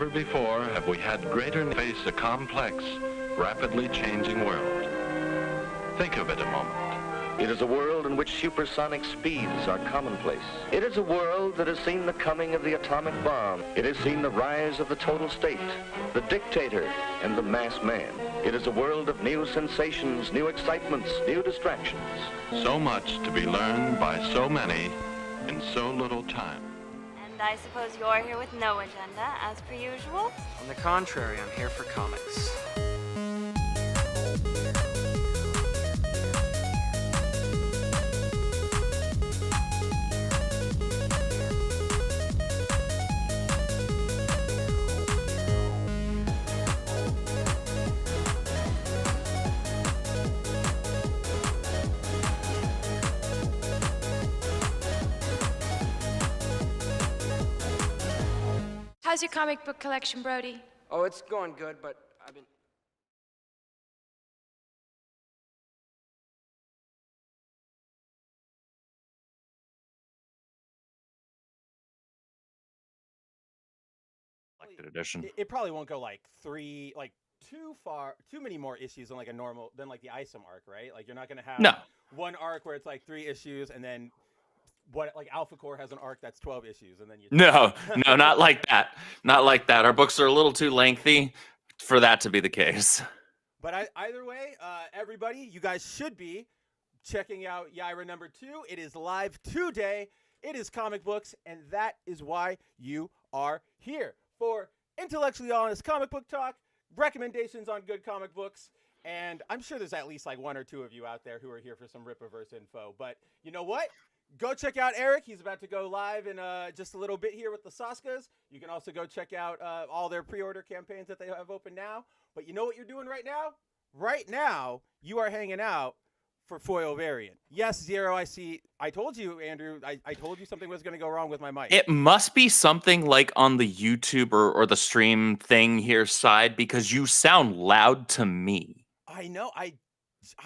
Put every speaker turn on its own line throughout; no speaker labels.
Never before have we had greater face a complex, rapidly changing world. Think of it a moment.
It is a world in which supersonic speeds are commonplace. It is a world that has seen the coming of the atomic bomb. It has seen the rise of the total state, the dictator, and the mass man. It is a world of new sensations, new excitements, new distractions.
So much to be learned by so many in so little time.
And I suppose you're here with no agenda, as per usual?
On the contrary, I'm here for comics.
How's your comic book collection, Brody?
Oh, it's going good, but I've been...
Edition.
It probably won't go like too many more issues than like the Isom arc, right? Like you're not gonna have one arc where it's like 3 issues and then like Alpha Core has an arc that's 12 issues and then you
No, not like that. Not like that. Our books are a little too lengthy for that to be the case.
But either way, everybody, you guys should be checking out Yaira number 2. It is live today. It is comic books, and that is why you are here for intellectually honest comic book talk, recommendations on good comic books, and I'm sure there's at least like 1 or 2 of you out there who are here for some Rippaverse info. But you know what? Go check out Eric. He's about to go live in just a little bit here with the Saskas. You can also go check out all their pre-order campaigns that they have open now. But you know what you're doing right now? Right now, you are hanging out for foil variant. Yes, Zero, I see. I told you, Andrew, I told you something was going to go wrong with my mic.
It must be something like on the YouTube or the stream thing here side, because you sound loud to me.
I know. I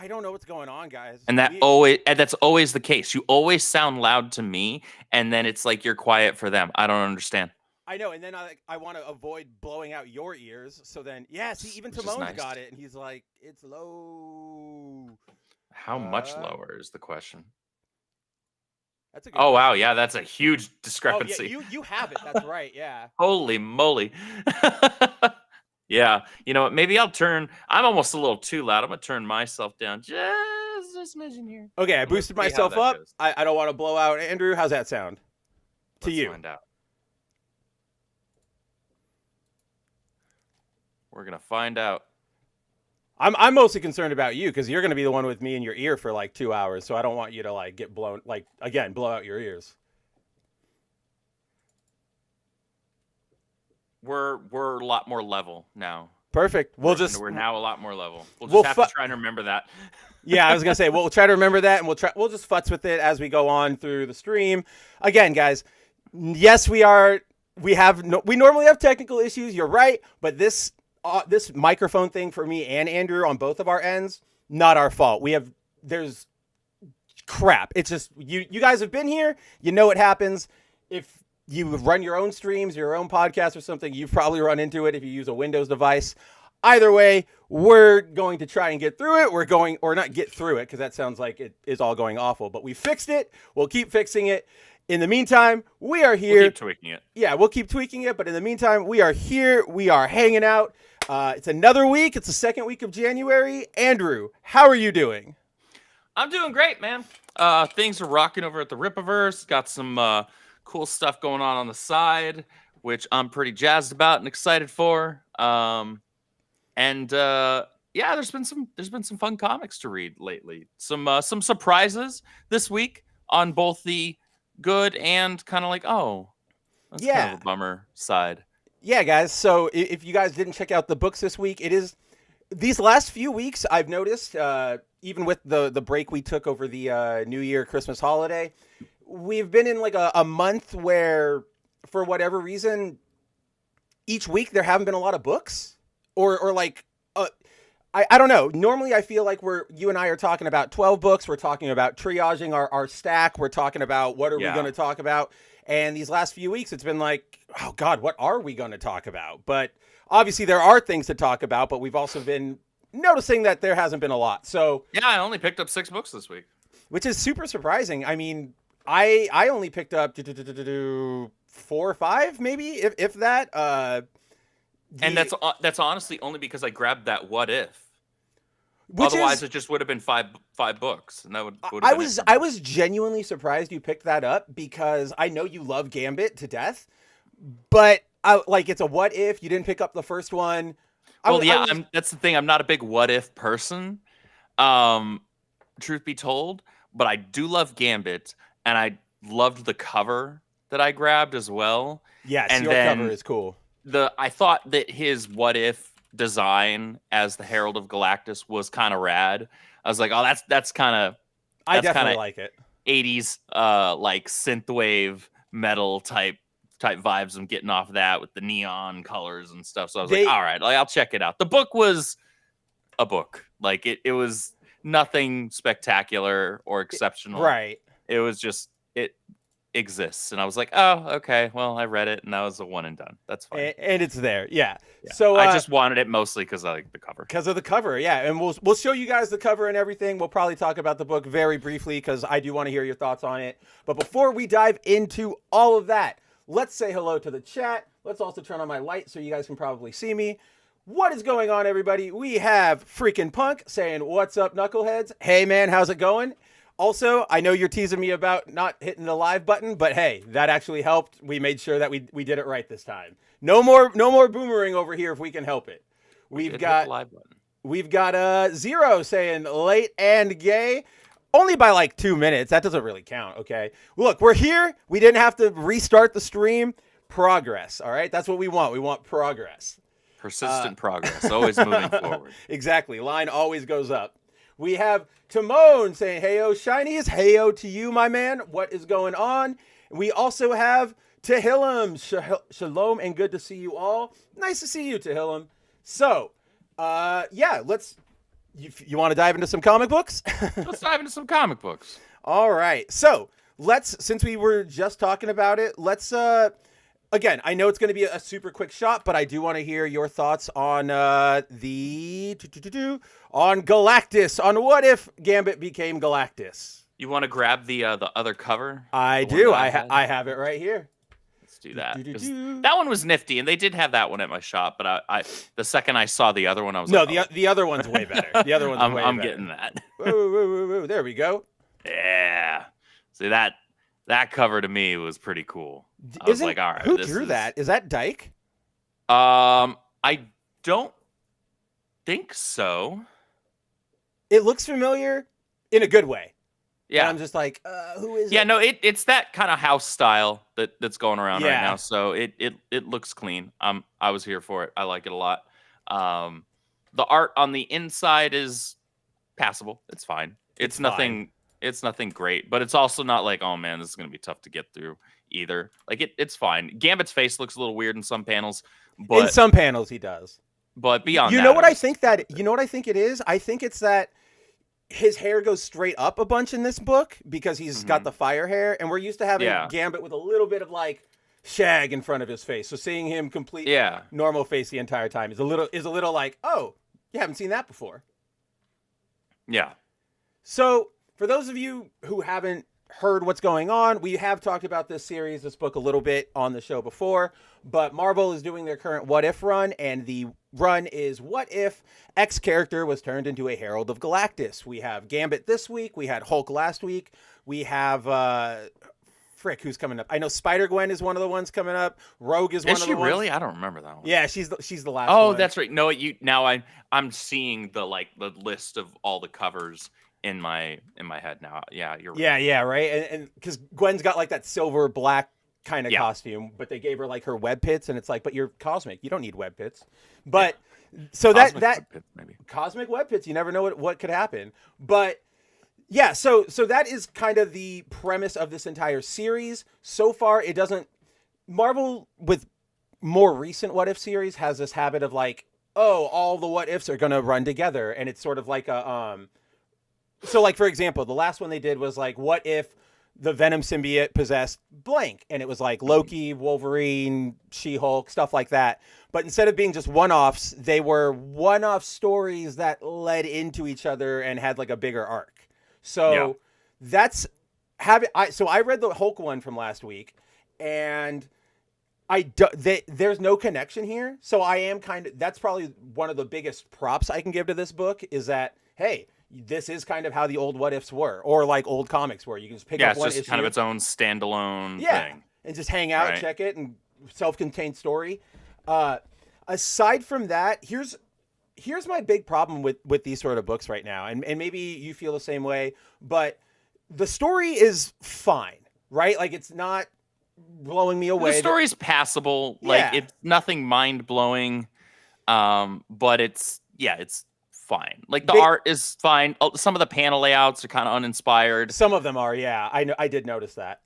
don't know what's going on, guys.
And that's always the case. You always sound loud to me, and then it's like you're quiet for them. I don't understand.
I know, and then I want to avoid blowing out your ears. So then, see, even
Which is
Timon's
nice.
got it, and he's like, it's low.
How much lower is the question?
That's a good
Oh,
question.
wow. Yeah, that's a huge
Oh,
discrepancy.
yeah, you have it. That's right, yeah.
Holy moly. Yeah. You know what? Maybe I'm almost a little too loud. I'm going to turn myself down just a smidgen here.
Okay, I boosted myself up. I don't want to blow out Andrew. How's that sound to
Let's
you?
Find out. We're going to find out.
I'm mostly concerned about you because you're going to be the one with me in your ear for like 2 hours. So I don't want you to like get blown, like again, blow out your ears.
We're a lot more level now.
Perfect.
We're now a lot more level. We'll just have to try and remember that.
Yeah, I was gonna say we'll try to remember that, and we'll just futz with it as we go on through the stream. Again, guys, yes, we normally have technical issues. You're right, but this microphone thing for me and Andrew on both of our ends, not our fault. There's crap. It's just you guys have been here. You know what happens if you run your own streams, your own podcast or something. You've probably run into it if you use a Windows device. Either way, we're going to try and get through it. Or not get through it, because that sounds like it is all going awful. But we fixed it. We'll keep fixing it. In the meantime, we are here.
We'll keep tweaking it.
Yeah, we'll keep tweaking it. But in the meantime, we are here. We are hanging out. It's another week. It's the second week of January. Andrew, how are you doing?
I'm doing great, man. Things are rocking over at the Rippaverse. Got some cool stuff going on the side, which I'm pretty jazzed about and excited for. Yeah, there's been some fun comics to read lately. Some surprises this week on both the good and kind of like, oh, that's kind of a bummer side.
Yeah, guys. So if you guys didn't check out the books this week, it is these last few weeks I've noticed, even with the break we took over the New Year Christmas holiday, we've been in like a month where, for whatever reason, each week there haven't been a lot of books or like, I don't know. Normally I feel like you and I are talking about 12 books. We're talking about triaging our stack. We're talking about what are we going to talk about. And these last few weeks, it's been like, oh God, what are we going to talk about? But obviously there are things to talk about, but we've also been noticing that there hasn't been a lot. So
yeah, I only picked up 6 books this week,
which is super surprising. I mean, I only picked up 4 or 5, maybe, if that.
And that's honestly only because I grabbed that What If.
Otherwise,
it just would have been five books, and that would.
I was genuinely surprised you picked that up because I know you love Gambit to death, but it's a What If. You didn't pick up the first one.
That's the thing. I'm not a big What If person, truth be told, but I do love Gambit, and I loved the cover that I grabbed as well.
Yes,
and
your cover is cool.
I thought that his What If design as the Herald of Galactus was kind of rad. I was like, oh, that's kind of.
I definitely like it.
80s like synthwave metal type vibes. I'm getting off that with the neon colors and stuff. So I was like, all right, I'll check it out. The book was a book. Like it was nothing spectacular or exceptional.
Right.
It was just it exists, and I was like, oh, okay, well, I read it, and that was a one and done. That's fine,
and it's there. Yeah. So
I just wanted it mostly because I like the cover.
Because of the cover, yeah. And we'll show you guys the cover and everything. We'll probably talk about the book very briefly because I do want to hear your thoughts on it. But before we dive into all of that, let's say hello to the chat. Let's also turn on my light so you guys can probably see me. What is going on, everybody? We have freaking Punk saying, "What's up, knuckleheads?" Hey, man, how's it going? Also, I know you're teasing me about not hitting the live button, but hey, that actually helped. We made sure that we did it right this time. No more boomerang over here if we can help it. We've got Zero saying late and gay. Only by like 2 minutes. That doesn't really count, okay? Look, we're here. We didn't have to restart the stream. Progress, all right? That's what we want. We want progress.
Persistent progress, always moving forward.
Exactly. Line always goes up. We have Timon saying, "Heyo, Shinies. Heyo to you, my man. What is going on?" We also have Tehillim. Shalom and good to see you all. Nice to see you, Tehillim. So, let's... You want to dive into some comic books?
Let's dive into some comic books.
All right. So, since we were just talking about it, let's... Again, I know it's going to be a super quick shot, but I do want to hear your thoughts on on Galactus, on what if Gambit became Galactus.
You want to grab the other cover?
I do. I have it right here.
Let's do that. That one was nifty, and they did have that one at my shop. But I the second I saw the other one, I was like, oh.
the other one's way better. The other one's way better.
I'm getting that.
Whoa. There we go.
Yeah. See that cover to me was pretty cool. I was like, all right.
Who drew that? Is that Dyke?
I don't think so.
It looks familiar in a good way.
Yeah.
And I'm just like, who is it?
Yeah, no, it's that kind of house style that's going around right now. So it looks clean. I was here for it. I like it a lot. The art on the inside is passable. It's fine. It's nothing. It's nothing great, but it's also not like, oh man, this is gonna be tough to get through either. Like it's fine. Gambit's face looks a little weird in some panels, but
in some panels he does.
But beyond
that,
you know
what I think it is? I think it's that his hair goes straight up a bunch in this book because he's got the fire hair, and we're used to having Gambit with a little bit of like shag in front of his face. So seeing him complete normal face the entire time is a little like, oh, you haven't seen that before.
Yeah.
So for those of you who haven't heard what's going on, we have talked about this book a little bit on the show before, but Marvel is doing their current What If run, and the run is what if X character was turned into a Herald of Galactus. We have Gambit this week. We had Hulk last week. We have, who's coming up? I know Spider-Gwen is one of the ones coming up. Rogue is one of the ones.
Is she really? I don't remember that one.
Yeah, she's the last one.
Oh, that's right. No, I'm seeing the list of all the covers in my head now. Yeah, you're right.
Yeah, right. And because Gwen's got like that silver black kind of costume, but they gave her like her web pits, and it's like, but you're cosmic. You don't need web pits. But so cosmic web pits, maybe. Cosmic web pits. You never know what could happen. But yeah, so that is kind of the premise of this entire series. So far, it doesn't. Marvel with more recent What If series has this habit of like, oh, all the what ifs are gonna run together, and it's sort of like a So, like, for example, the last one they did was like, what if the Venom symbiote possessed blank. And it was like Loki, Wolverine, She-Hulk, stuff like that. But instead of being just one-offs, they were one-off stories that led into each other and had like a bigger arc. So that's so I read the Hulk one from last week, and there's no connection here. So I am that's probably one of the biggest props I can give to this book is that, hey, this is kind of how the old What Ifs were, or like old comics were. You can just pick up one issue.
It's just kind of its own standalone thing.
And just hang out, check it, and self-contained story. Aside from that, here's my big problem with these sort of books right now, and maybe you feel the same way, but the story is fine, right? Like, it's not blowing me away.
The story's passable. Like, it's nothing mind-blowing, but it's fine. Like, the art is fine. Some of the panel layouts are kind of uninspired.
Some of them are, yeah. I did notice that.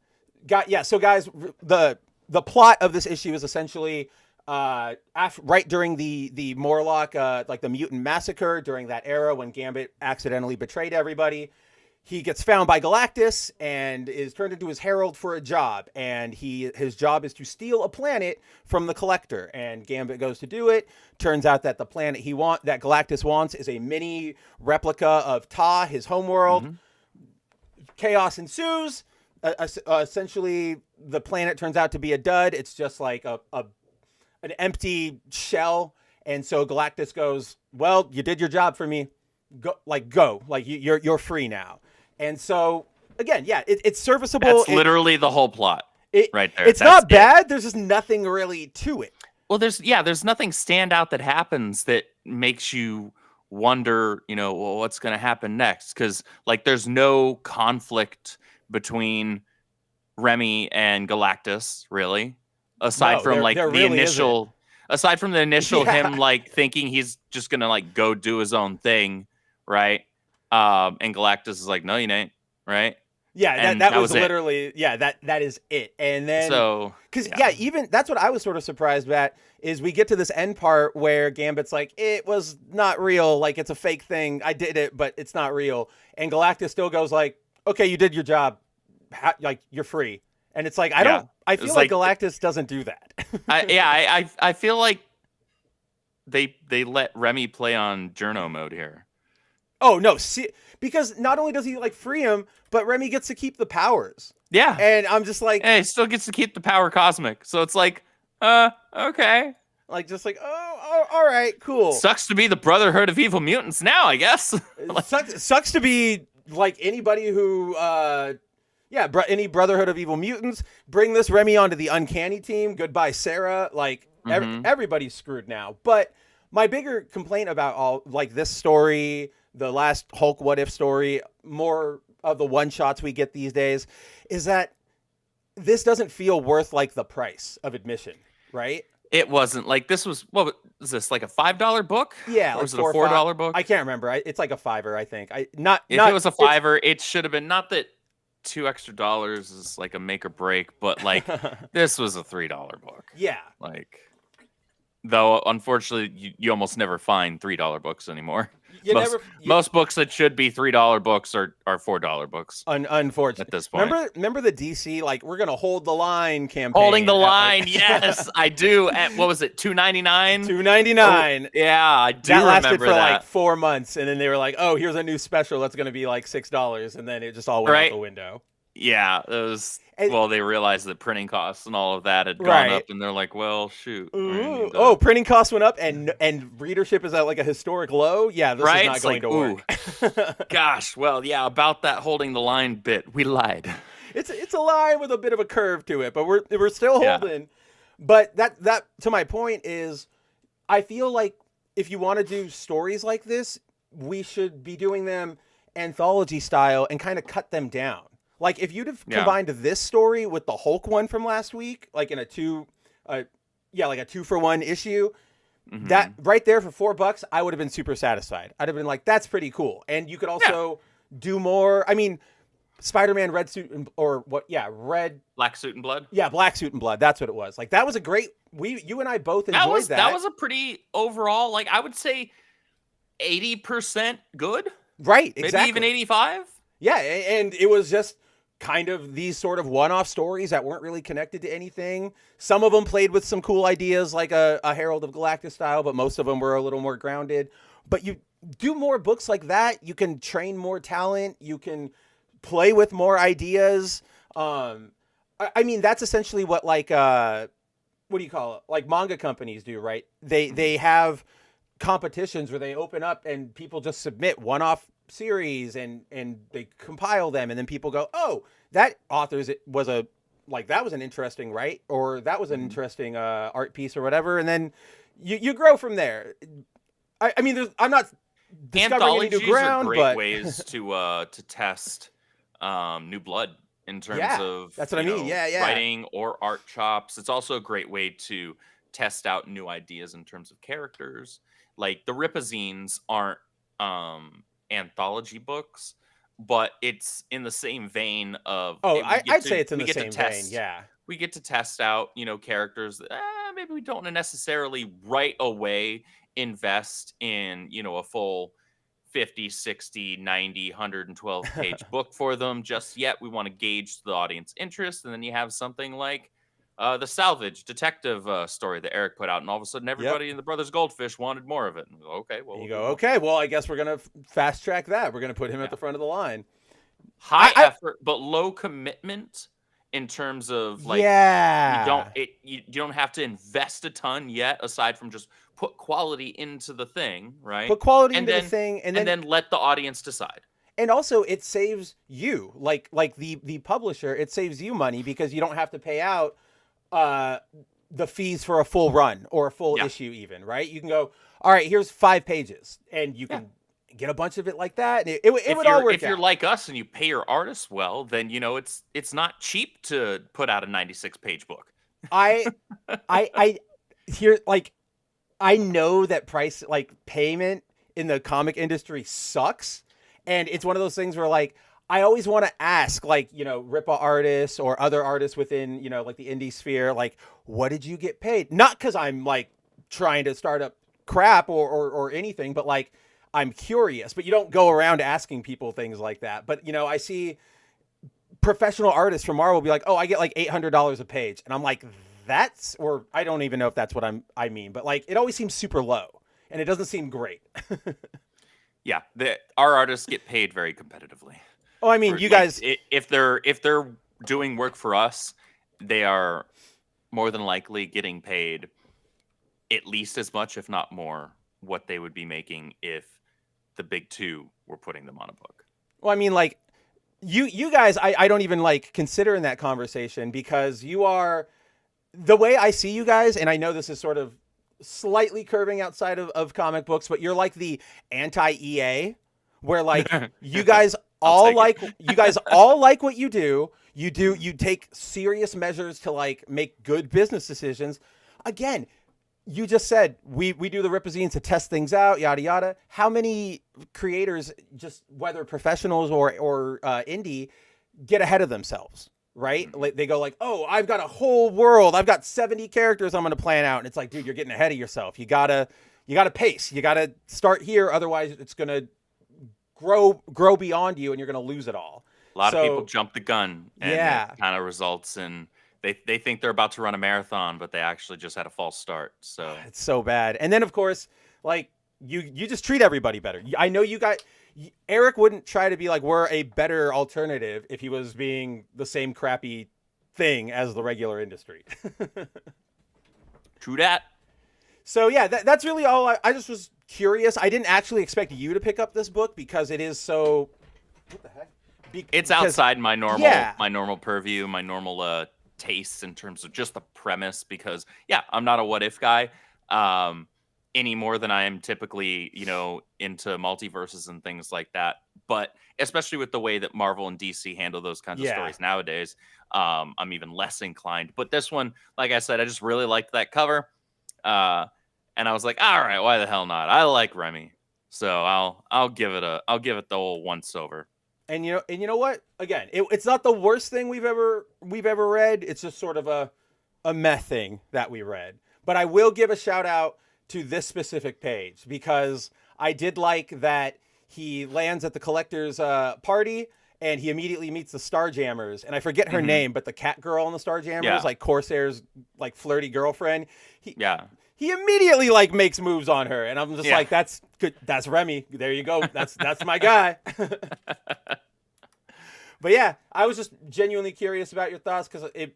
So guys, the plot of this issue is essentially right during the Morlock, like the mutant massacre, during that era when Gambit accidentally betrayed everybody. He gets found by Galactus and is turned into his herald for a job. And his job is to steal a planet from the Collector. And Gambit goes to do it. Turns out that the planet that Galactus wants is a mini replica of Ta, his homeworld. Mm-hmm. Chaos ensues. Essentially, the planet turns out to be a dud. It's just like an empty shell. And so Galactus goes, well, you did your job for me. Go. Like, you're free now. And so, again, it's serviceable.
That's literally the whole plot right there.
It's not bad. There's just nothing really to it.
Well, there's nothing standout that happens that makes you wonder, well, what's going to happen next? Because, like, there's no conflict between Remy and Galactus, really, aside from the initial... Aside from the initial him, like, thinking he's just going to, like, go do his own thing, right? And Galactus is like, no, you ain't, right?
Yeah, that was literally, that is it. And then, even, that's what I was sort of surprised at, is we get to this end part where Gambit's like, it was not real, like, it's a fake thing, I did it, but it's not real. And Galactus still goes like, okay, you did your job, like, you're free. And it's like, I feel like Galactus doesn't do that.
I feel like they let Remy play on journo mode here.
Oh no, because not only does he like free him, but Remy gets to keep the powers.
Yeah.
And I'm just like,
he still gets to keep the power cosmic. So it's like, okay.
Like, just like, oh, all right, cool.
Sucks to be the Brotherhood of Evil Mutants now, I guess.
Sucks to be like anybody who any Brotherhood of Evil Mutants. Bring this Remy onto the Uncanny team. Goodbye, Sarah. Like, everybody's screwed now. But my bigger complaint about all, like, this story, the last Hulk What If story, more of the one-shots we get these days, is that this doesn't feel worth, like, the price of admission, right?
It wasn't. Like, this was, what was this, like a $5 book?
Yeah.
Or was it a $4 book?
I can't remember. It's like a $5, I think. If
it was a $5, it should have been, not that $2 extra is like a make or break, but like this was a $3 book.
Yeah.
Like, though, unfortunately, you almost never find $3 books anymore. Most books that should be $3 books are $4 books.
Unfortunately,
at this point.
Remember the DC, like, we're gonna hold the line campaign.
Holding the line, yes, I do. At what was it, $2.99?
$2.99.
Oh, yeah, I do.
That lasted
remember
for
that.
like 4 months, and then they were like, "Oh, here's a new special that's gonna be like $6," and then it just all went out the window.
Yeah, it was. Well, they realized that printing costs and all of that had gone up, and they're like, "Well, shoot."
Printing costs went up, and readership is at like a historic low. Yeah, this is not going to work.
Gosh, well, yeah, about that holding the line bit, we lied.
It's a line with a bit of a curve to it, but we're still holding. But that to my point is, I feel like if you want to do stories like this, we should be doing them anthology style and kind of cut them down. Like, if you'd have combined this story with the Hulk one from last week, like in a 2-for-1 issue, that right there for $4, I would have been super satisfied. I'd have been like, that's pretty cool. And you could also do more. I mean, Spider-Man Black Suit and Blood. Yeah, Black Suit and Blood. That's what it was. Like, that was a great. You and I both enjoyed that.
That was a pretty overall. Like, I would say 80% good.
Right. Exactly.
Maybe even 85.
Yeah, and it was just kind of these sort of one-off stories that weren't really connected to anything. Some of them played with some cool ideas like a Herald of Galactus style, but most of them were a little more grounded. But you do more books like that, you can train more talent, you can play with more ideas. I mean, that's essentially what like what do you call it? Like manga companies do, right? They have competitions where they open up and people just submit one-off series and they compile them, and then people go, oh, that author's that was an interesting write, or that was an interesting art piece or whatever, and then you grow from there. I mean, I'm not discovering any new ground,
are great
but
ways to test new blood in terms of
that's what I mean. Yeah.
writing or art chops. It's also a great way to test out new ideas in terms of characters. Like the Ripazines aren't anthology books, but it's in the same vein of
I'd say it's in the same vein. Yeah,
we get to test out characters that maybe we don't necessarily right away invest in a full 50, 60, 90, 112 page book for them just yet. We want to gauge the audience interest, and then you have something like the Salvage detective story that Eric put out, and all of a sudden everybody in the Brothers Goldfish wanted more of it. And okay, well,
well, I guess we're gonna fast track that. We're gonna put him at the front of the line.
High effort, but low commitment in terms of like you don't have to invest a ton yet, aside from just put quality into the thing, right?
Put quality into the thing, and
then let the audience decide.
And also, it saves you, like the publisher, it saves you money because you don't have to pay out the fees for a full run or a full issue even, right? You can go, all right, here's 5 pages, and you can get a bunch of it like that. And it would all work out.
If you're like us and you pay your artists well, then it's not cheap to put out a 96-page book.
I know that price, like payment in the comic industry sucks. And it's one of those things where like, I always want to ask, like, RIPA artists or other artists within, like the indie sphere, like, what did you get paid? Not because I'm like trying to start up crap or anything, but like, I'm curious. But you don't go around asking people things like that. But, I see professional artists from Marvel be like, oh, I get like $800 a page. And I'm like, or I don't even know if that's what I mean, but like, it always seems super low and it doesn't seem great.
Yeah. Our artists get paid very competitively.
Oh, I mean, you guys,
if they're doing work for us, they are more than likely getting paid at least as much, if not more, what they would be making if the big two were putting them on a book.
Well, I mean, like you guys, I don't even like consider in that conversation because you are the way I see you guys. And I know this is sort of slightly curving outside of comic books, but you're like the anti-EA where like you guys all like what you do. You take serious measures to like make good business decisions. Again, you just said we do the Ripazines to test things out, yada yada. How many creators, just whether professionals or indie, get ahead of themselves, right? Like they go like, oh, I've got a whole world, I've got 70 characters I'm going to plan out, and it's like, dude, you're getting ahead of yourself. You gotta pace. You gotta start here, otherwise it's gonna grow beyond you and you're going to lose it all.
A lot of people jump the gun, and it kind of results in they think they're about to run a marathon, but they actually just had a false start. So
it's so bad. And then of course, like you just treat everybody better. I know Eric wouldn't try to be like, we're a better alternative if he was being the same crappy thing as the regular industry.
True that.
So yeah, that's really all. I just was curious. I didn't actually expect you to pick up this book because it is so. What the heck?
It's outside my normal purview, my normal tastes in terms of just the premise. Because I'm not a what if guy any more than I am typically, into multiverses and things like that. But especially with the way that Marvel and DC handle those kinds of stories nowadays, I'm even less inclined. But this one, like I said, I just really liked that cover. And I was like, all right, why the hell not? I like Remy, so I'll give it the old once over.
And you know what? Again, it's not the worst thing we've ever read. It's just sort of a meh thing that we read. But I will give a shout out to this specific page because I did like that he lands at the collector's party and he immediately meets the Starjammers, and I forget her name, but the cat girl in the Starjammers,
Yeah.
like Corsair's like flirty girlfriend.
Yeah.
He immediately like makes moves on her, and I'm just
Yeah.
like, that's good. That's Remy. There you go. That's my guy. But yeah, I was just genuinely curious about your thoughts because it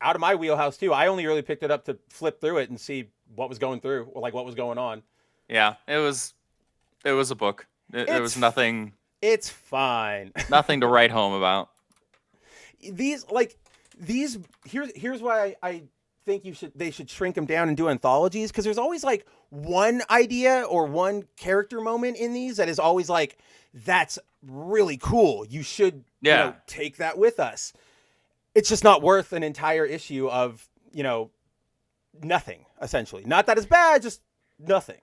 out of my wheelhouse too. I only really picked it up to flip through it and see what was going through or like what was going on.
Yeah, it was a book. There was nothing
It's fine.
nothing to write home about.
Here's why I think they should shrink them down and do anthologies, because there's always like one idea or one character moment in these that is always like, that's really cool. You should take that with us. It's just not worth an entire issue of, nothing, essentially. Not that it's bad, just nothing.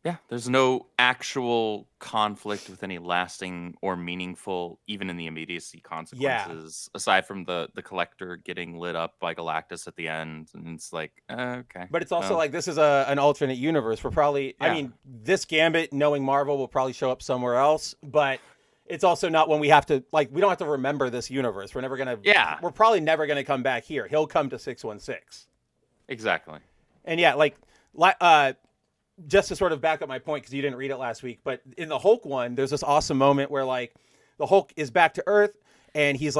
Yeah, there's no actual conflict with any lasting or meaningful, even in the immediacy, consequences, aside from the collector getting lit up by Galactus at the end. And it's like, okay.
But it's also like, this is an alternate universe. We're probably, I mean, this Gambit, knowing Marvel, will probably show up somewhere else. But it's also not when we have to, like, we don't have to remember this universe. We're never going to, we're probably never going to come back here. He'll come to 616.
Exactly.
And yeah, just to sort of back up my point, because you didn't read it last week, but in the Hulk one, there's this awesome moment where like the Hulk is back to Earth and he's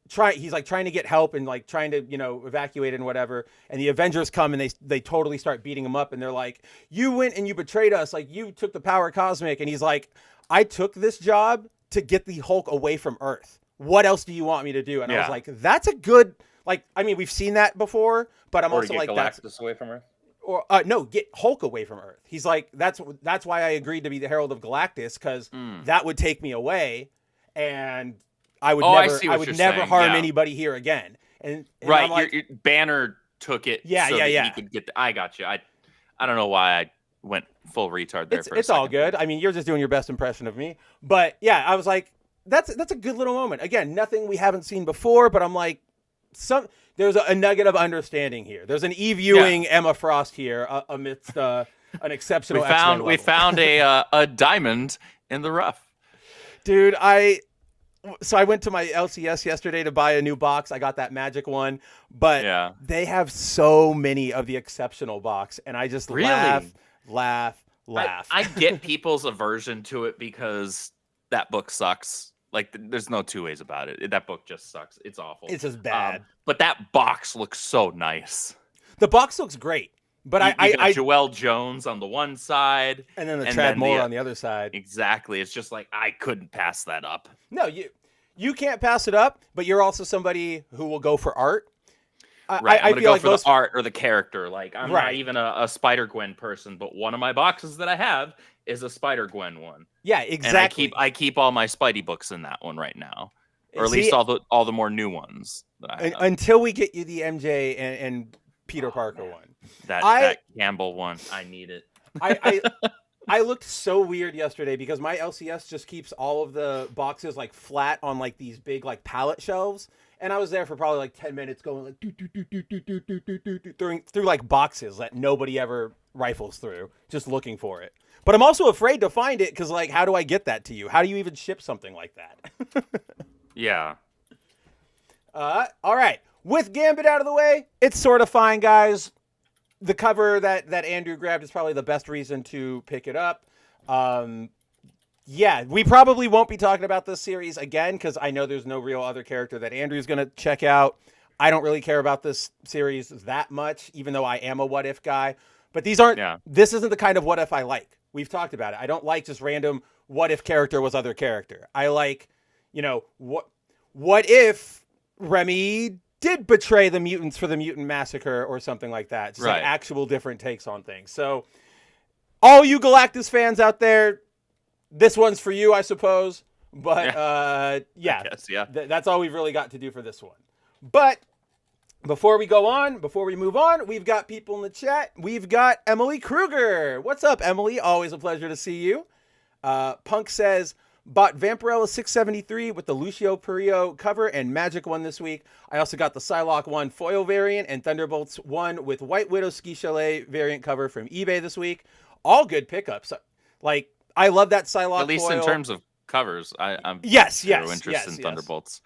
trying to get help and like trying to, evacuate and whatever. And the Avengers come and they totally start beating him up. And they're like, you went and you betrayed us. Like, you took the power cosmic. And he's like, I took this job to get the Hulk away from Earth. What else do you want me to do? And I was like, that's a good, like, I mean, we've seen that before, but I'm also like,
Galactus away from Earth.
Or no, get Hulk away from Earth. He's like, that's why I agreed to be the Herald of Galactus, because that would take me away, and I would never harm anybody here again. And
right,
I'm like,
your Banner took it. That he could get. I got you. I don't know why I went full retard there.
It's all good. I mean, you're just doing your best impression of me. But yeah, I was like, that's a good little moment. Again, nothing we haven't seen before, but I'm like, there's a nugget of understanding here. There's an Eve Ewing, Emma Frost here amidst an exceptional.
We found a diamond in the rough,
dude. So I went to my LCS yesterday to buy a new box. I got that magic one, but they have so many of the exceptional box, and I just laugh.
I get people's aversion to it because that book sucks. Like, there's no two ways about it. That book just sucks. It's awful.
It's just bad.
But that box looks so nice.
The box looks great. But
I got Joelle Jones on the one side.
And then the Trad Moore on the other side.
Exactly. It's just like, I couldn't pass that up.
No, you can't pass it up, but you're also somebody who will go for art.
Right, I'm going to go for the art or the character. Like, I'm not even a Spider-Gwen person, but one of my boxes that I have is a Spider-Gwen one.
Yeah, exactly.
And I keep all my Spidey books in that one right now, or at least all the more new ones that I have.
Until we get you the MJ and Peter Parker one.
That Campbell one, I need it.
I looked so weird yesterday because my LCS just keeps all of the boxes like flat on like these big like pallet shelves. And I was there for probably like 10 minutes going like through like boxes that nobody ever rifles through, just looking for it. But I'm also afraid to find it because, like, how do I get that to you? How do you even ship something like that?
Yeah.
All right. With Gambit out of the way, it's sort of fine, guys. The cover that Andrew grabbed is probably the best reason to pick it up. Yeah, we probably won't be talking about this series again because I know there's no real other character that Andrew's going to check out. I don't really care about this series that much, even though I am a what if guy. But this isn't the kind of what if I like. We've talked about it. I don't like just random what if character was other character. I like, what if Remy did betray the mutants for the mutant massacre or something like that. Just like actual different takes on things. So all you Galactus fans out there, this one's for you, I suppose. But that's all we've really got to do for this one. But before we move on, we've got people in the chat. We've got Emily Kruger. What's up, Emily? Always a pleasure to see you. Punk says, bought Vampirella 673 with the Lucio Perillo cover and Magic one this week. I also got the Psylocke 1 foil variant and Thunderbolts 1 with White Widow Ski Chalet variant cover from eBay this week. All good pickups. Like, I love that Psylocke
At least
foil.
in terms of covers. I'm
yes,
interest in Thunderbolts.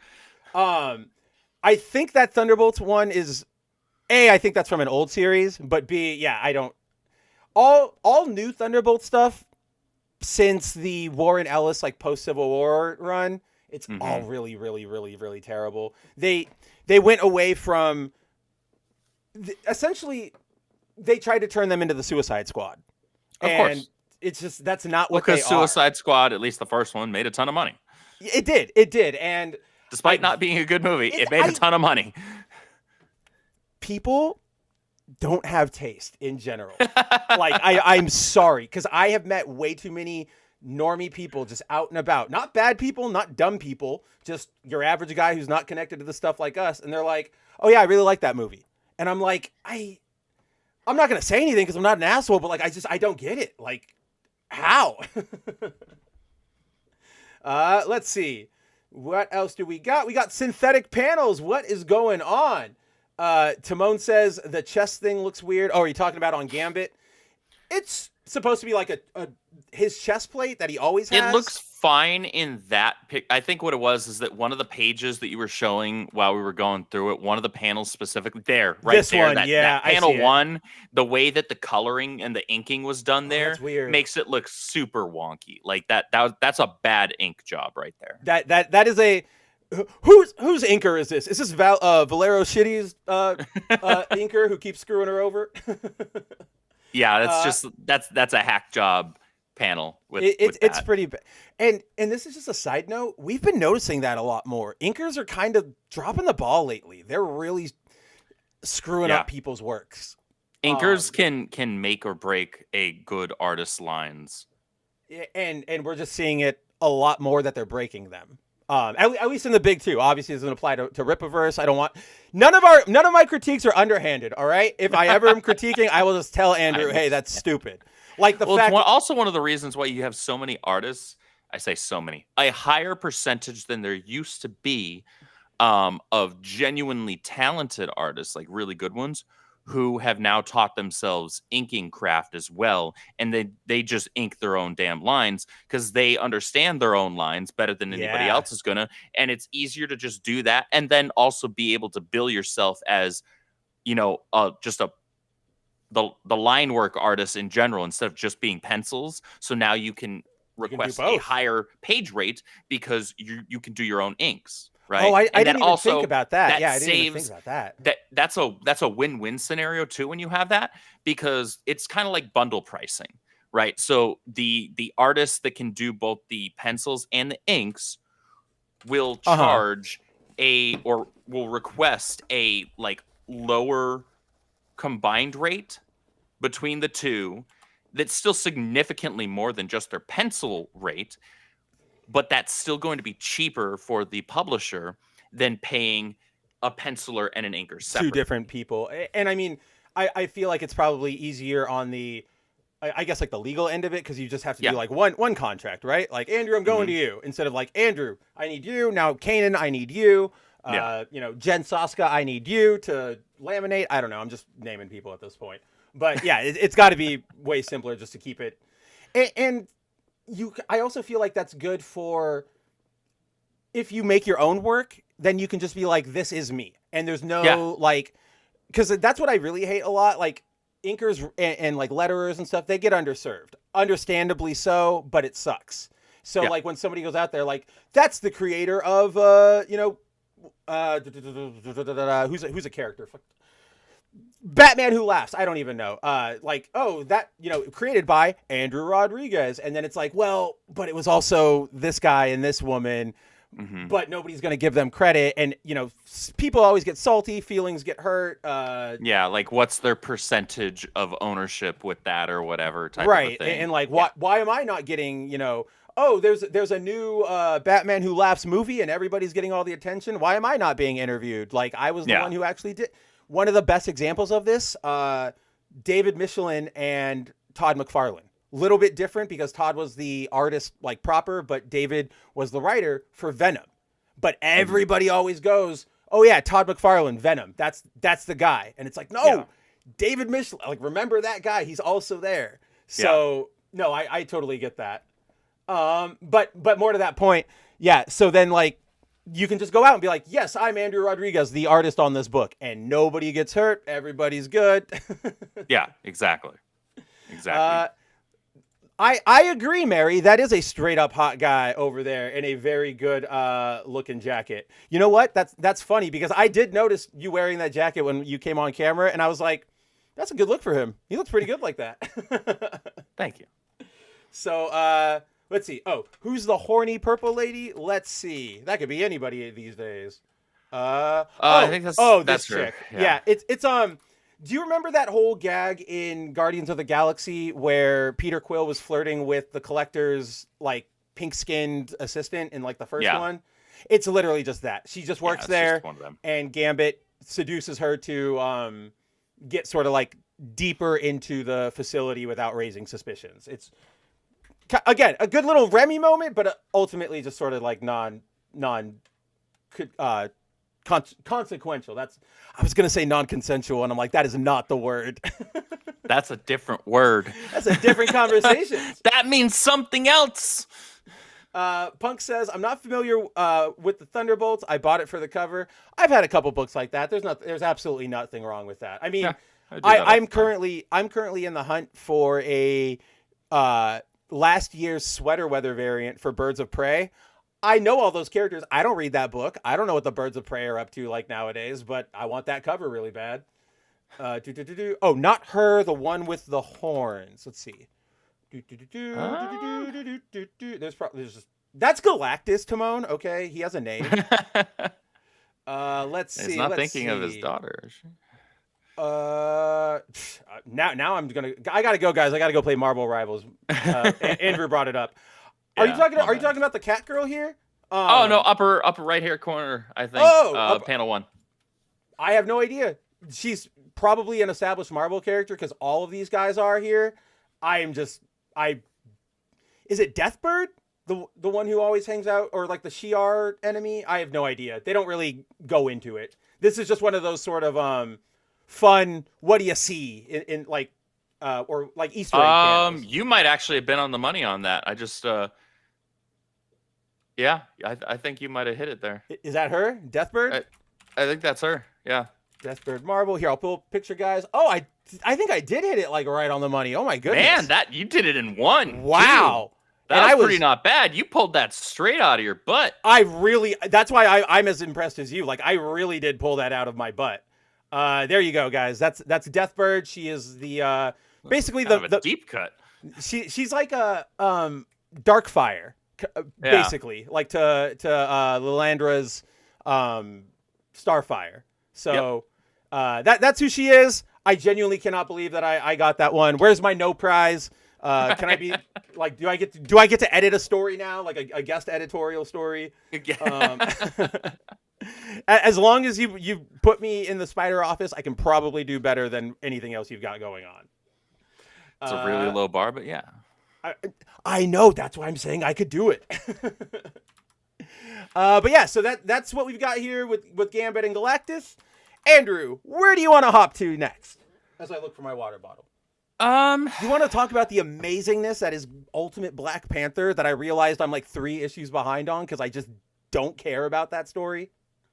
I think that Thunderbolts one is A, I think that's from an old series, but B, yeah, I don't. All new Thunderbolt stuff since the Warren Ellis like post Civil War run, it's all really, really, really, really terrible. They went away from essentially they tried to turn them into the Suicide Squad.
Of course.
It's just that's not what they are.
Because Suicide Squad, at least the first one, made a ton of money.
It did, and
despite not being a good movie, it made a ton of money.
People don't have taste in general. Like I'm sorry, because I have met way too many normie people just out and about. Not bad people, not dumb people, just your average guy who's not connected to the stuff like us, and they're like, "Oh yeah, I really like that movie." And I'm like, I'm not gonna say anything because I'm not an asshole, but like I don't get it. Like, how? Let's see. What else do we got? We got synthetic panels. What is going on? Timon says the chest thing looks weird. Oh, are you talking about on Gambit? It's supposed to be like his chest plate that he always has.
It looks fine in that pic. I think what it was is that one of the pages that you were showing while we were going through it, one of the panels specifically there, right
this
there,
one,
that panel one, the way that the coloring and the inking was done there
that's weird.
Makes it look super wonky. Like that's a bad ink job right there.
That is a whose inker is this? Is this Valero Shitty's inker who keeps screwing her over?
Yeah, that's a hack job panel.
It's pretty bad. And this is just a side note. We've been noticing that a lot more. Inkers are kind of dropping the ball lately. They're really screwing up people's works.
Inkers can make or break a good artist's lines.
And we're just seeing it a lot more that they're breaking them. At least in the big two. Obviously, it doesn't apply to Rippaverse. I don't want none of my critiques are underhanded. All right, if I ever am critiquing, I will just tell Andrew, "Hey, that's stupid." Like the fact.
Also, one of the reasons why you have so many artists. I say so many, a higher percentage than there used to be, of genuinely talented artists, like really good ones, who have now taught themselves inking craft as well, and they just ink their own damn lines because they understand their own lines better than anybody else is gonna, and it's easier to just do that, and then also be able to bill yourself as, just the line work artist in general instead of just being pencils. So now you can request a higher page rate because you can do your own inks. Right.
Oh, I didn't even think about that. I didn't even think about that.
That's a win-win scenario too when you have that, because it's kind of like bundle pricing, right? So the artists that can do both the pencils and the inks will charge or will request a like lower combined rate between the two that's still significantly more than just their pencil rate. But that's still going to be cheaper for the publisher than paying a penciler and an inker separate.
Two different people. And I mean, I feel like it's probably easier on the, I guess, like the legal end of it, because you just have to do like one contract, right? Like, Andrew, I'm going to you, instead of like, Andrew, I need you. Now, Kanan, I need you. Jen Soska, I need you to laminate. I don't know. I'm just naming people at this point. But yeah, it's got to be way simpler just to keep it. And I also feel like that's good for if you make your own work, then you can just be like, this is me. And there's no because that's what I really hate a lot. Like inkers and like letterers and stuff, they get underserved, understandably so, but it sucks. So like when somebody goes out there, like that's the creator of, who's a character? Batman Who Laughs. I don't even know. Created by Andrew Rodriguez. And then it's like, well, but it was also this guy and this woman, but nobody's going to give them credit. And, people always get salty, feelings get hurt.
Like what's their percentage of ownership with that or whatever type of thing.
And like, why am I not getting, there's a new Batman Who Laughs movie and everybody's getting all the attention. Why am I not being interviewed? Like I was the one who actually did. One of the best examples of this, David Michelin and Todd McFarlane. Little bit different because Todd was the artist like proper, but David was the writer for Venom. But everybody always goes, oh yeah, Todd McFarlane, Venom. That's the guy. And it's like, no, David Michelin. Like, remember that guy. He's also there. So, no, I totally get that. But more to that point, yeah. So then like you can just go out and be like, yes, I'm Andrew Rodriguez, the artist on this book, and nobody gets hurt. Everybody's good.
Yeah, exactly.
I agree, Mary. That is a straight up hot guy over there in a very good looking jacket. You know what? That's funny because I did notice you wearing that jacket when you came on camera, and I was like, that's a good look for him. He looks pretty good like that.
Thank you.
So let's see. Oh, who's the horny purple lady? Let's see. That could be anybody these days.
I think that's
this
her.
chick. Yeah, it's do you remember that whole gag in Guardians of the Galaxy where Peter Quill was flirting with the Collector's like pink-skinned assistant in like the first one? It's literally just that. She just works there,
just one of them.
and Gambit seduces her to get sort of like deeper into the facility without raising suspicions. It's again a good little Remy moment, but ultimately just sort of like consequential. I was gonna say non-consensual, and I'm like, that is not the word.
That's a different word.
That's a different conversation.
That means something else.
Punk says, I'm not familiar with the Thunderbolts. I bought it for the cover. I've had a couple books like that. There's absolutely nothing wrong with that. I mean, I'm currently in the hunt for a last year's sweater weather variant for Birds of Prey. I know all those characters. I don't read that book. I don't know what the Birds of Prey are up to like nowadays, but I want that cover really bad. Oh, not her, the one with the horns. Let's see. That's Galactus, Timon. Okay, he has a name. Let's see.
He's not thinking of his daughter, is she?
Now I gotta go, guys. I gotta go play Marvel Rivals. Andrew brought it up. Are you talking about the cat girl here?
Oh no, upper right here corner, I think. Panel 1.
I have no idea. She's probably an established Marvel character because all of these guys are here. Is it Deathbird? The one who always hangs out, or like the Shi'ar enemy? I have no idea. They don't really go into it. This is just one of those sort of fun, what do you see in like or like Easter egg panels.
You might actually have been on the money on that. I just yeah, I think you might have hit it there.
Is that her? Deathbird?
I think that's her. Yeah.
Deathbird Marvel. Here, I'll pull a picture, guys. Oh, I think I did hit it like right on the money. Oh my goodness.
Man, you did it in one.
Wow.
Too. That was pretty not bad. You pulled that straight out of your butt.
That's why I'm as impressed as you. Like I really did pull that out of my butt. There you go, guys. That's Deathbird. She is the basically the
deep cut.
She's like a Darkfire, basically, like to Lilandra's Starfire. So that's who she is. I genuinely cannot believe that I got that one. Where's my no prize? Can I be like? Do I get to edit a story now, like a guest editorial story? As long as you put me in the Spider office, I can probably do better than anything else you've got going on.
It's a really low bar, but yeah.
I know. That's why I'm saying I could do it. But yeah, so that's what we've got here with Gambit and Galactus. Andrew, where do you want to hop to next? As I look for my water bottle. You want to talk about the amazingness that is Ultimate Black Panther that I realized I'm like 3 issues behind on because I just don't care about that story?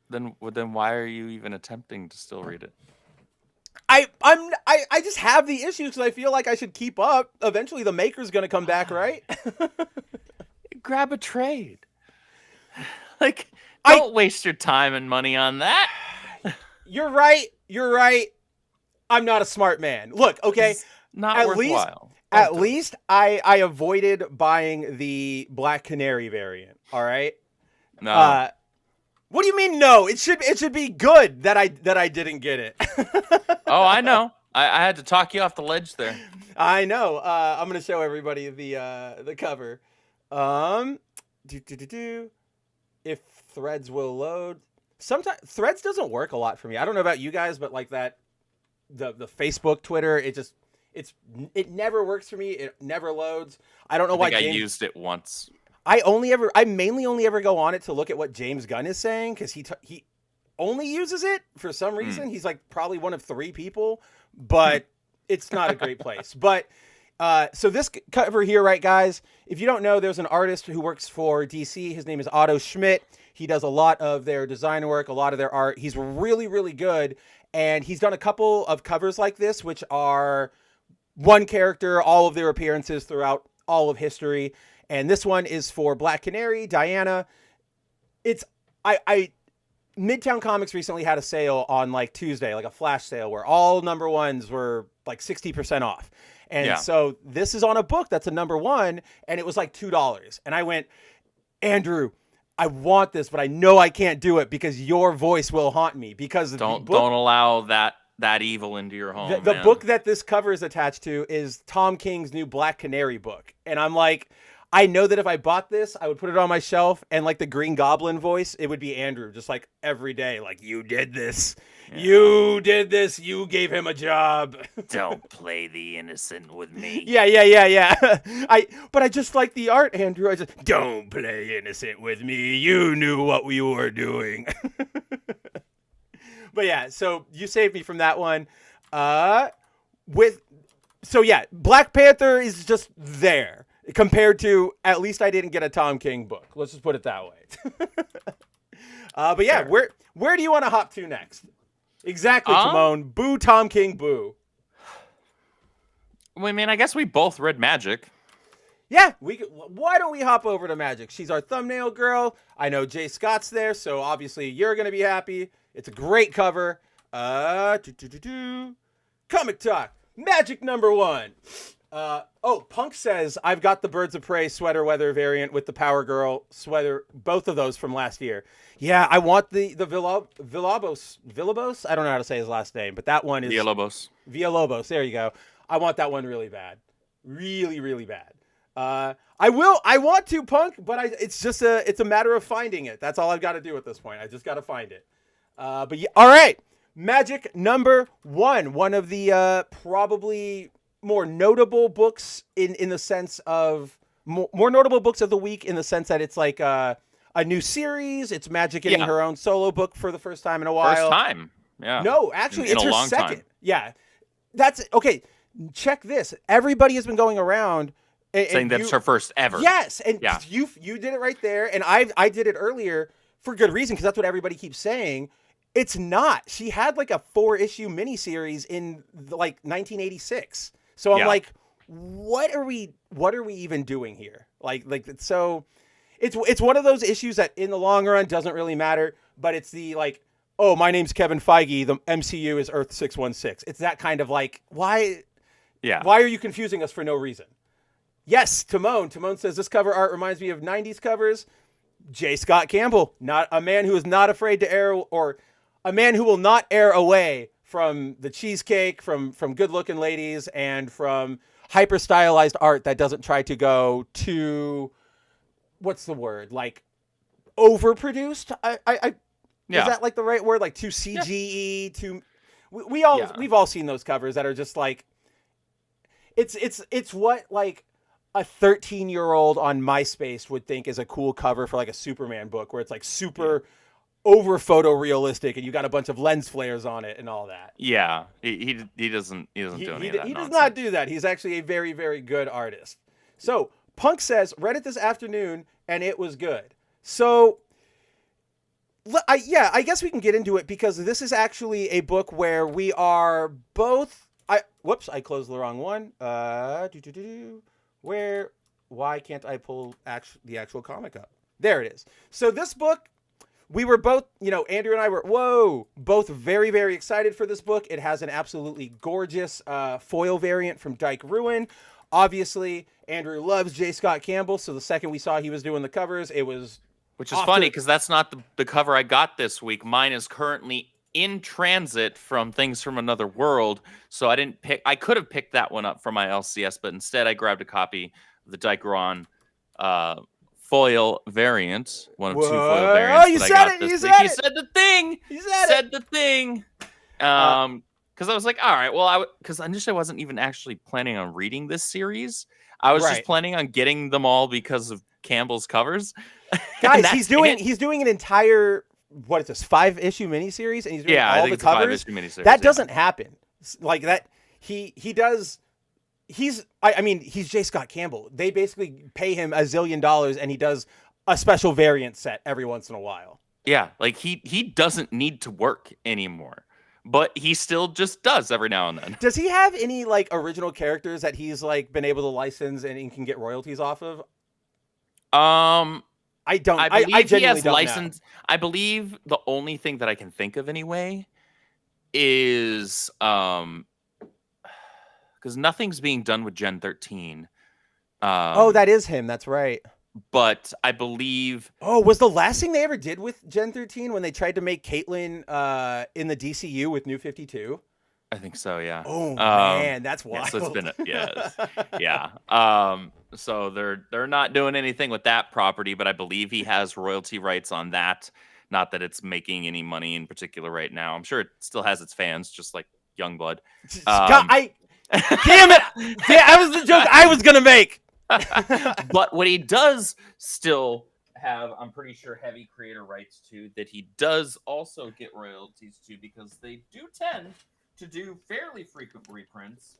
Then why are you even attempting to still read it?
I just have the issues because I feel like I should keep up. Eventually, the maker's going to come back, right?
Grab a trade. Like, don't waste your time and money on that.
You're right. I'm not a smart man. Look, okay.
It's not worthwhile.
At least I avoided buying the Black Canary variant. All right.
No.
What do you mean no? It should be good that I didn't get it.
Oh, I know. I had to talk you off the ledge there.
I know. I'm gonna show everybody the cover. If Threads will load. Sometimes Threads doesn't work a lot for me. I don't know about you guys, but like that, the Facebook, Twitter, it never works for me. It never loads. I don't know why.
I used it once.
I mainly only ever go on it to look at what James Gunn is saying because he only uses it for some reason. He's like probably one of 3 people, but it's not a great place. But So this cover here, right, guys, if you don't know, there's an artist who works for DC. His name is Otto Schmidt. He does a lot of their design work, a lot of their art. He's really, really good. And he's done a couple of covers like this, which are one character, all of their appearances throughout all of history. And this one is for Black Canary, Diana. Midtown Comics recently had a sale on like Tuesday, like a flash sale where all number ones were like 60% off. And so this is on a book that's a number one, and it was like $2. And I went, Andrew, I want this, but I know I can't do it because your voice will haunt me. Because
don't allow that evil into your home.
The book that this cover is attached to is Tom King's new Black Canary book. And I'm like, I know that if I bought this, I would put it on my shelf, and like the Green Goblin voice, it would be Andrew, just like every day, like, you did this. Yeah. You did this. You gave him a job.
Don't play the innocent with me.
Yeah. But I just like the art, Andrew. I just, don't play innocent with me. You knew what we were doing. But yeah, so you saved me from that one. Black Panther is just there. Compared to, at least I didn't get a Tom King book. Let's just put it that way. But yeah, sure. Where do you want to hop to next? Exactly, Timon. Boo Tom King, boo.
I mean, I guess we both read Magic.
Yeah, why don't we hop over to Magic? She's our thumbnail girl. I know Jay Scott's there, so obviously you're going to be happy. It's a great cover. Comic Talk. Magic number 1. Punk says, I've got the Birds of Prey sweater weather variant with the Power Girl sweater, both of those from last year. Yeah, I want the Villalobos. I don't know how to say his last name, but that one is Villalobos. There you go. I want that one really bad. Really, really bad. I want to, Punk, but it's a matter of finding it. That's all I've got to do at this point. I just got to find it. But yeah, all right. Magic number 1, one of the probably more notable books in the sense of more notable books of the week, in the sense that it's like a new series. It's Magic getting her own solo book for the first time in a while.
First time. Yeah.
No, actually, it's her second.
Time.
Yeah. That's okay. Check this. Everybody has been going around
saying that's her first ever.
Yes, and you did it right there, and I did it earlier for good reason, because that's what everybody keeps saying. It's not. She had like a 4-issue miniseries in like 1986. So I'm like, what are we even doing here? Like so it's one of those issues that in the long run doesn't really matter, but it's the like, oh, my name's Kevin Feige, the MCU is Earth 616. It's that kind of like, why are you confusing us for no reason? Yes, Timon says this cover art reminds me of 90s covers. J. Scott Campbell, not a man who is not afraid to air, or a man who will not err away from the cheesecake, from good-looking ladies, and from hyper-stylized art that doesn't try to go too, what's the word, like, overproduced? Is that like the right word? Like too CGE, too... We've all seen those covers that are just like... It's what, like, a 13-year-old on MySpace would think is a cool cover for, like, a Superman book, where it's, like, super... over photorealistic, and you got a bunch of lens flares on it and all that.
Yeah, he doesn't do any of that.
He does not do that. He's actually a very, very good artist. So Punk says, read it this afternoon and it was good. So I guess we can get into it, because this is actually a book where we are both. I closed the wrong one. Why can't I pull the actual comic up? There it is. So this book. We were both, Andrew and I were, both very, very excited for this book. It has an absolutely gorgeous foil variant from Dyke Ruin. Obviously, Andrew loves J. Scott Campbell, so the second we saw he was doing the covers, it was...
Which is funny, because that's not the cover I got this week. Mine is currently in transit from Things from Another World, so I could have picked that one up for my LCS, but instead I grabbed a copy of the Dyke Ruin foil variant, one of 2 foil variants.
Oh, you said it! You said it!
He said the thing! He said the thing! Because I was like, all right, well, because initially I wasn't even actually planning on reading this series. I was just planning on getting them all because of Campbell's covers.
Guys, he's doing an entire, what is this, 5-issue miniseries, and he's doing all the covers. That doesn't happen. Like that, he does I mean, he's J. Scott Campbell. They basically pay him $1 zillion, and he does a special variant set every once in a while.
Yeah, like he doesn't need to work anymore, but he still just does every now and then.
Does he have any like original characters that he's like been able to license and he can get royalties off of? I don't.
I believe
I
he
genuinely
has
don't
license. I believe the only thing that I can think of anyway is because nothing's being done with Gen 13.
Oh, that is him. That's right.
But I believe.
Oh, was the last thing they ever did with Gen 13 when they tried to make Caitlyn in the DCU with New 52?
I think so. Yeah.
Oh man, that's wild.
Yeah, so it's been yeah. So they're not doing anything with that property, but I believe he has royalty rights on that. Not that it's making any money in particular right now. I'm sure it still has its fans, just like Youngblood.
Damn it! That was the joke I was gonna make.
But what he does still have, I'm pretty sure, heavy creator rights to, that he does also get royalties to, because they do tend to do fairly frequent reprints,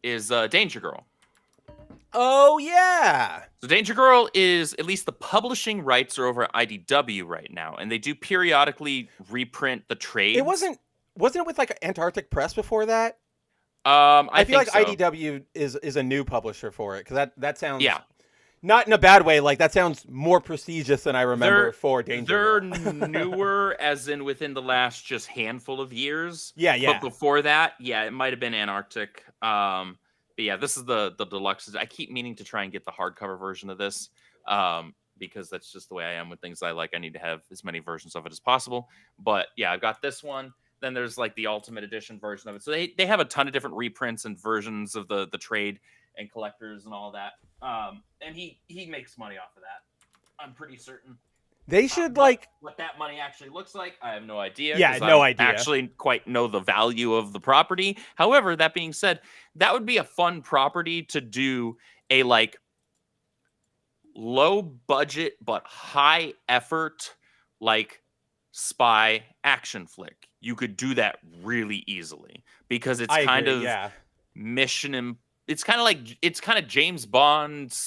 is Danger Girl.
Oh yeah.
So Danger Girl is, at least the publishing rights are over at IDW right now, and they do periodically reprint the trades.
It wasn't it with like Antarctic Press before that?
I
feel like
so.
IDW is a new publisher for it, because that sounds
not
in a bad way. Like that sounds more prestigious than I remember for Danger Girl.
They're newer, as in within the last just handful of years.
Yeah.
But before that, it might have been Antarctic. But yeah, this is the deluxe. I keep meaning to try and get the hardcover version of this, because that's just the way I am with things I like. I need to have as many versions of it as possible. But yeah, I've got this one. Then there's like the Ultimate Edition version of it. So they have a ton of different reprints and versions of the trade and collectors and all that. And he makes money off of that. I'm pretty certain.
They should
what that money actually looks like, I have no idea.
Yeah, no idea.
Actually quite know the value of the property. However, that being said, that would be a fun property to do a like low budget but high effort like spy action flick. You could do that really easily because it's kind of mission and it's kind of James Bond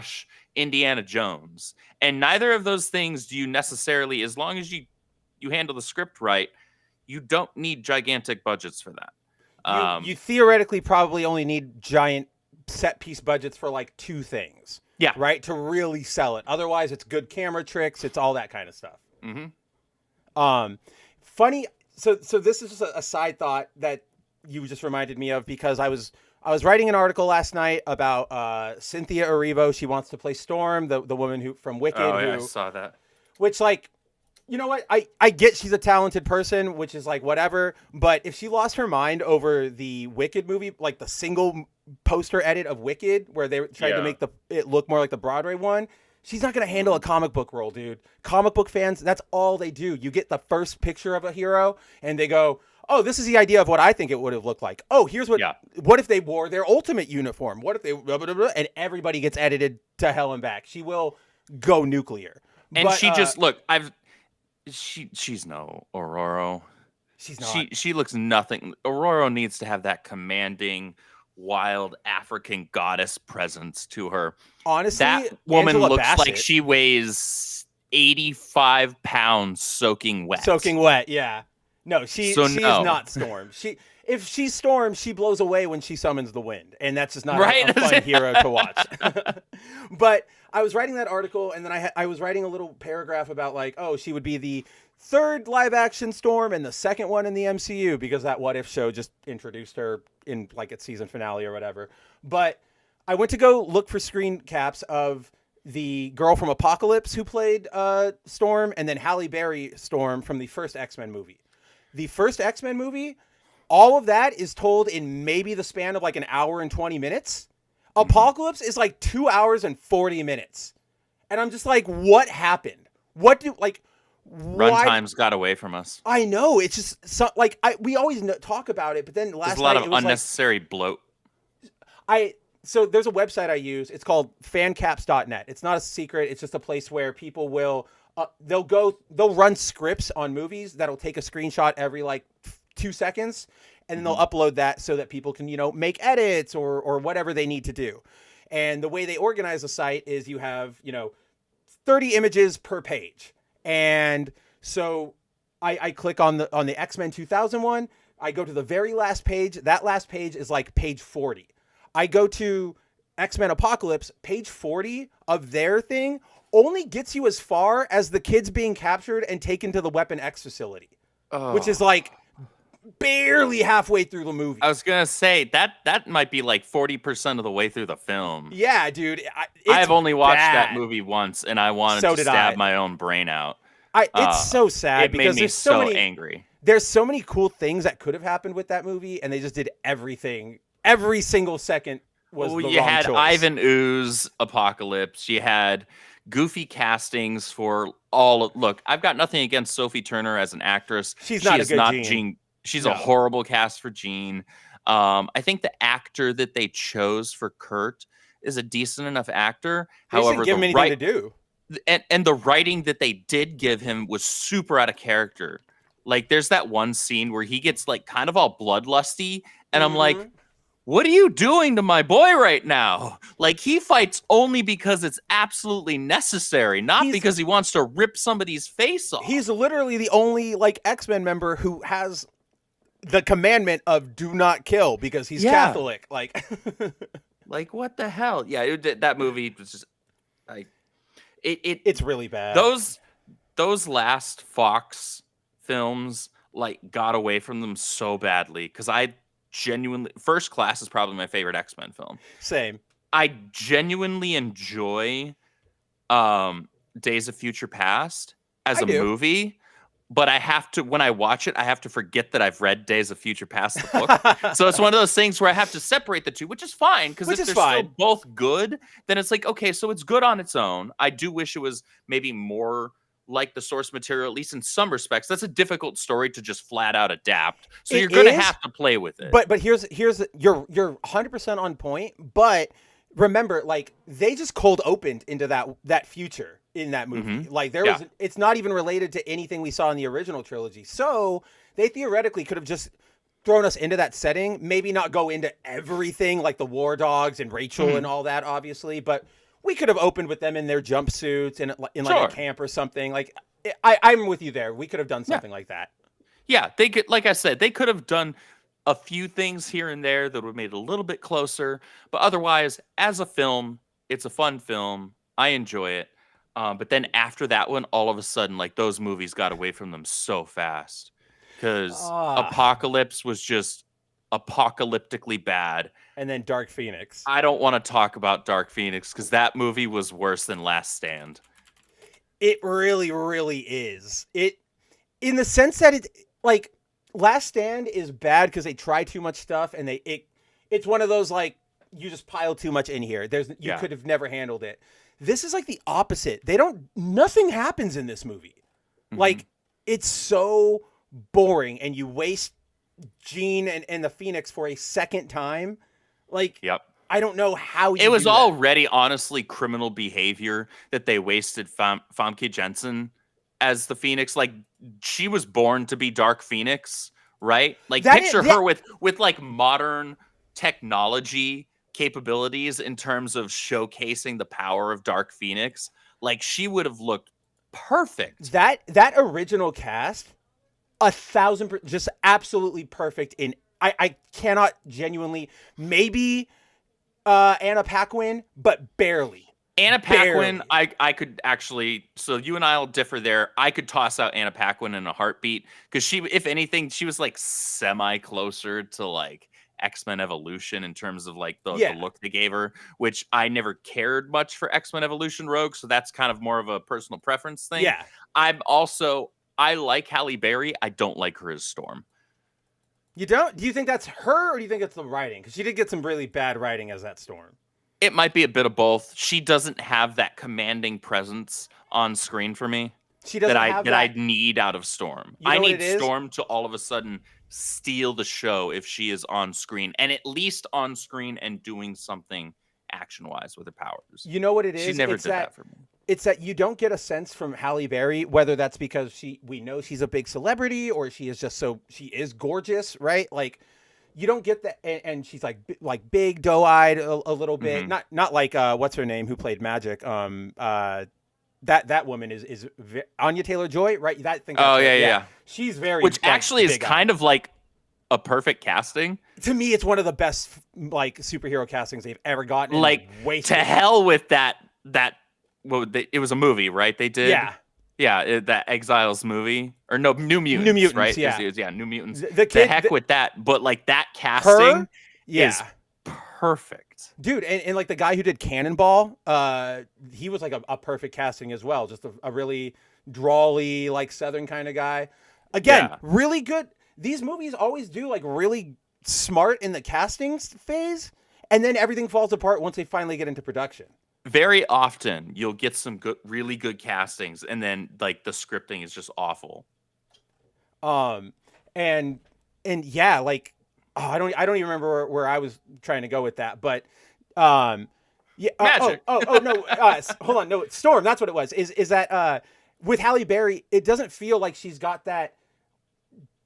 / Indiana Jones, and neither of those things do you necessarily, as long as you handle the script right, you don't need gigantic budgets for that.
You theoretically probably only need giant set piece budgets for like 2 things.
Yeah.
Right? To really sell it. Otherwise, it's good camera tricks. It's all that kind of stuff.
Mm-hmm.
Funny. So this is just a side thought that you just reminded me of, because I was writing an article last night about Cynthia Erivo. She wants to play Storm, the woman who from Wicked.
Oh, yeah, I saw that.
Which, like, you know what? I get she's a talented person, which is like whatever. But if she lost her mind over the Wicked movie, like the single poster edit of Wicked, where they tried to make it look more like the Broadway one, she's not going to handle a comic book role, dude. Comic book fans, that's all they do. You get the first picture of a hero, and they go, oh, this is the idea of what I think it would have looked like. Oh, here's what if they wore their ultimate uniform? What if they, and everybody gets edited to hell and back. She will go nuclear.
And she just, look, she's no Aurora.
She's not.
She looks nothing. Aurora needs to have that commanding, wild African goddess presence to her.
Honestly,
that woman
Angela
looks
Bassett,
like she weighs 85 pounds soaking wet.
Soaking wet, yeah. No, she is not Storm. If she's Storm, she blows away when she summons the wind, and that's just not a fun hero to watch. But I was writing that article, and then I was writing a little paragraph about like, oh, she would be the 3rd live-action Storm and the 2nd one in the MCU, because that What If show just introduced her in like its season finale or whatever. But I went to go look for screen caps of the girl from Apocalypse who played Storm, and then Halle Berry Storm from the first X-Men movie. The first X-Men movie, all of that is told in maybe the span of like an hour and 20 minutes. Apocalypse is like 2 hours and 40 minutes. And I'm just like, what happened?
Runtime's got away from us.
I know. It's just like, we always talk about it, but then last
There's a lot
night
of unnecessary bloat.
So there's a website I use. It's called fancaps.net. It's not a secret. It's just a place where people will, they'll run scripts on movies that'll take a screenshot every like 2 seconds, and then they'll upload that so that people can, make edits or whatever they need to do. And the way they organize the site is you have, 30 images per page. And so I click on the X-Men 2000 one. I go to the very last page. That last page is like page 40. I go to X-Men Apocalypse. Page 40 of their thing only gets you as far as the kids being captured and taken to the Weapon X facility, which is like barely halfway through the movie.
I was going to say that might be like 40% of the way through the film.
Yeah, dude.
I've only watched that movie once, and I wanted to stab my own brain out.
It's so sad because
made me
there's so many,
angry.
There's so many cool things that could have happened with that movie, and they just did everything. Every single second was the wrong
You had
choice.
Ivan Ooze Apocalypse. You had goofy castings for all. Look, I've got nothing against Sophie Turner as an actress.
She's not a good Jean.
She's a horrible cast for Jean. I think the actor that they chose for Kurt is a decent enough actor.
They
However,
didn't give him anything to do.
And the writing that they did give him was super out of character. Like, there's that one scene where he gets like kind of all bloodlusty, and I'm like, what are you doing to my boy right now? Like, he fights only because it's absolutely necessary, not because he wants to rip somebody's face off.
He's literally the only like X-Men member who has the commandment of do not kill because he's Catholic. Like,
like, what the hell? Yeah, that movie was just like,
it's really bad.
Those last Fox films like got away from them so badly, because I genuinely, First Class is probably my favorite X-Men film.
Same.
I genuinely enjoy Days of Future Past as a movie, but I have to, when I watch it, I have to forget that I've read Days of Future Past, the book. So it's one of those things where I have to separate the two, which is fine, because if they're still both good, then it's like, okay, so it's good on its own. I do wish it was maybe more like the source material, at least in some respects. That's a difficult story to just flat out adapt. So you're going to have to play with it.
But here's you're 100% on point. But remember, like, they just cold opened into that future in that movie. Like, there was, it's not even related to anything we saw in the original trilogy. So they theoretically could have just thrown us into that setting. Maybe not go into everything like the War Dogs and Rachel and all that, obviously, but we could have opened with them in their jumpsuits and in like a camp or something. Like, I'm with you there. We could have done something like that.
Yeah, they could, like I said, they could have done a few things here and there that would have made it a little bit closer. But otherwise, as a film, it's a fun film. I enjoy it. But then after that one, all of a sudden, like, those movies got away from them so fast. Because Apocalypse was just apocalyptically bad.
And then Dark Phoenix.
I don't want to talk about Dark Phoenix because that movie was worse than Last Stand.
It really, really is. It, in the sense that it, like, Last Stand is bad because they try too much stuff, and it's one of those, like, you just pile too much in here. You could have never handled it. This is like the opposite. Nothing happens in this movie. Like, it's so boring, and you waste Jean and the Phoenix for a second time. Like, I don't know how you
It was
do
already, honestly, criminal behavior that they wasted Famke Janssen as the Phoenix. Like, she was born to be Dark Phoenix, right? Like, picture her with like modern technology capabilities in terms of showcasing the power of Dark Phoenix. Like, she would have looked perfect.
That original cast, 1,000%, just absolutely perfect. I cannot genuinely, maybe Anna Paquin, but barely.
Anna Paquin, I could actually, so you and I will differ there. I could toss out Anna Paquin in a heartbeat, because she, if anything, she was like semi closer to like X-Men Evolution in terms of like the look they gave her, which I never cared much for X-Men Evolution Rogue, so that's kind of more of a personal preference thing.
Yeah.
I like Halle Berry. I don't like her as Storm.
You don't? Do you think that's her, or do you think it's the writing? Because she did get some really bad writing as that Storm.
It might be a bit of both. She doesn't have that commanding presence on screen for me.
She doesn't
that I need out of Storm. I need Storm to all of a sudden steal the show if she is on screen, and at least on screen and doing something action wise with her powers.
You know what it is?
She never did that for me.
It's that you don't get a sense from Halle Berry, whether that's because we know she's a big celebrity or she is gorgeous, right? Like, you don't get that, and she's like big, doe-eyed a little bit, not like what's her name who played Magic, that woman is Anya Taylor-Joy, right? Yeah. She's very,
which actually is kind of like a perfect casting.
To me, it's one of the best like superhero castings they've ever gotten.
Like, to hell with that. It was a movie, right? They did. Yeah, that Exiles movie, or no, New Mutants, right?
Yeah,
New Mutants.
The
heck with that, but like that casting is perfect,
dude. And like the guy who did Cannonball, he was like a perfect casting as well. Just a really drawly, like Southern kind of guy. Again, really good. These movies always do like really smart in the casting phase, and then everything falls apart once they finally get into production.
Very often you'll get some really good castings, and then like the scripting is just awful.
And yeah, like I don't even remember where I was trying to go with that, but yeah.
Magic.
No, hold on, no, Storm. That's what it was. Is that with Halle Berry, it doesn't feel like she's got that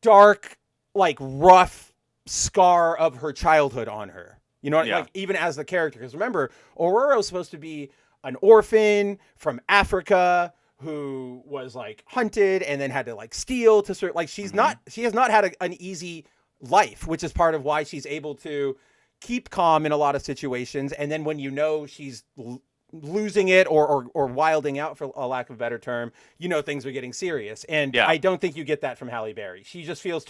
dark, like rough scar of her childhood on her. You know, like even as the character, because remember, Aurora's supposed to be an orphan from Africa who was like hunted and then had to like steal to sort. Like she has not had an easy life, which is part of why she's able to keep calm in a lot of situations. And then when you know she's losing it or wilding out, for a lack of a better term, you know things are getting serious. And I don't think you get that from Halle Berry. She just feels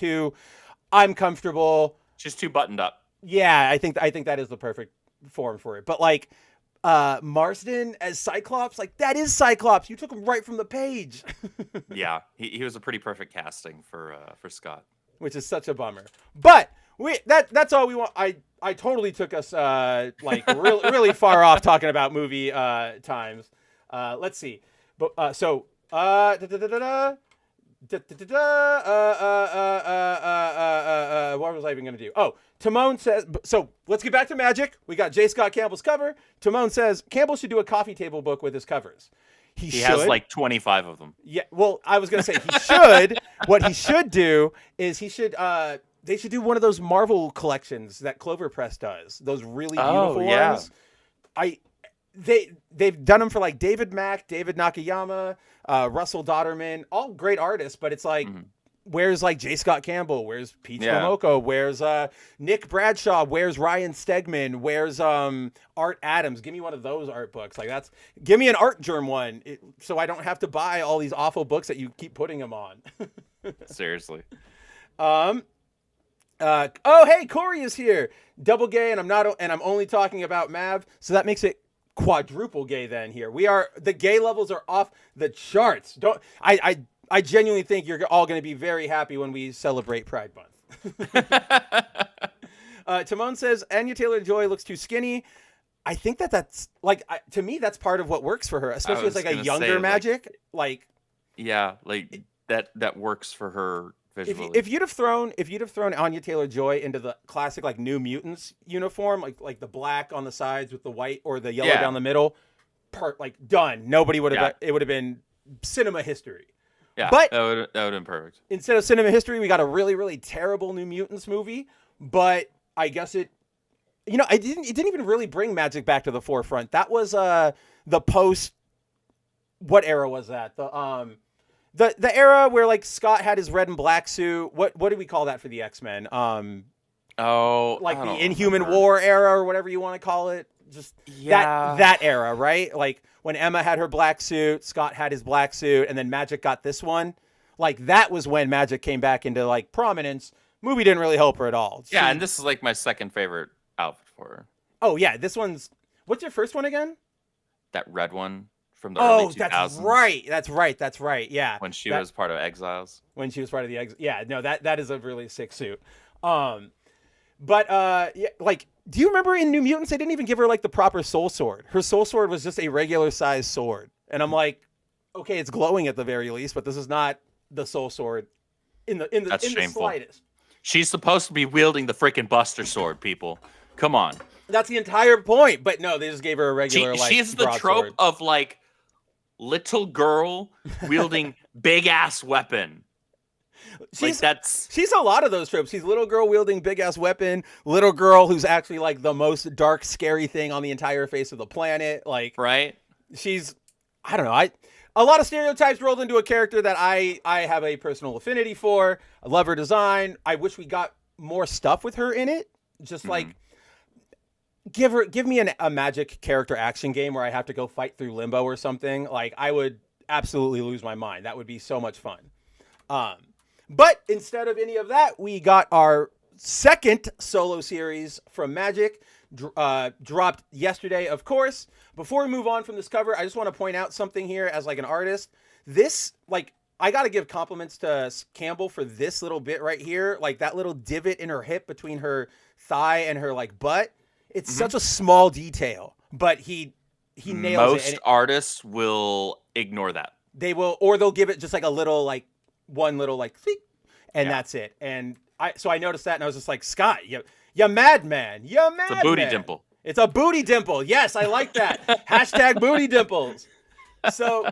I'm comfortable.
She's too buttoned up.
Yeah, I think that is the perfect form for it. But like Marsden as Cyclops, like that is Cyclops. You took him right from the page.
Yeah, he was a pretty perfect casting for Scott,
which is such a bummer. But that's all we want. I totally took us like really far off talking about movie times. Let's see. But what was I even going to do? Oh, Timon says, so let's get back to Magic. We got J. Scott Campbell's cover. Timon says Campbell should do a coffee table book with his covers. He should.
Has like 25 of them.
Yeah. Well, I was going to say he should. What he should do is they should do one of those Marvel collections that Clover Press does. Those really beautiful ones. They've done them for like David Mack, David Nakayama, Russell Dodderman, all great artists, but it's like, where's like J. Scott Campbell? Where's Pete Momoko? Where's Nick Bradshaw? Where's Ryan Stegman? Where's Art Adams? Give me one of those art books. Like give me an Art Germ one, so I don't have to buy all these awful books that you keep putting them on.
Seriously.
Oh, hey, Corey is here. Double gay, and I'm only talking about Mav, so that makes it quadruple gay then here. The gay levels are off the charts. I genuinely think you're all going to be very happy when we celebrate Pride Month. Timon says Anya Taylor-Joy looks too skinny. I think that's like, to me, that's part of what works for her, especially as like a younger Magic. Like
that works for her visually.
If you'd have thrown Anya Taylor-Joy into the classic like New Mutants uniform, like the black on the sides with the white or the yellow down the middle, done. Nobody would have. It would have been cinema history.
Yeah,
but
that would have been perfect.
Instead of cinema history, we got a really, really terrible New Mutants movie. But I guess it didn't even really bring Magic back to the forefront. That was the post. What era was that? The era where like Scott had his red and black suit. What do we call that for the X-Men? The Inhuman War era or whatever you want to call it. Just that era, right? Like when Emma had her black suit, Scott had his black suit, and then Magic got this one. Like that was when Magic came back into like prominence. Movie didn't really help her at all.
And this is like my second favorite outfit for her.
Oh yeah, this one's. What's your first one again?
That red one from the early 2000s.
That's right. Yeah.
When she was part of Exiles.
When she was part of the Exiles. Yeah, no, that is a really sick suit. Do you remember in New Mutants they didn't even give her like the proper soul sword? Her soul sword was just a regular size sword. And I'm like, okay, it's glowing at the very least, but this is not the soul sword in the slightest.
She's supposed to be wielding the freaking Buster Sword, people. Come on.
That's the entire point. But no, they just gave her a regular
She's the trope of like little girl wielding big ass weapon. She's
a lot of those tropes. She's little girl wielding big ass weapon, little girl who's actually like the most dark, scary thing on the entire face of the planet. Like,
right?
She's, I don't know. A lot of stereotypes rolled into a character that I have a personal affinity for. I love her design. I wish we got more stuff with her in it. Just like give me a magic character action game where I have to go fight through limbo or something. Like, I would absolutely lose my mind. That would be so much fun. But instead of any of that, we got our second solo series from Magic, dropped yesterday, of course. Before we move on from this cover, I just want to point out something here as like an artist. This, like, I got to give compliments to Campbell for this little bit right here. Like that little divot in her hip between her thigh and her like butt. It's such a small detail, but he nails it.
Most artists will ignore that.
They will, or they'll give it just like a little, like one little like, and that's it. And I noticed that and I was just like, Scott, you madman. You madman.
It's a booty dimple.
It's a booty dimple. Yes, I like that. Hashtag booty dimples. So,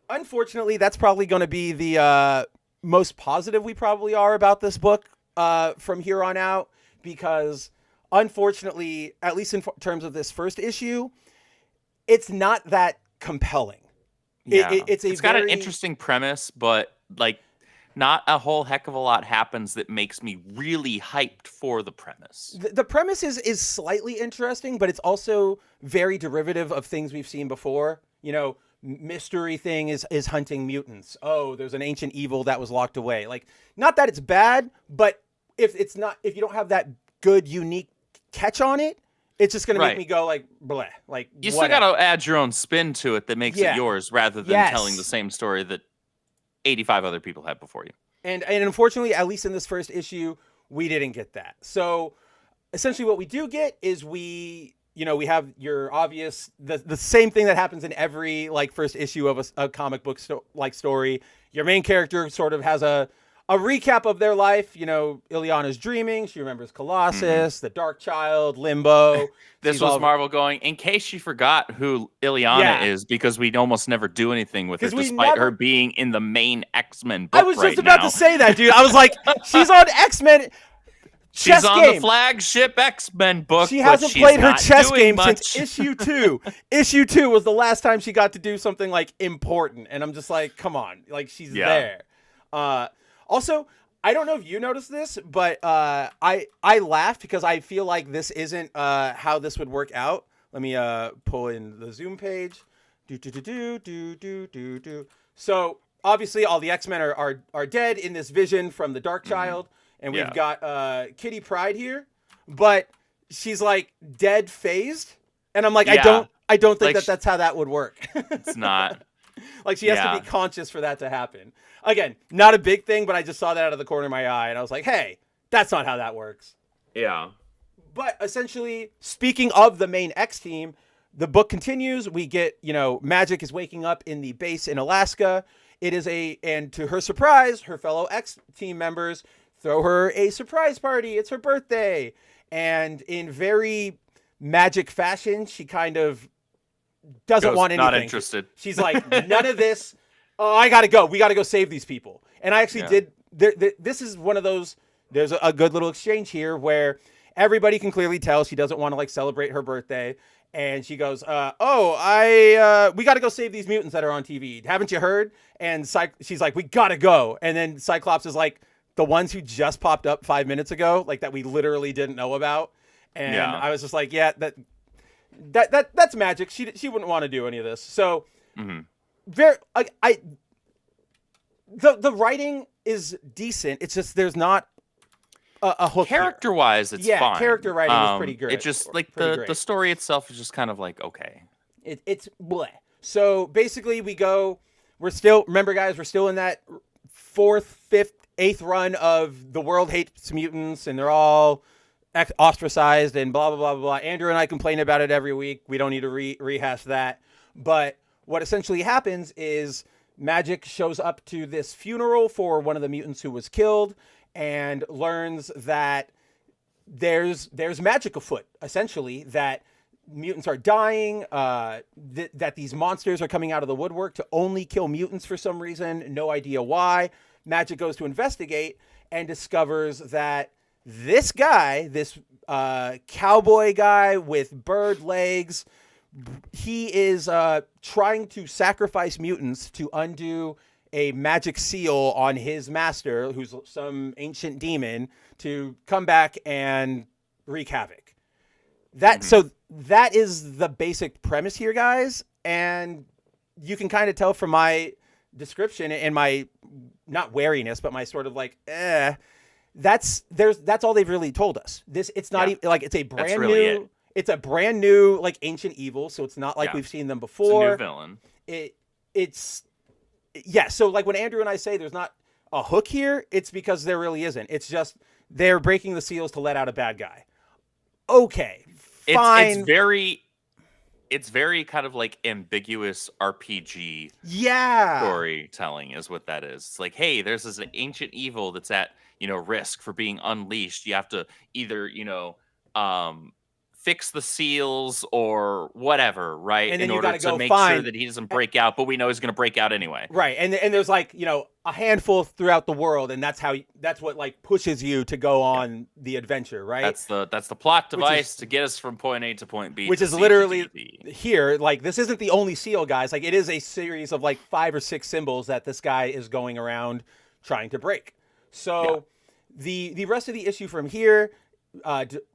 unfortunately, that's probably going to be the most positive we probably are about this book from here on out, because unfortunately, at least in terms of this first issue, it's not that compelling.
Yeah. It's got an interesting premise, but like not a whole heck of a lot happens that makes me really hyped for the premise.
The premise is slightly interesting, but it's also very derivative of things we've seen before. You know, mystery thing is hunting mutants. Oh, there's an ancient evil that was locked away. Like, not that it's bad, but if you don't have that good, unique catch on it, it's just going to make me go like, bleh. Like,
you still got to add your own spin to it that makes it yours, rather than telling the same story that 85 other people had before you.
And unfortunately, at least in this first issue, we didn't get that. So essentially what we do get is we have your obvious, the same thing that happens in every like first issue of a comic book story. Your main character sort of has a recap of their life. You know, Ileana's dreaming. She remembers Colossus, the Dark Child, Limbo.
This was Marvel going, in case she forgot who Ileana is, because we almost never do anything with her, despite her being in the main X-Men book.
I was just about to say that, dude. I was like, she's on X-Men.
She's on the flagship X-Men book.
She hasn't played her chess game since issue 2. Issue 2 was the last time she got to do something like important. And I'm just like, come on. Like, she's there. Also, I don't know if you noticed this, but I laughed because I feel like this isn't how this would work out. Let me pull in the Zoom page. So obviously all the X-Men are dead in this vision from the Dark Child. And we've got Kitty Pryde here, but she's like dead phased. And I'm like, I don't think like that's how that would work.
It's not.
Like, she has to be conscious for that to happen. Again, not a big thing, but I just saw that out of the corner of my eye. And I was like, hey, that's not how that works.
Yeah.
But essentially, speaking of the main X team, the book continues. We get, Magic is waking up in the base in Alaska. And to her surprise, her fellow X team members throw her a surprise party. It's her birthday. And in very Magic fashion, she kind of doesn't want anything.
Not interested.
She's like, none of this. Oh, I got to go. We got to go save these people. And I actually did. This is one of those. There's a good little exchange here where everybody can clearly tell she doesn't want to like celebrate her birthday. And she goes, we got to go save these mutants that are on TV. Haven't you heard? And she's like, we got to go. And then Cyclops is like, the ones who just popped up 5 minutes ago, like that we literally didn't know about. And I was just like, that's Magic. She wouldn't want to do any of this. So the writing is decent. It's just there's not a hook.
Character-wise, it's fine.
Character writing is pretty good.
It's just like the story itself is just kind of like okay.
It's bleh. So basically, we're still in that 4th, 5th, 8th run of the world hates mutants, and they're all ostracized and blah, blah, blah, blah. Andrew and I complain about it every week. We don't need to rehash that. But what essentially happens is Magic shows up to this funeral for one of the mutants who was killed and learns that there's magic afoot, essentially, that mutants are dying, that these monsters are coming out of the woodwork to only kill mutants for some reason, no idea why. Magic goes to investigate and discovers that this guy, this cowboy guy with bird legs, he is trying to sacrifice mutants to undo a magic seal on his master, who's some ancient demon, to come back and wreak havoc. So that is the basic premise here, guys. And you can kind of tell from my description and my, not wariness, but my sort of like, that's all they've really told us. It's not even like, it's a brand new, it's a brand new, like, ancient evil. So it's not like we've seen them before.
It's a new villain.
So like when Andrew and I say there's not a hook here, it's because there really isn't. It's just they're breaking the seals to let out a bad guy. Okay, fine.
It's very kind of like ambiguous RPG storytelling is what that is. It's like, hey, there's this ancient evil that's at, risk for being unleashed. You have to either, fix the seals or whatever, right?
And then
in order to make sure that he doesn't break out, but we know he's going to break out anyway.
Right. And there's like, a handful throughout the world, and that's what like pushes you to go on the adventure, right?
That's the plot device to get us from point A to point B.
Which is literally here. Like, this isn't the only seal, guys. Like, it is a series of like 5 or 6 symbols that this guy is going around trying to break. So the rest of the issue from here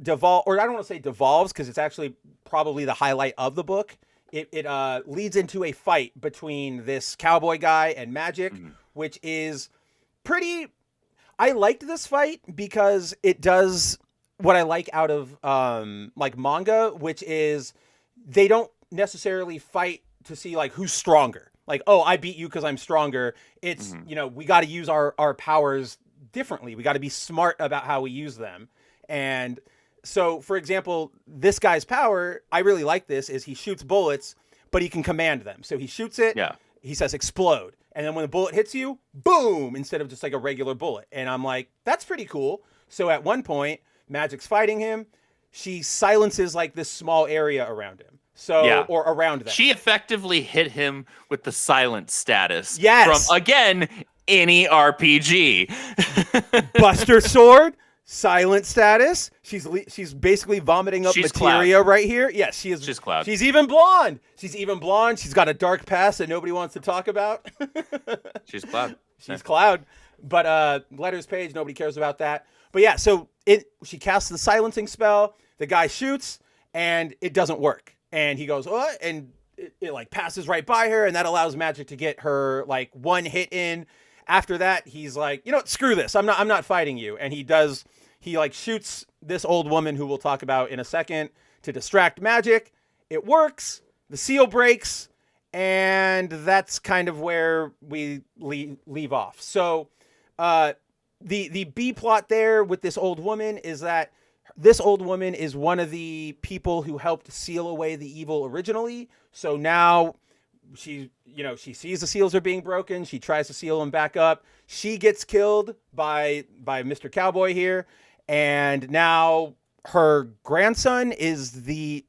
devolve, or I don't want to say devolves, because it's actually probably the highlight of the book. It leads into a fight between this cowboy guy and Magic, which is pretty. I liked this fight because it does what I like out of like manga, which is they don't necessarily fight to see like who's stronger. Like, oh, I beat you because I'm stronger. It's we got to use our powers differently. We got to be smart about how we use them. And so, for example, this guy's power, I really like this, is he shoots bullets, but he can command them. So he shoots it, he says explode. And then when the bullet hits you, boom, instead of just like a regular bullet. And I'm like, that's pretty cool. So at one point, Magic's fighting him. She silences like this small area around him. So, or around them.
She effectively hit him with the silent status.
Yes.
From, again, any RPG.
Buster Sword. Silent status. She's basically vomiting up materia
Cloud.
right here. Yes, she is.
She's Cloud.
She's even blonde. She's got a dark past that nobody wants to talk about.
She's Cloud.
She's Cloud. But letters page, nobody cares about that. But yeah, so she casts the silencing spell. The guy shoots, and it doesn't work. And he goes, oh, and it like passes right by her, and that allows Magic to get her like one hit in. After that, he's like, screw this. I'm not fighting you. And he like shoots this old woman who we'll talk about in a second to distract Magic. It works. The seal breaks. And that's kind of where we leave off. So the B plot there with this old woman is that this old woman is one of the people who helped seal away the evil originally. So now she sees the seals are being broken. She tries to seal them back up. She gets killed by Mr. Cowboy here. And now her grandson is it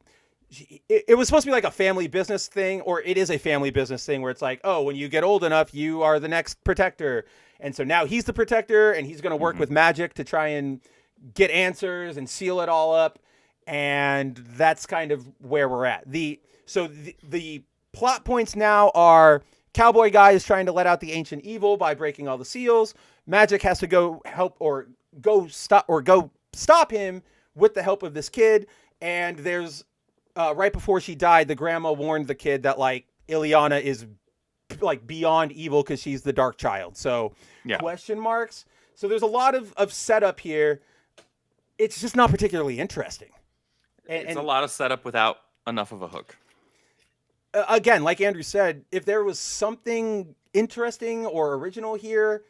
was supposed to be like a family business thing, or it is a family business thing where it's like, oh, when you get old enough, you are the next protector. And so now he's the protector, and he's going to work with Magic to try and get answers and seal it all up. And that's kind of where we're at. The plot points now are cowboy guy is trying to let out the ancient evil by breaking all the seals. Magic has to go help or go stop him with the help of this kid. And there's right before she died, the grandma warned the kid that like Ileana is like beyond evil because she's the dark child. So question marks. So there's a lot of setup here. It's just not particularly interesting.
It's a lot of setup without enough of a hook.
Again, like Andrew said, if there was something interesting or original here,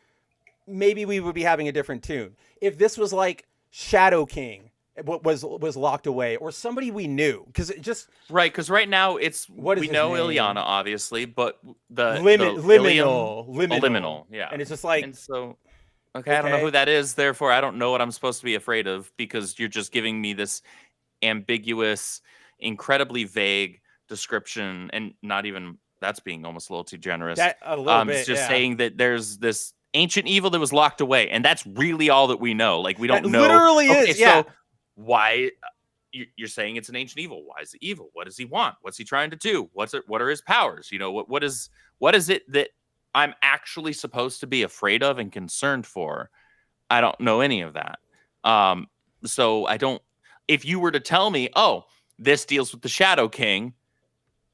maybe we would be having a different tune. If this was like Shadow King, what was locked away, or somebody we knew, because it just
because right now we know Ileana obviously, but the
liminal,
liminal,
and it's just like,
and so Okay, I don't know who that is. Therefore, I don't know what I'm supposed to be afraid of because you're just giving me this ambiguous, incredibly vague description, and not even that's being almost a little too generous.
A little bit,
it's just
yeah.
saying that there's this ancient evil that was locked away, and that's really all that we know. Like we don't know.
Literally is. Yeah.
So why you're saying it's an ancient evil? Why is it evil? What does he want? What's he trying to do? What are his powers? What is it that I'm actually supposed to be afraid of and concerned for? I don't know any of that. So I don't. If you were to tell me, oh, this deals with the Shadow King.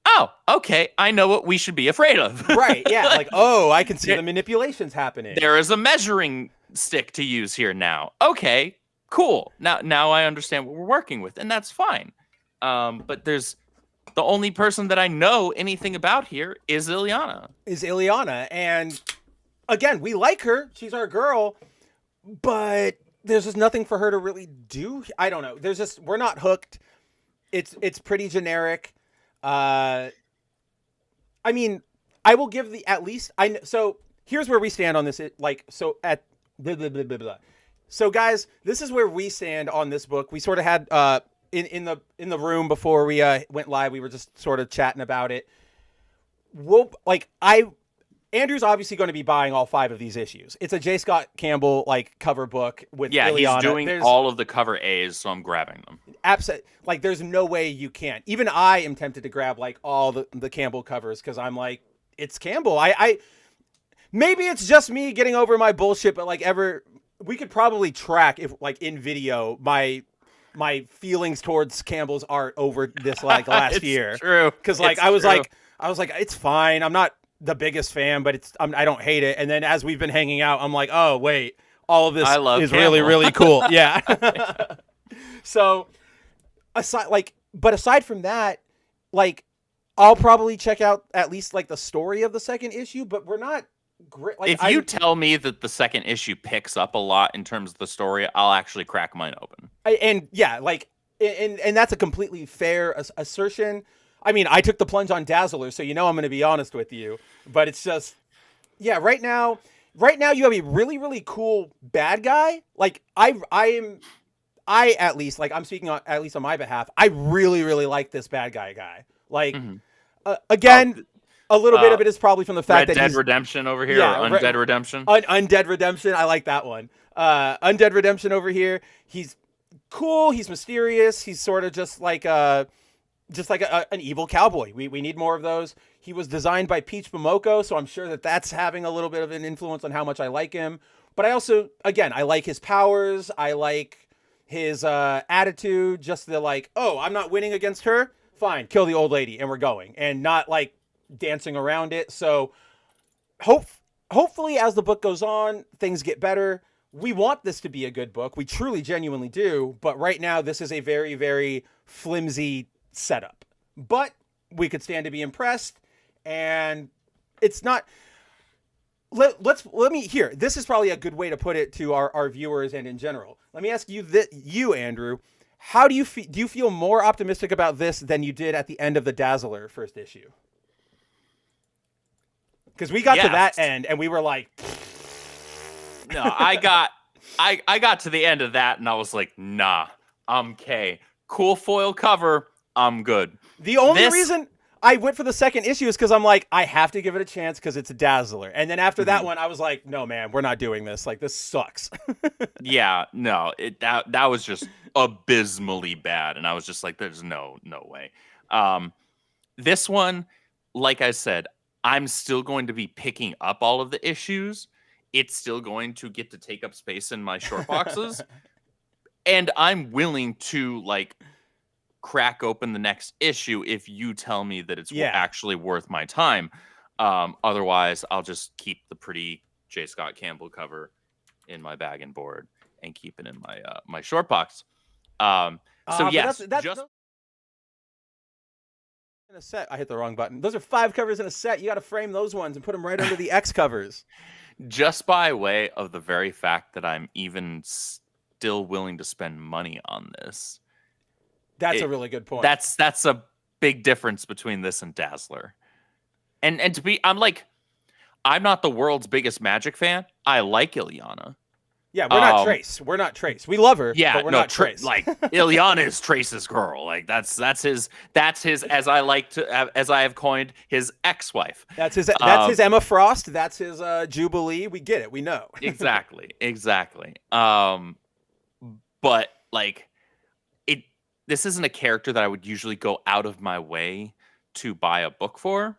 Oh, okay. I know what we should be afraid of.
Right. Yeah. Like, oh, I can see the manipulations happening.
There is a measuring stick to use here now. Okay, cool. Now I understand what we're working with, and that's fine. But there's the only person that I know anything about here is Ileana.
And again, we like her. She's our girl, but there's just nothing for her to really do. I don't know. We're not hooked. It's pretty generic. I mean, I will give so here's where we stand on this. So guys, this is where we stand on this book. We sort of had, in the room before we, went live, we were just sort of chatting about it. Andrew's obviously going to be buying all 5 of these issues. It's a J. Scott Campbell cover book with Ileana.
He's doing all of the cover A's, so I'm grabbing them.
Absolutely. There's no way you can't. Even I am tempted to grab all the Campbell covers because I'm like, it's Campbell. I maybe it's just me getting over my bullshit, but we could probably track if in video my feelings towards Campbell's art over this last year.
True.
Because I was like, it's fine. I'm not the biggest fan, but I don't hate it. And then as we've been hanging out, I'm like, oh wait, all of this is really, really cool. Yeah. So aside from that, I'll probably check out at least the story of the second issue, but we're not great.
If you tell me that the second issue picks up a lot in terms of the story, I'll actually crack mine open.
And that's a completely fair assertion. I mean, I took the plunge on Dazzler, so I'm going to be honest with you. But it's just, yeah, right now you have a really, really cool bad guy. I'm speaking at least on my behalf. I really, really like this bad guy. Again, a little bit of it is probably from the fact that
Dead Redemption over here, or Undead Redemption.
Undead Redemption, I like that one. Undead Redemption over here. He's cool. He's mysterious. He's sort of just like an evil cowboy. We need more of those. He was designed by Peach Momoko, so I'm sure that's having a little bit of an influence on how much I like him. But I also, again, I like his powers. I like his attitude. Just oh, I'm not winning against her. Fine, kill the old lady, and we're going. And not dancing around it. So hopefully as the book goes on, things get better. We want this to be a good book. We truly, genuinely do. But right now, this is a very, very flimsy setup, but we could stand to be impressed, and it's not. Let me here. This is probably a good way to put it to our viewers and in general. Let me ask you, Andrew, how do you feel? Do you feel more optimistic about this than you did at the end of the Dazzler first issue? Because we got to that end, and we were like,
no, I got to the end of that, and I was like, nah, I'm okay. Cool foil cover. I'm good.
The only reason I went for the second issue is because I'm like, I have to give it a chance because it's a Dazzler. And then after that one, I was like, no, man, we're not doing this. This sucks.
Yeah, no, that was just abysmally bad. And I was just like, there's no way. This one, like I said, I'm still going to be picking up all of the issues. It's still going to get to take up space in my short boxes. And I'm willing to crack open the next issue if you tell me that it's actually worth my time. Otherwise, I'll just keep the pretty J. Scott Campbell cover in my bag and board and keep it in my short box. Yes,
that's in a set. I hit the wrong button. Those are 5 covers in a set. You got to frame those ones and put them right under the X covers.
Just by way of the very fact that I'm even still willing to spend money on this.
That's a really good point.
That's a big difference between this and Dazzler. And I'm not the world's biggest Magic fan. I like Ileana.
Yeah, we're not Trace. We're not Trace. We love her,
Yeah,
but we're not Trace.
Like Ilyana is Trace's girl. Like that's his as I have coined his ex-wife.
That's his Emma Frost. That's his Jubilee. We get it. We know.
Exactly. But like this isn't a character that I would usually go out of my way to buy a book for.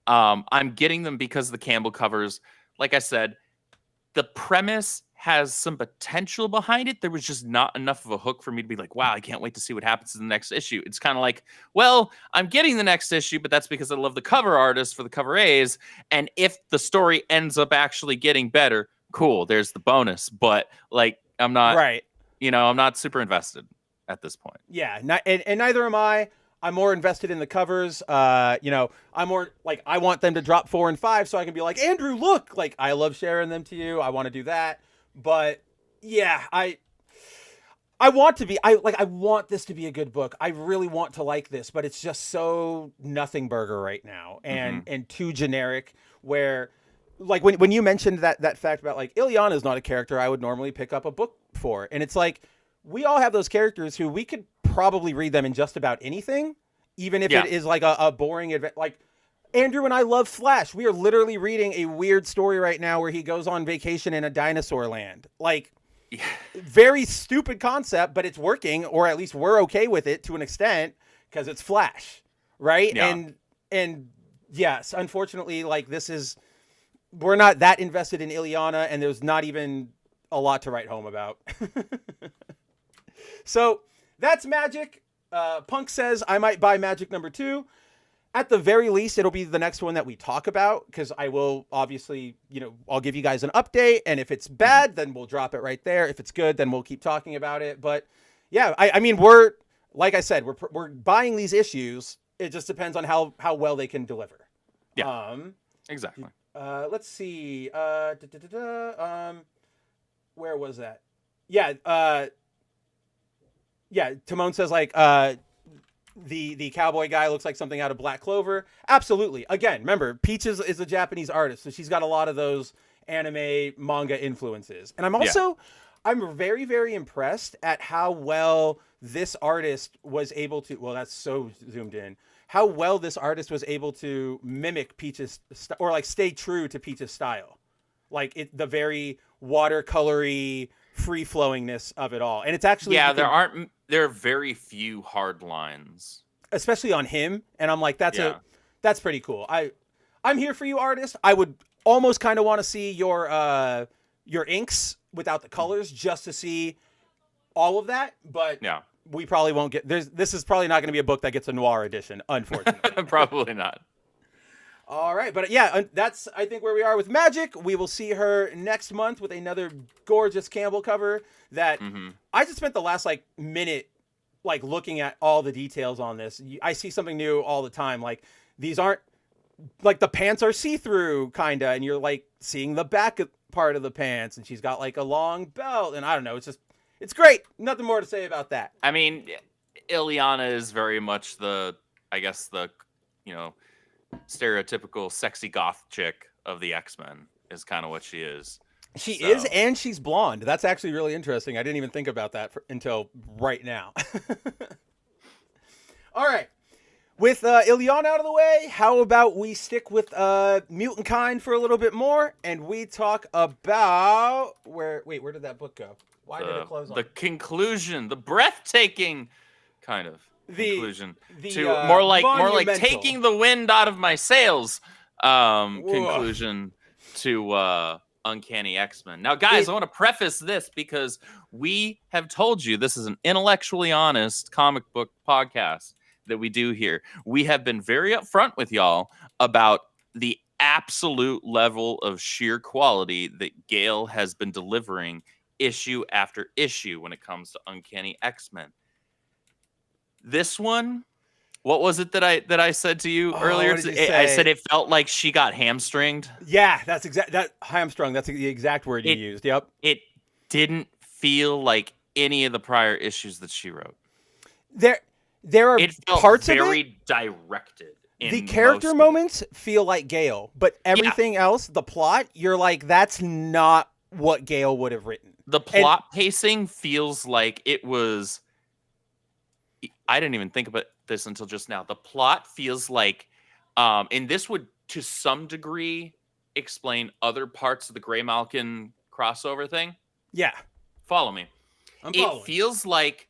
I'm getting them because the Campbell covers, like I said, the premise has some potential behind it. There was just not enough of a hook for me to be like, wow, I can't wait to see what happens in the next issue. It's kind of like, well, I'm getting the next issue, but that's because I love the cover artist for the cover A's. And if the story ends up actually getting better, cool, there's the bonus. But like, I'm not, I'm not super invested at this point.
Yeah, and neither am I. I'm more invested in the covers. I'm more like, I want them to drop 4 and 5 so I can be like, Andrew, look, like I love sharing them to you. I want to do that. But yeah, I want this to be a good book. I really want to like this, but it's just so nothing burger right now and too generic where like when you mentioned that fact about like Ilyana is not a character I would normally pick up a book for. And it's like, we all have those characters who we could probably read them in just about anything, even if it is like a boring event. Like Andrew and I love Flash. We are literally reading a weird story right now where he goes on vacation in a dinosaur land. Like, very stupid concept, but it's working, or at least we're okay with it to an extent because it's Flash, right?
Yeah.
And yes, unfortunately, like we're not that invested in Ilyana, and there's not even a lot to write home about. So that's Magic. Punk says I might buy Magic #2. At the very least, it'll be the next one that we talk about because I will obviously, I'll give you guys an update. And if it's bad, then we'll drop it right there. If it's good, then we'll keep talking about it. But yeah, I mean, like I said, we're buying these issues. It just depends on how well they can deliver.
Yeah, exactly.
Let's see. Where was that? Yeah. Yeah. Timon says like, the cowboy guy looks like something out of Black Clover. Absolutely. Again, remember, Peach is a Japanese artist, so she's got a lot of those anime manga influences. And I'm very, very impressed at how well this artist was able to, well, that's so zoomed in, how well this artist was able to mimic Peach's, or like stay true to Peach's style. Like the very watercolory, free-flowingness of it all. And it's actually... Yeah,
there are very few hard lines.
Especially on him. And I'm like, that's pretty cool. I'm here for you, artist. I would almost kind of want to see your inks without the colors just to see all of that. But we probably won't get... This is probably not going to be a book that gets a noir edition, unfortunately.
Probably not.
All right, but yeah, that's, I think, where we are with Magic. We will see her next month with another gorgeous Campbell cover that I just spent the last, minute, looking at all the details on this. I see something new all the time. Like, these aren't, the pants are see-through, kind of, and you're, seeing the back part of the pants, and she's got, a long belt, and I don't know, it's great. Nothing more to say about that.
I mean, Ilyana is very much stereotypical sexy goth chick of the X-Men is kind of what she is.
She is, and she's blonde. That's actually really interesting. I didn't even think about that until right now. All right. With Ilyana out of the way, how about we stick with Mutant Kind for a little bit more, and we talk about where did that book go? Why did it close on?
The conclusion, the breathtaking kind of conclusion
to
more like taking the wind out of my sails conclusion to Uncanny X-Men. Now, guys, I want to preface this because we have told you this is an intellectually honest comic book podcast that we do here. We have been very upfront with y'all about the absolute level of sheer quality that Gale has been delivering issue after issue when it comes to Uncanny X-Men. This one, what was it that I said to you earlier? I said it felt like she got hamstringed.
Yeah, that's hamstrung. That's the exact word you used. Yep.
It didn't feel like any of the prior issues that she wrote.
There are parts of it
very directed.
The character moments feel like Gale, but everything else, the plot, you're like, that's not what Gale would have written.
The plot pacing feels like it was. I didn't even think about this until just now. The plot feels like, and this would to some degree explain other parts of the Graymalkin crossover thing.
Yeah.
Follow me.
I'm following.
It feels like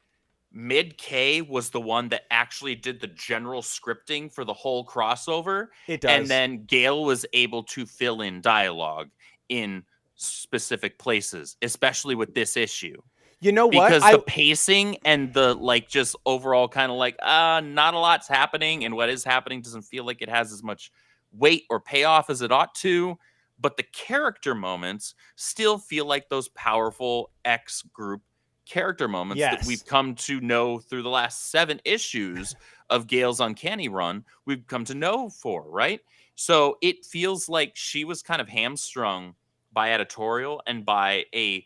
Mid-K was the one that actually did the general scripting for the whole crossover.
It does.
And then Gale was able to fill in dialogue in specific places, especially with this issue.
You know what?
Because the pacing and the like just overall kind of like, not a lot's happening, and what is happening doesn't feel like it has as much weight or payoff as it ought to. But the character moments still feel like those powerful X group character moments that we've come to know through the last 7 issues of Gale's Uncanny run. We've come to know for, right? So it feels like she was kind of hamstrung by editorial and by a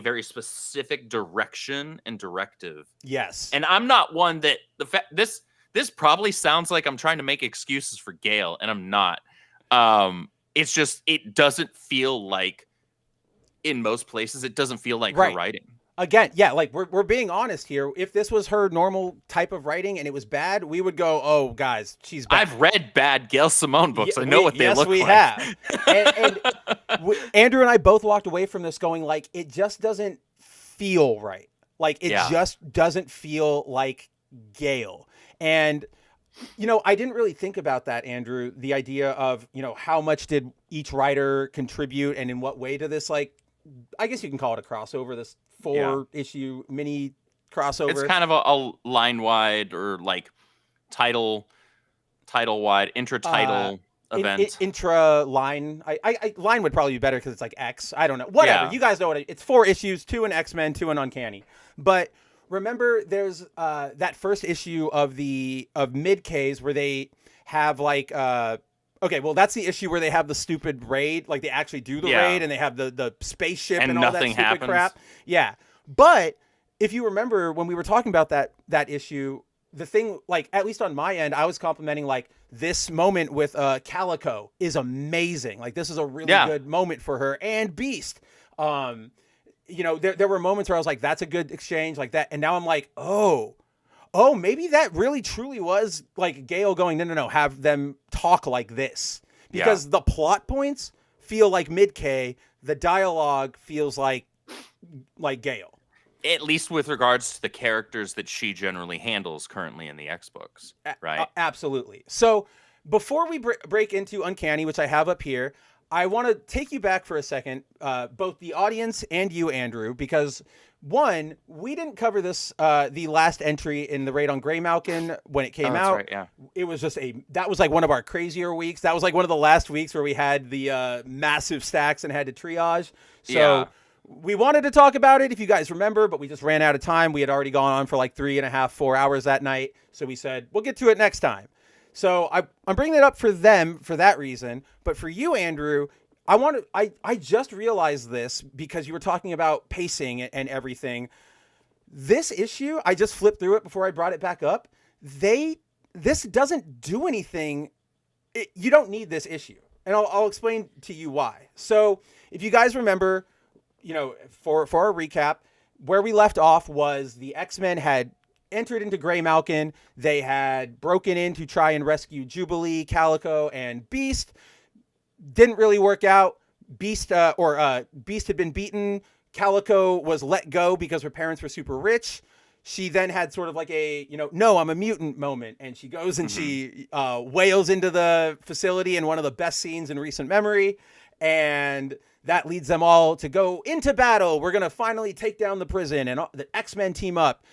very specific direction and directive.
Yes.
And I'm not one that this probably sounds like I'm trying to make excuses for Gale, and I'm not. It's just it doesn't feel like in most places it doesn't feel like her writing.
Again, yeah, like we're being honest here. If this was her normal type of writing and it was bad, we would go, "Oh, guys, she's bad."
I've read bad Gail Simone books. I know what they look like.
Yes, we have. And Andrew and I both walked away from this going like, it just doesn't feel right. Like it just doesn't feel like Gale. And I didn't really think about that, Andrew. The idea of how much did each writer contribute and in what way to this, like, I guess you can call it a crossover. This 4-issue mini crossover.
It's kind of a line wide or like title wide intra-title event.
Intra line. I line would probably be better because it's like X. I don't know. Whatever. You guys know what it's 4 issues, 2 in X-Men, 2 in Uncanny. But remember, there's that first issue of Mid-K's where they have like okay, well, that's the issue where they have the stupid raid. Like, they actually do the raid, and they have the spaceship and all that stupid crap. Yeah. But if you remember, when we were talking about that issue, the thing, like, at least on my end, I was complimenting, like, this moment with Calico is amazing. Like, this is a really good moment for her. And Beast. There were moments where I was like, that's a good exchange, like that. And now I'm like, oh, maybe that really truly was like Gale going, no, have them talk like this. Because the plot points feel like Mid-K, the dialogue feels like Gale.
At least with regards to the characters that she generally handles currently in the X books, right?
Absolutely. So before we break into Uncanny, which I have up here, I want to take you back for a second, both the audience and you, Andrew, because one, we didn't cover this, the last entry in the raid on Graymalkin when it came out.
Right, yeah.
It was just that was like one of our crazier weeks. That was like one of the last weeks where we had the massive stacks and had to triage. So we wanted to talk about it, if you guys remember, but we just ran out of time. We had already gone on for like 3.5, 4 hours that night. So we said, we'll get to it next time. So I'm bringing it up for them for that reason. But for you, Andrew, I just realized this because you were talking about pacing and everything. This issue, I just flipped through it before I brought it back up. This doesn't do anything. You don't need this issue. And I'll explain to you why. So if you guys remember, for our recap, where we left off was the X-Men had entered into Graymalkin. They had broken in to try and rescue Jubilee, Calico, and Beast. Didn't really work out. Beast had been beaten. Calico was let go because her parents were super rich. She then had sort of like a, no, I'm a mutant moment. And she goes and she wails into the facility in one of the best scenes in recent memory. And that leads them all to go into battle. We're going to finally take down the prison, and the X-Men team up.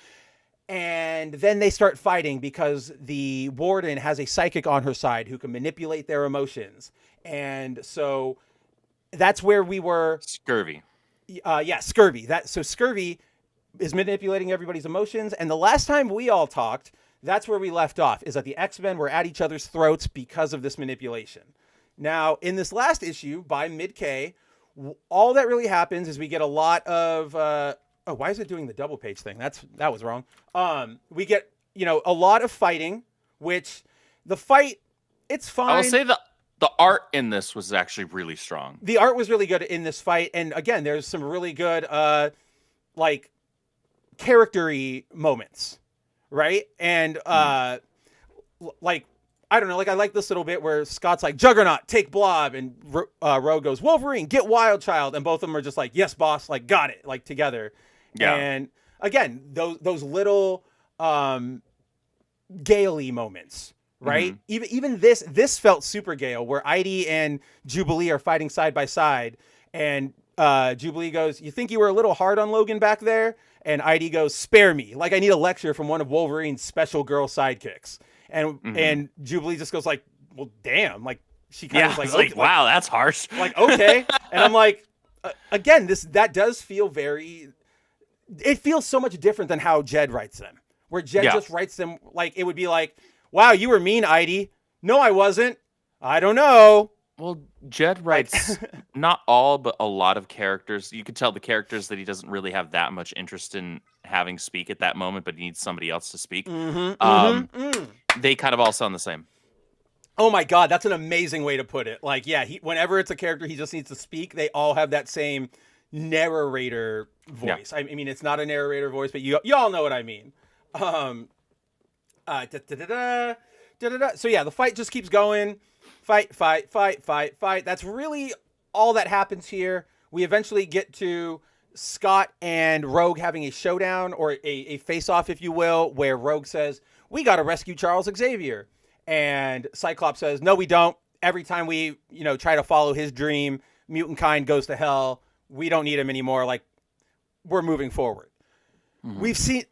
And then they start fighting because the warden has a psychic on her side who can manipulate their emotions. And so that's where we were.
Scurvy.
Scurvy. So Scurvy is manipulating everybody's emotions. And the last time we all talked, that's where we left off, is that the X-Men were at each other's throats because of this manipulation. Now, in this last issue by Mid-K, all that really happens is we get a lot of... why is it doing the double page thing? That was wrong. We get, a lot of fighting, which the fight, it's fine.
I will say The art in this was actually really strong.
The art was really good in this fight, and again, there's some really good like character-y moments, right? And like, I don't know, like I like this little bit where Scott's like, Juggernaut, take Blob, and Rogue goes, Wolverine, get Wild Child, and both of them are just like, yes, boss, like got it, like together.
Yeah.
And again, those little Gale-y moments, right? Even this felt super Gale, where Idie and Jubilee are fighting side by side, and Jubilee goes, you think you were a little hard on Logan back there? And Idie goes, spare me, like I need a lecture from one of Wolverine's special girl sidekicks. And Jubilee just goes like, well, damn, like she kind of was
like, wow, that's harsh.
Like, okay. And I'm like, again, that does feel it feels so much different than how Jed writes them, where Jed just writes them like, it would be like, wow, you were mean, Idie. No, I wasn't. I don't know.
Well, Jed writes not all, but a lot of characters. You could tell the characters that he doesn't really have that much interest in having speak at that moment, but he needs somebody else to speak. They kind of all sound the same.
Oh my God, that's an amazing way to put it. Like, yeah, whenever it's a character he just needs to speak, they all have that same narrator voice. I mean, it's not a narrator voice, but you all know what I mean. So yeah, the fight just keeps going. Fight. That's really all that happens here. We eventually get to Scott and Rogue having a showdown, or a face-off, if you will, where Rogue says, we got to rescue Charles Xavier. And Cyclops says, no, we don't. Every time we, try to follow his dream, mutant kind goes to hell. We don't need him anymore. Like, we're moving forward. We've seen...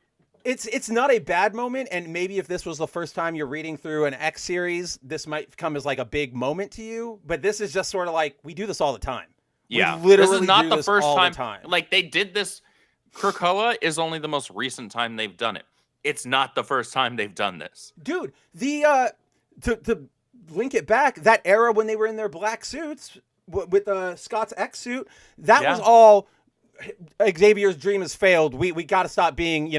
It's not a bad moment, and maybe if this was the first time you're reading through an X series, this might come as like a big moment to you. But this is just sort of like, we do this all the time.
Yeah,
we literally
this is not
do
the
this
first
all
time.
the time.
Like, they did this. Krakoa is only the most recent time they've done it. It's not the first time they've done this,
dude. The to link it back, that era when they were in their black suits with Scott's X suit, that was all. Xavier's dream has failed. We got to stop being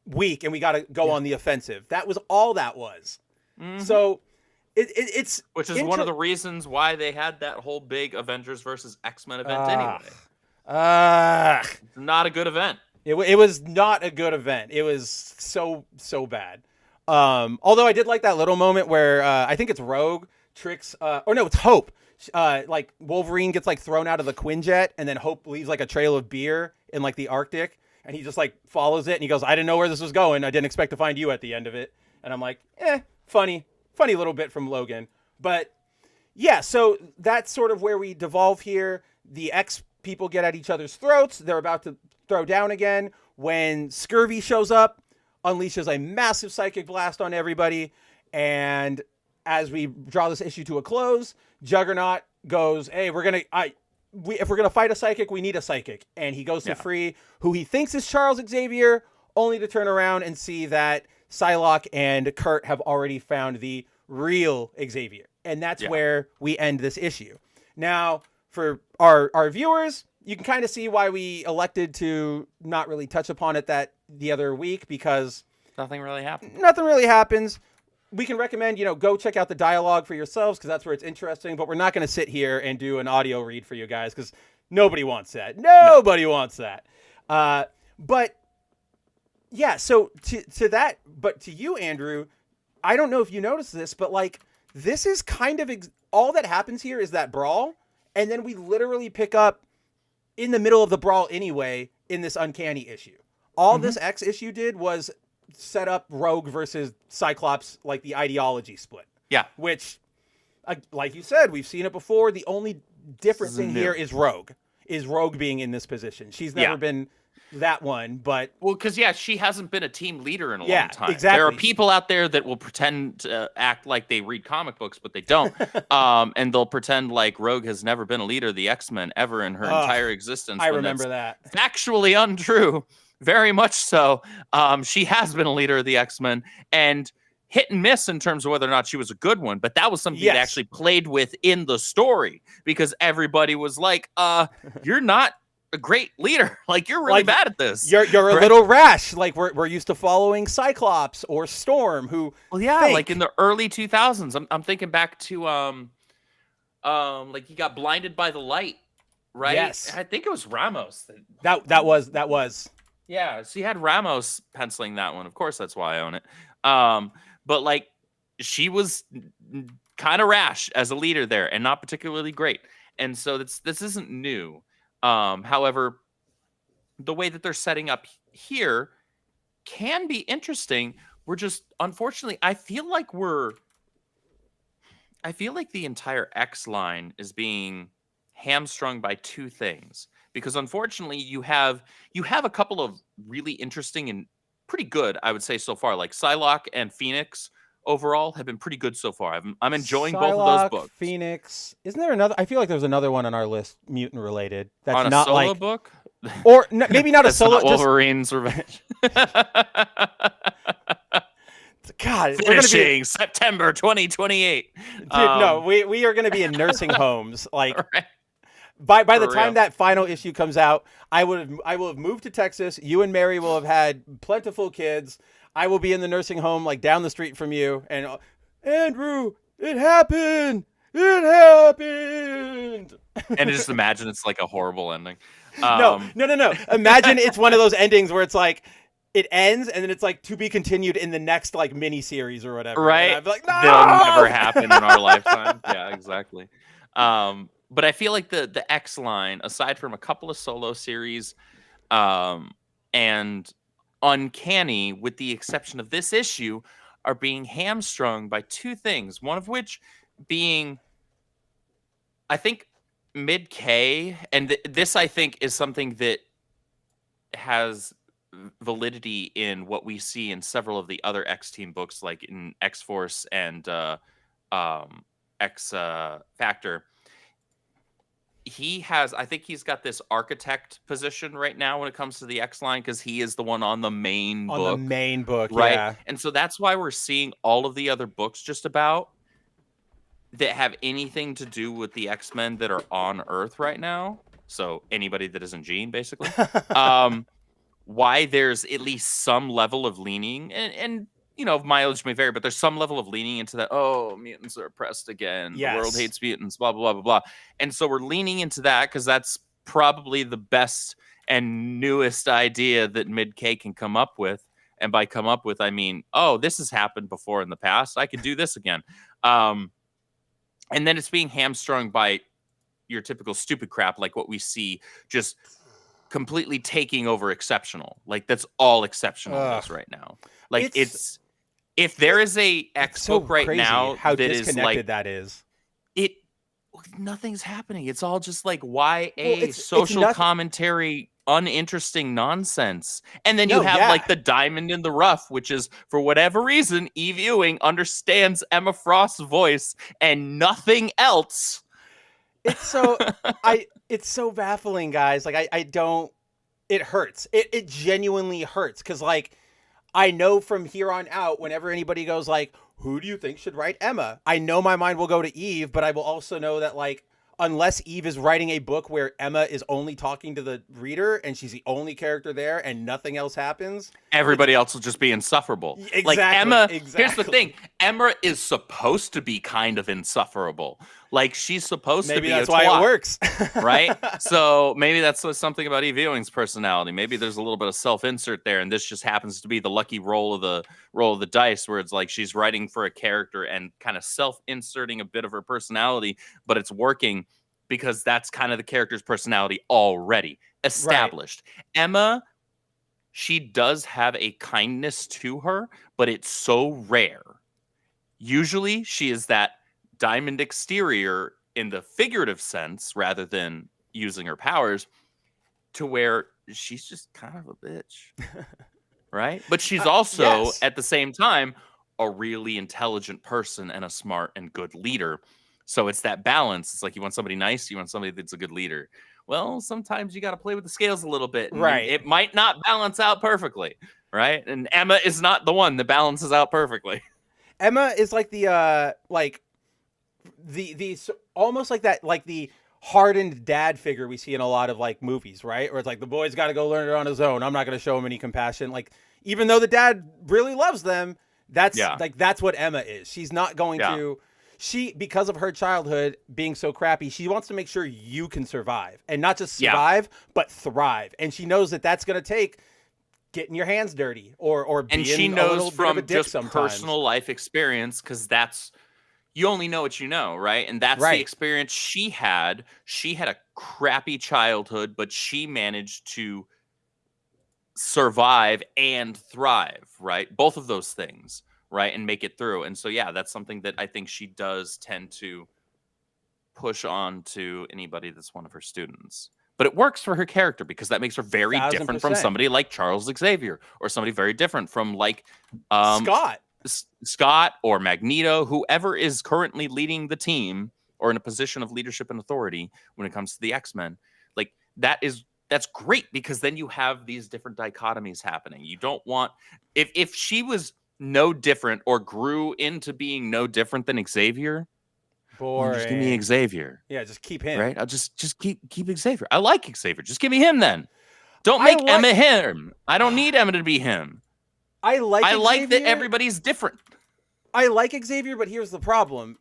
weak, and we got to go on the offensive. That was all that was. So it's
which is one of the reasons why they had that whole big Avengers versus X-Men event anyway. It's not a good event.
It was not a good event. It was so bad. Although I did like that little moment where I think it's Rogue tricks or no, it's Hope. Like Wolverine gets like thrown out of the Quinjet, and then Hope leaves like a trail of beer in like the Arctic. And he just like follows it, and he goes, I didn't know where this was going. I didn't expect to find you at the end of it. And I'm like, funny little bit from Logan. But yeah, so that's sort of where we devolve here. The X people get at each other's throats. They're about to throw down again when Scurvy shows up, unleashes a massive psychic blast on everybody. And as we draw this issue to a close, Juggernaut goes, hey, if we're going to fight a psychic, we need a psychic. And he goes to free who he thinks is Charles Xavier, only to turn around and see that Psylocke and Kurt have already found the real Xavier. And that's where we end this issue. Now, for our viewers, you can kind of see why we elected to not really touch upon it the other week, because
nothing really happened.
We can recommend, go check out the dialogue for yourselves, because that's where it's interesting. But we're not going to sit here and do an audio read for you guys, because nobody wants that. Nobody wants that. But yeah, so to that, but to you, Andrew, I don't know if you noticed this, but like, this is kind of all that happens here is that brawl. And then we literally pick up in the middle of the brawl anyway in this Uncanny issue. All this X issue did was set up Rogue versus Cyclops, like the ideology split. Yeah. Which, like you said, we've seen it before. The only different thing here is Rogue being in this position. She's never been that one, but... Well,
because, she hasn't been a team leader in a long time. Exactly. There are people out there that will pretend to act like they read comic books, but they don't. And they'll pretend like Rogue has never been a leader of the X-Men ever in her entire existence.
I remember that.
Factually untrue. Very much so. She has been a leader of the X-Men, and hit and miss in terms of whether or not she was a good one, but that was something that actually played with in the story, because everybody was like, you're not a great leader. Like, you're really bad at this.
You're a little rash. Like, we're used to following Cyclops or Storm, who
like in the early 2000s. I'm thinking back to Like he got blinded by the light, right?
Yes.
I think it was Ramos.
That was.
Yeah, so you had Ramos penciling that one. Of course, that's why I own it. But like, she was kind of rash as a leader there, and not particularly great. And so this isn't new. However, the way that they're setting up here can be interesting. We're just, unfortunately, I feel like the entire X line is being hamstrung by two things, because unfortunately you have a couple of really interesting and pretty good, I would say, so far. Like Psylocke and Phoenix overall have been pretty good so far. I'm enjoying both of those books.
Phoenix. Isn't there another? I feel like there was another one on our list, mutant related. That's
on a
not
solo
like
book,
or maybe not a
that's
solo.
not Wolverine's Revenge.
God,
finishing September 2028.
Dude, no, we are going to be in nursing homes. Like
right.
by the time that final issue comes out, I will have moved to Texas. You and Mary will have had plentiful kids. I will be in the nursing home like down the street from you. And Andrew, it happened. It happened.
And just imagine it's like a horrible ending.
No. Imagine it's one of those endings where it's like, it ends and then it's like to be continued in the next like mini series or whatever.
Right.
And I'd be like, no!
They'll never happen in our lifetime. Yeah, exactly. But I feel like the X line, aside from a couple of solo series, and Uncanny, with the exception of this issue, are being hamstrung by two things. One of which being, I think, mid-K, and this I think is something that has validity in what we see in several of the other X-Team books, like in X-Force and X Factor. I think he's got this architect position right now when it comes to the X line, because he is the one on the main book. Right.
Yeah.
And so that's why we're seeing all of the other books just about that have anything to do with the X-Men that are on Earth right now. So anybody that isn't Jean, basically. Why there's at least some level of leaning, and mileage may vary, but there's some level of leaning into that. Oh, mutants are oppressed again.
Yes.
The world hates mutants, blah, blah, blah, blah, blah. And so we're leaning into that because that's probably the best and newest idea that Mid-K can come up with. And by come up with, I mean, oh, this has happened before in the past. I could do this again. And then it's being hamstrung by your typical stupid crap, like what we see just completely taking over Exceptional. Like that's all Exceptional is right now. Like it's if there is a X book right now
how
that
disconnected
is like
that is,
nothing's happening. It's all just like YA social commentary, uninteresting nonsense. And then you have like the diamond in the rough, which is, for whatever reason, Eve Ewing understands Emma Frost's voice and nothing else.
It's so it's so baffling, guys. Like I don't. It hurts. It genuinely hurts, because like I know from here on out, whenever anybody goes like, "Who do you think should write Emma?" I know my mind will go to Eve, but I will also know that like unless Eve is writing a book where Emma is only talking to the reader and she's the only character there and nothing else happens,
everybody else will just be insufferable.
Exactly,
like Emma,
exactly.
Here's the thing. Emma is supposed to be kind of insufferable. Like she's supposed to be
that's
a
why
twat,
it works.
right? So maybe that's something about Eve Ewing's personality. Maybe there's a little bit of self-insert there, and this just happens to be the lucky roll of the dice, where it's like she's writing for a character and kind of self-inserting a bit of her personality, but it's working because that's kind of the character's personality already established. Right. Emma, she does have a kindness to her, but it's so rare. Usually she is that diamond exterior in the figurative sense rather than using her powers, to where she's just kind of a bitch. Right? But she's also at the same time a really intelligent person and a smart and good leader. So it's that balance. It's like you want somebody nice, you want somebody that's a good leader. Well, sometimes you got to play with the scales a little bit.
Right.
It might not balance out perfectly. Right. And Emma is not the one that balances out perfectly.
Emma is like the almost like that, like the hardened dad figure we see in a lot of like movies, right? Where it's like the boy's got to go learn it on his own. I'm not going to show him any compassion. Like, even though the dad really loves them, that's what Emma is. She's not going to. because of her childhood being so crappy, she wants to make sure you can survive, and not just survive, but thrive. And she knows that that's going to take getting your hands dirty or being
and she
a
knows
little bit of a
from
dick
just
sometimes.
personal life experience, because that's, you only know what you know, right? And that's the experience she had. She had a crappy childhood, but she managed to survive and thrive, right? Both of those things, right? And make it through. And so, yeah, that's something that I think she does tend to push on to anybody that's one of her students. But it works for her character because that makes her very different from
1000%.
somebody like Charles Xavier, or somebody very different from like Scott or Magneto, whoever is currently leading the team or in a position of leadership and authority when it comes to the X-Men. Like that's great, because then you have these different dichotomies happening. You don't want, if she was no different or grew into being no different than Xavier,
boring.
Just give me Xavier.
Yeah, just keep him.
Right? I'll just keep Xavier. I like Xavier. Just give me him then. Don't make Emma him. I don't need Emma to be him.
I like
that everybody's different.
I like Xavier, but here's the problem.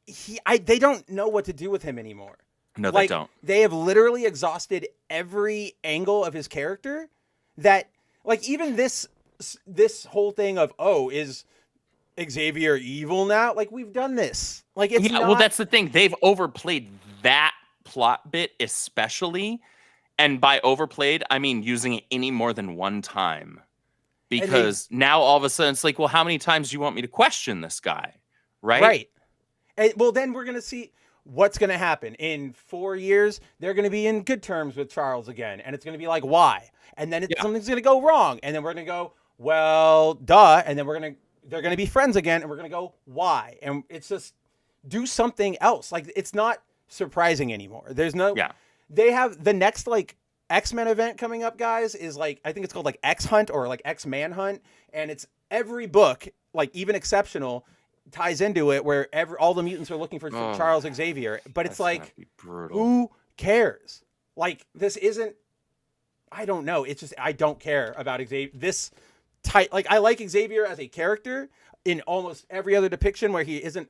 They don't know what to do with him anymore.
No, they don't.
They have literally exhausted every angle of his character. That, like, even this whole thing of, is Xavier evil now? Like, we've done this. Like, it's not...
well, that's the thing. They've overplayed that plot bit, especially. And by overplayed, I mean using it any more than one time. Because now all of a sudden it's like, well, how many times do you want me to question this guy? Right?
Right. And, well, then we're going to see what's going to happen. In 4 years, they're going to be in good terms with Charles again. And it's going to be like, why? And then something's going to go wrong. And then we're going to go, well, duh. And then they're going to be friends again. And we're going to go, why? And it's just, do something else. Like, it's not surprising anymore. There's no...
Yeah.
They have the next, like, X-Men event coming up, guys, is like, I think it's called like X-Hunt or like X-Manhunt. And it's every book, like even Exceptional, ties into it, where all the mutants are looking for Charles Xavier. But it's like, who cares? Like, this isn't, I don't know. It's just, I don't care about Xavier. This type, like, I like Xavier as a character in almost every other depiction where he isn't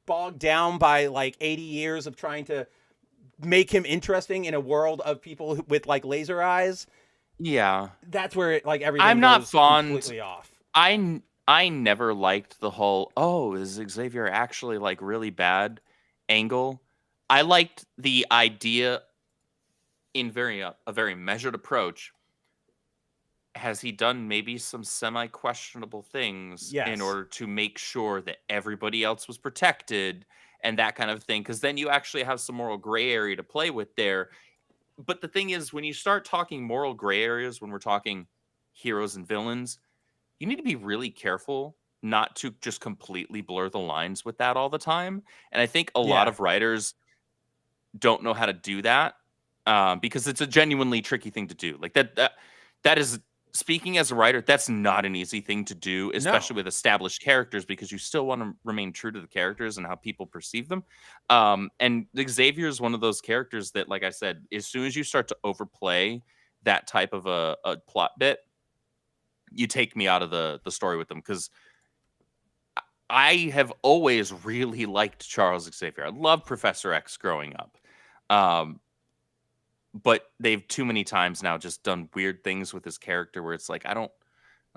bogged down by like 80 years of trying to make him interesting in a world of people with like laser eyes.
Yeah,
that's where it, like, everything
I'm not
goes
fond.
completely off.
I never liked the whole is Xavier actually like really bad angle. I liked the idea in a very measured approach. Has he done maybe some semi-questionable things in order to make sure that everybody else was protected? And that kind of thing, because then you actually have some moral gray area to play with there. But the thing is, when you start talking moral gray areas, when we're talking heroes and villains, you need to be really careful not to just completely blur the lines with that all the time. And I think a lot of writers don't know how to do that, because it's a genuinely tricky thing to do. Like that is, speaking as a writer, that's not an easy thing to do, especially with established characters, because you still want to remain true to the characters and how people perceive them. And Xavier is one of those characters that, like I said, as soon as you start to overplay that type of a plot bit, you take me out of the story with them, because I have always really liked Charles Xavier. I loved Professor X growing up. But they've too many times now just done weird things with his character where it's like, I don't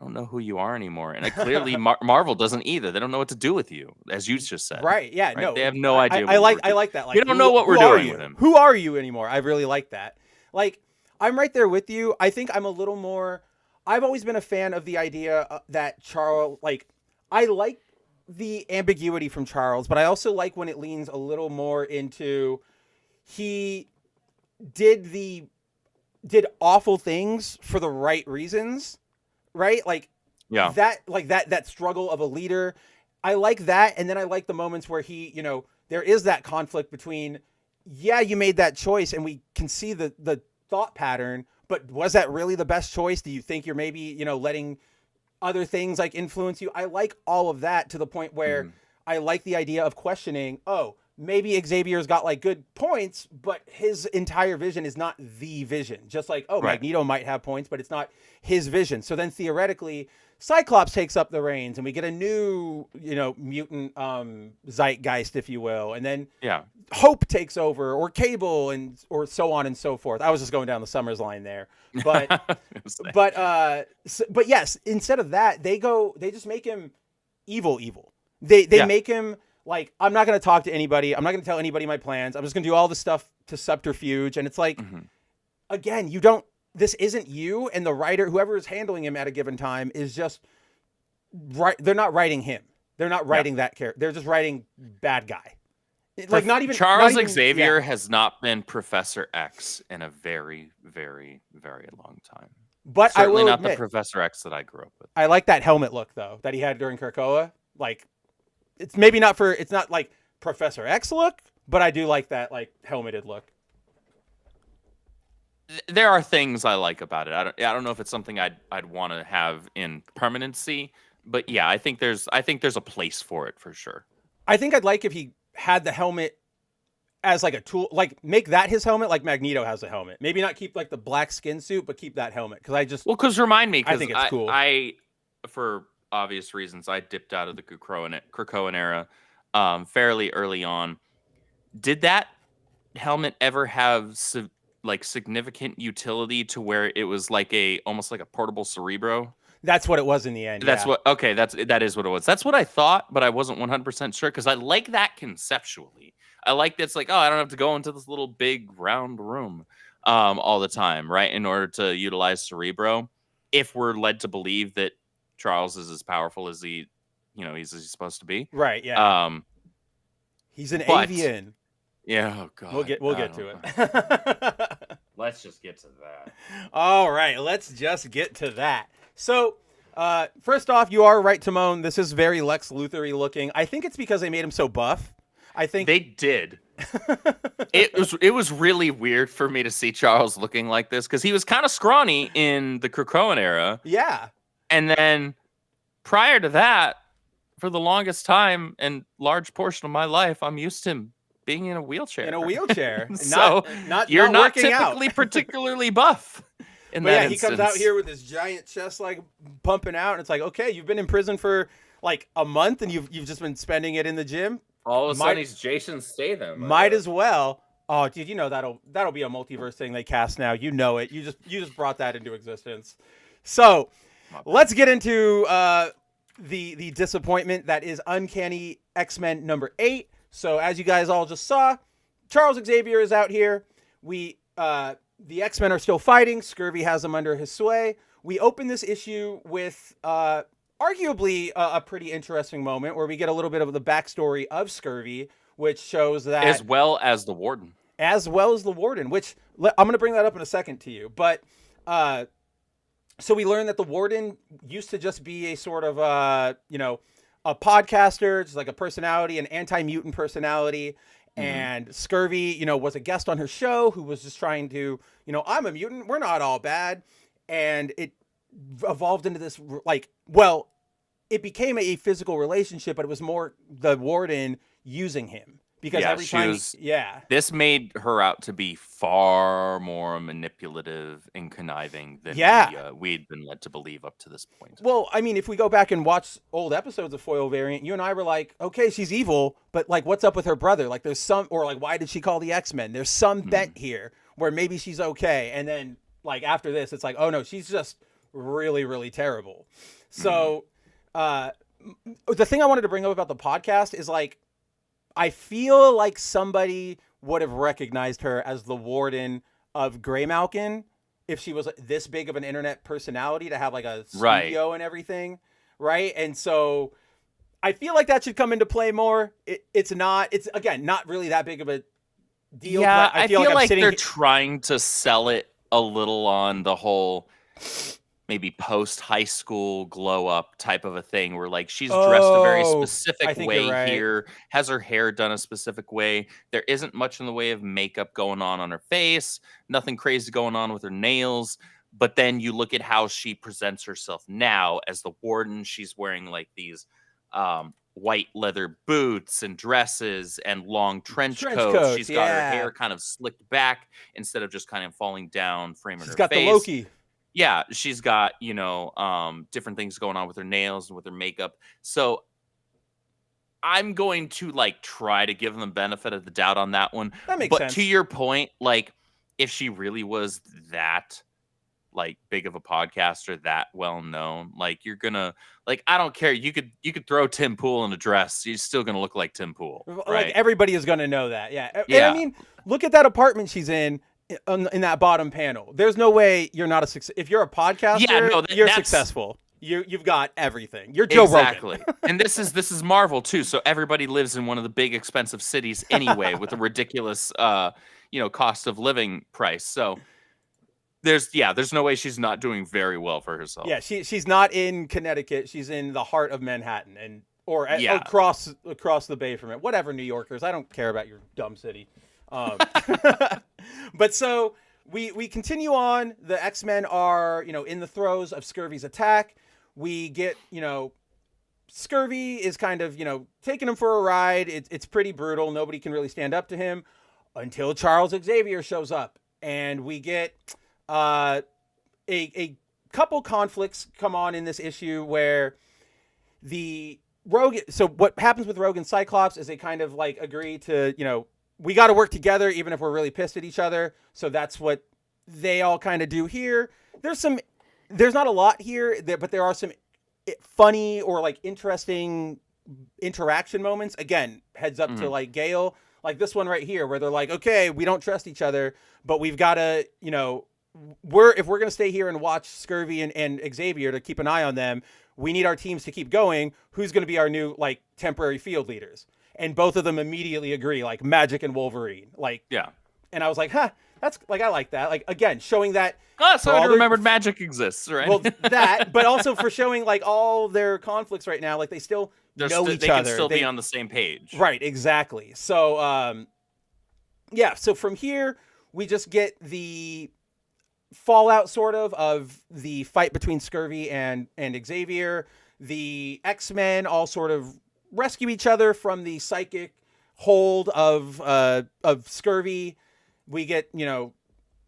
know who you are anymore. And clearly Marvel doesn't either. They don't know what to do with you, as you just said.
Right. Yeah. Right? No.
They have no idea.
I like that. Like,
you don't know what we're doing with him.
Who are you anymore? I really like that. Like, I'm right there with you. I think I'm a little more. I've always been a fan of the idea that Charles, like, I like the ambiguity from Charles, but I also like when it leans a little more into he did awful things for the right reasons, right? Like, that struggle of a leader. I like that. And then I like the moments where he, there is that conflict between, you made that choice and we can see the thought pattern, but was that really the best choice? Do you think you're maybe, letting other things like influence you? I like all of that to the point where I like the idea of questioning, maybe Xavier's got like good points, but his entire vision is not the vision. Just like, oh,
Right.
Magneto might have points, but it's not his vision. So then theoretically, Cyclops takes up the reins and we get a new, mutant zeitgeist, if you will. And then
Yeah.
Hope takes over, or Cable, or so on and so forth. I was just going down the Summers line there. But but yes, instead of that, they just make him evil. They make him like, I'm not going to talk to anybody. I'm not going to tell anybody my plans. I'm just going to do all this stuff to subterfuge. And it's like, again, this isn't you. And the writer, whoever is handling him at a given time, is just right. They're not writing him. They're not writing that character. They're just writing bad guy. Like
Charles Xavier has not been Professor X in a very, very, very long time.
But
certainly
I will
not
admit,
the Professor X that I grew up with.
I like that helmet look though that he had during Krakoa. Like, it's not like Professor X look, but I do like that like helmeted look.
There are things I like about it. I don't know if it's something I'd want to have in permanency, but yeah, I think there's a place for it for sure.
I think I'd like if he had the helmet as like a tool, like make that his helmet, like Magneto has a helmet. Maybe not keep like the black skin suit, but keep that helmet. Because
remind me,
I think it's cool.
I for obvious reasons, I dipped out of the Krakoan era fairly early on. Did that helmet ever have significant utility to where it was like almost like a portable Cerebro?
That's what it was in the end.
That is what it was. That's what I thought, but I wasn't 100% sure because I like that conceptually. I like that's like, oh, I don't have to go into this little big round room all the time, right? In order to utilize Cerebro, if we're led to believe that Charles is as powerful as he's supposed to be.
Right, yeah. He's an avian.
Yeah, oh god.
We'll get to it.
Let's just get to that.
All right, let's just get to that. So, first off, you are right, Timon. This is very Lex Luthor-y looking. I think it's because they made him so buff. I think
they did. It was really weird for me to see Charles looking like this because he was kind of scrawny in the Krakoan era.
Yeah.
And then prior to that, for the longest time and large portion of my life, I'm used to him being in a wheelchair.
So
you're not
typically
particularly buff.
He comes out here with his giant chest like pumping out, and it's like, okay, you've been in prison for like a month, and you've just been spending it in the gym.
All of a sudden, he's Jason Statham.
Might as well. Oh, dude, that'll be a multiverse thing they cast now. You know it. You just brought that into existence. So let's get into the disappointment that is Uncanny X-Men number 8. So as you guys all just saw, Charles Xavier is out here. The X-Men are still fighting. Scurvy has them under his sway. We open this issue with arguably a pretty interesting moment where we get a little bit of the backstory of Scurvy, which shows that...
As well as the Warden,
which I'm going to bring that up in a second to you. But so we learn that the Warden used to just be a sort of, a podcaster, just like a personality, an anti-mutant personality. And Scurvy, was a guest on her show who was just trying to, I'm a mutant. We're not all bad. And it evolved into this, it became a physical relationship, but it was more the Warden using him. Because every time,
this made her out to be far more manipulative and conniving than we'd been led to believe up to this point.
Well, I mean, if we go back and watch old episodes of Foil Variant, you and I were like, okay, she's evil, but like, what's up with her brother? Like, there's some, or like, why did she call the X-Men? There's some bent here where maybe she's okay, and then like after this, it's like, oh no, she's just really, really terrible. So, the thing I wanted to bring up about the podcast is like, I feel like somebody would have recognized her as the Warden of Graymalkin if she was this big of an internet personality to have like a studio and everything, right? And so I feel like that should come into play more. It's again not really that big of a deal.
Yeah, I feel like they're trying to sell it a little on the whole maybe post high school glow up type of a thing where like she's dressed a very specific way here, has her hair done a specific way. There isn't much in the way of makeup going on her face, nothing crazy going on with her nails. But then you look at how she presents herself now as the Warden. She's wearing like these white leather boots and dresses and long trench
Trench
coats.
coats,
She's got her
yeah.
hair kind of slicked back instead of just kind of falling down, framing
She's
her
got
face.
the Loki.
Yeah, she's got, different things going on with her nails and with her makeup. So I'm going to like try to give them benefit of the doubt on that one.
That makes
but
sense.
to your point, like if she really was that like big of a podcaster, that well known, like you're gonna like I don't care. You could throw Tim Pool in a dress. She's still gonna look like Tim Pool.
Like
Right?
everybody is going to know that. Yeah. And
Yeah.
I mean, look at that apartment she's in that bottom panel. There's no way you're not a success. If you're a podcaster,
Yeah, no,
you're
that's-
successful. You've got everything. You're Joe
Exactly.
Rogan.
And this is Marvel too. So everybody lives in one of the big expensive cities anyway with a ridiculous cost of living price. So there's no way she's not doing very well for herself.
Yeah, she's not in Connecticut. She's in the heart of Manhattan or
Yeah.
across the bay from it. Whatever, New Yorkers. I don't care about your dumb city. But so we continue on. The X-Men are, in the throes of Scurvy's attack. We get, Scurvy is kind of, taking him for a ride. It's pretty brutal. Nobody can really stand up to him until Charles Xavier shows up. And we get a couple conflicts come on in this issue where the Rogue. So what happens with Rogue and Cyclops is they kind of like agree to, we got to work together even if we're really pissed at each other. So that's what they all kind of do here. There's not a lot here, but there are some funny or like interesting interaction moments. Again, heads up to like Gale, like this one right here where they're like, okay, we don't trust each other, but we've got to, if we're going to stay here and watch Scurvy and Xavier to keep an eye on them, we need our teams to keep going. Who's going to be our new like temporary field leaders? And both of them immediately agree, like Magic and Wolverine. Like,
Yeah.
And I was like, that's like, I like that. Like, again, showing that.
So I remembered Magic exists, right?
Well, that, but also for showing like all their conflicts right now, like they still know each
they
other.
can still be on the same page.
Right, exactly. So, so from here, we just get the fallout sort of the fight between Scurvy and Xavier. The X-Men all sort of rescue each other from the psychic hold of Scurvy. We get,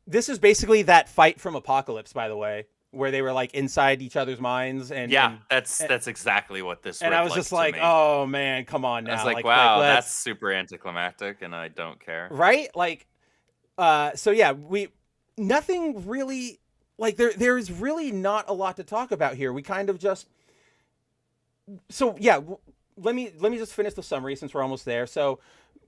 this is basically that fight from Apocalypse, by the way, where they were like inside each other's minds. And
that's exactly what this.
And I was just like, oh man, come on now.
I was like wow, that's super anticlimactic, and I don't care.
Right? Like, so yeah, nothing really, like there's really not a lot to talk about here. We kind of just, so yeah, let me just finish the summary since we're almost there. So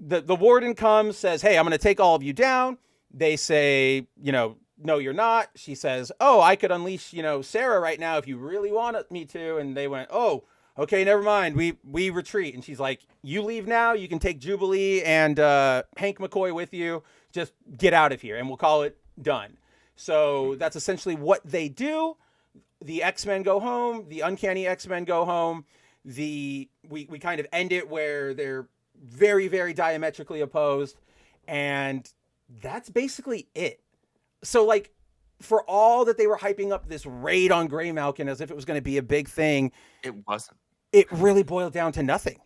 the warden comes, says, hey, I'm going to take all of you down. They say, no, you're not. She says, oh, I could unleash, Sarah right now if you really want me to. And they went, oh, okay, never mind. We retreat. And she's like, you leave now. You can take Jubilee and Hank McCoy with you. Just get out of here and we'll call it done. So that's essentially what they do. The X-Men go home. The Uncanny X-Men go home. We kind of end it where they're very, very diametrically opposed. And that's basically it. So like for all that they were hyping up this raid on Graymalkin as if it was going to be a big thing,
it wasn't.
It really boiled down to nothing.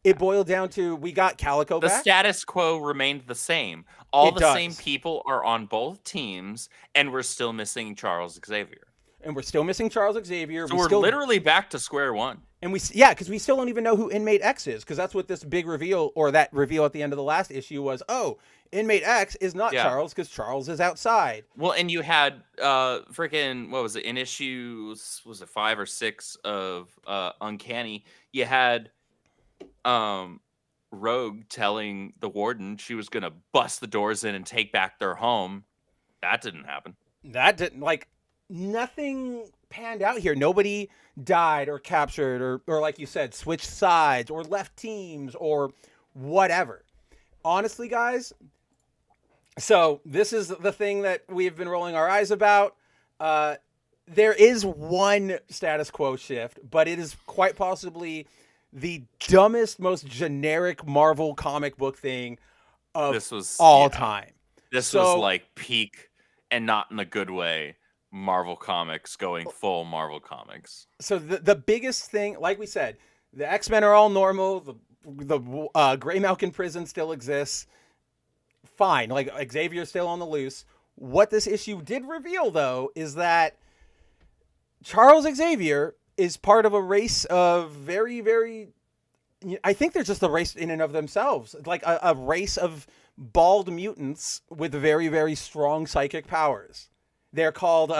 It boiled down to we got Calico back.
The status quo remained the same. All the
does.
same people are on both teams, and we're still missing Charles Xavier.
And we're still missing Charles Xavier.
So we're literally back to square one.
And because we still don't even know who Inmate X is, because that's what this big reveal, or that reveal at the end of the last issue was. Oh, Inmate X is not Charles, because Charles is outside.
Well, and you had freaking, what was it, in issues, was it 5 or 6 of Uncanny, you had Rogue telling the warden she was going to bust the doors in and take back their home. That didn't happen.
That didn't, nothing panned out here. Nobody died or captured or like you said, switched sides or left teams or whatever. Honestly, guys, so this is the thing that we've been rolling our eyes about. There is one status quo shift, but it is quite possibly the dumbest, most generic Marvel comic book thing of all time.
This was like peak, and not in a good way, Marvel Comics going full Marvel Comics.
So the biggest thing, like we said, The X-Men are all normal. The Graymalkin prison still exists. Fine. Like, Xavier's still on the loose. What this issue did reveal, though, is that Charles Xavier is part of a race of very, very... I think they're just a race in and of themselves. Like a race of bald mutants with very, very strong psychic powers. They're called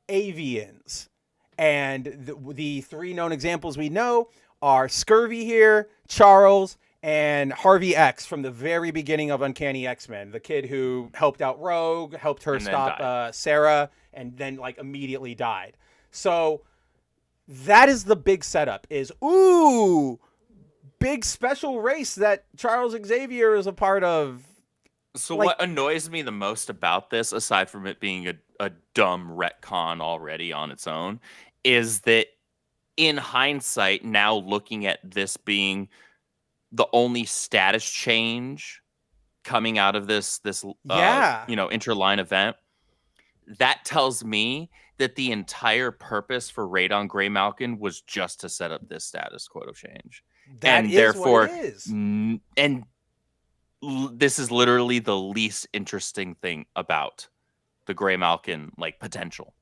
avians. And the three known examples we know are Scurvy here, Charles, and Harvey X from the very beginning of Uncanny X-Men. The kid who helped out Rogue, helped her stop Sarah, and then like immediately died. So that is the big setup is, ooh, big special race that Charles Xavier is a part of.
So what annoys me the most about this, aside from it being a dumb retcon already on its own, is that in hindsight, now looking at this being the only status change coming out of this interline event, that tells me that the entire purpose for Raid on Graymalkin was just to set up this status quo change.
That
and
is
therefore,
what it is.
This is literally the least interesting thing about the Graymalkin potential.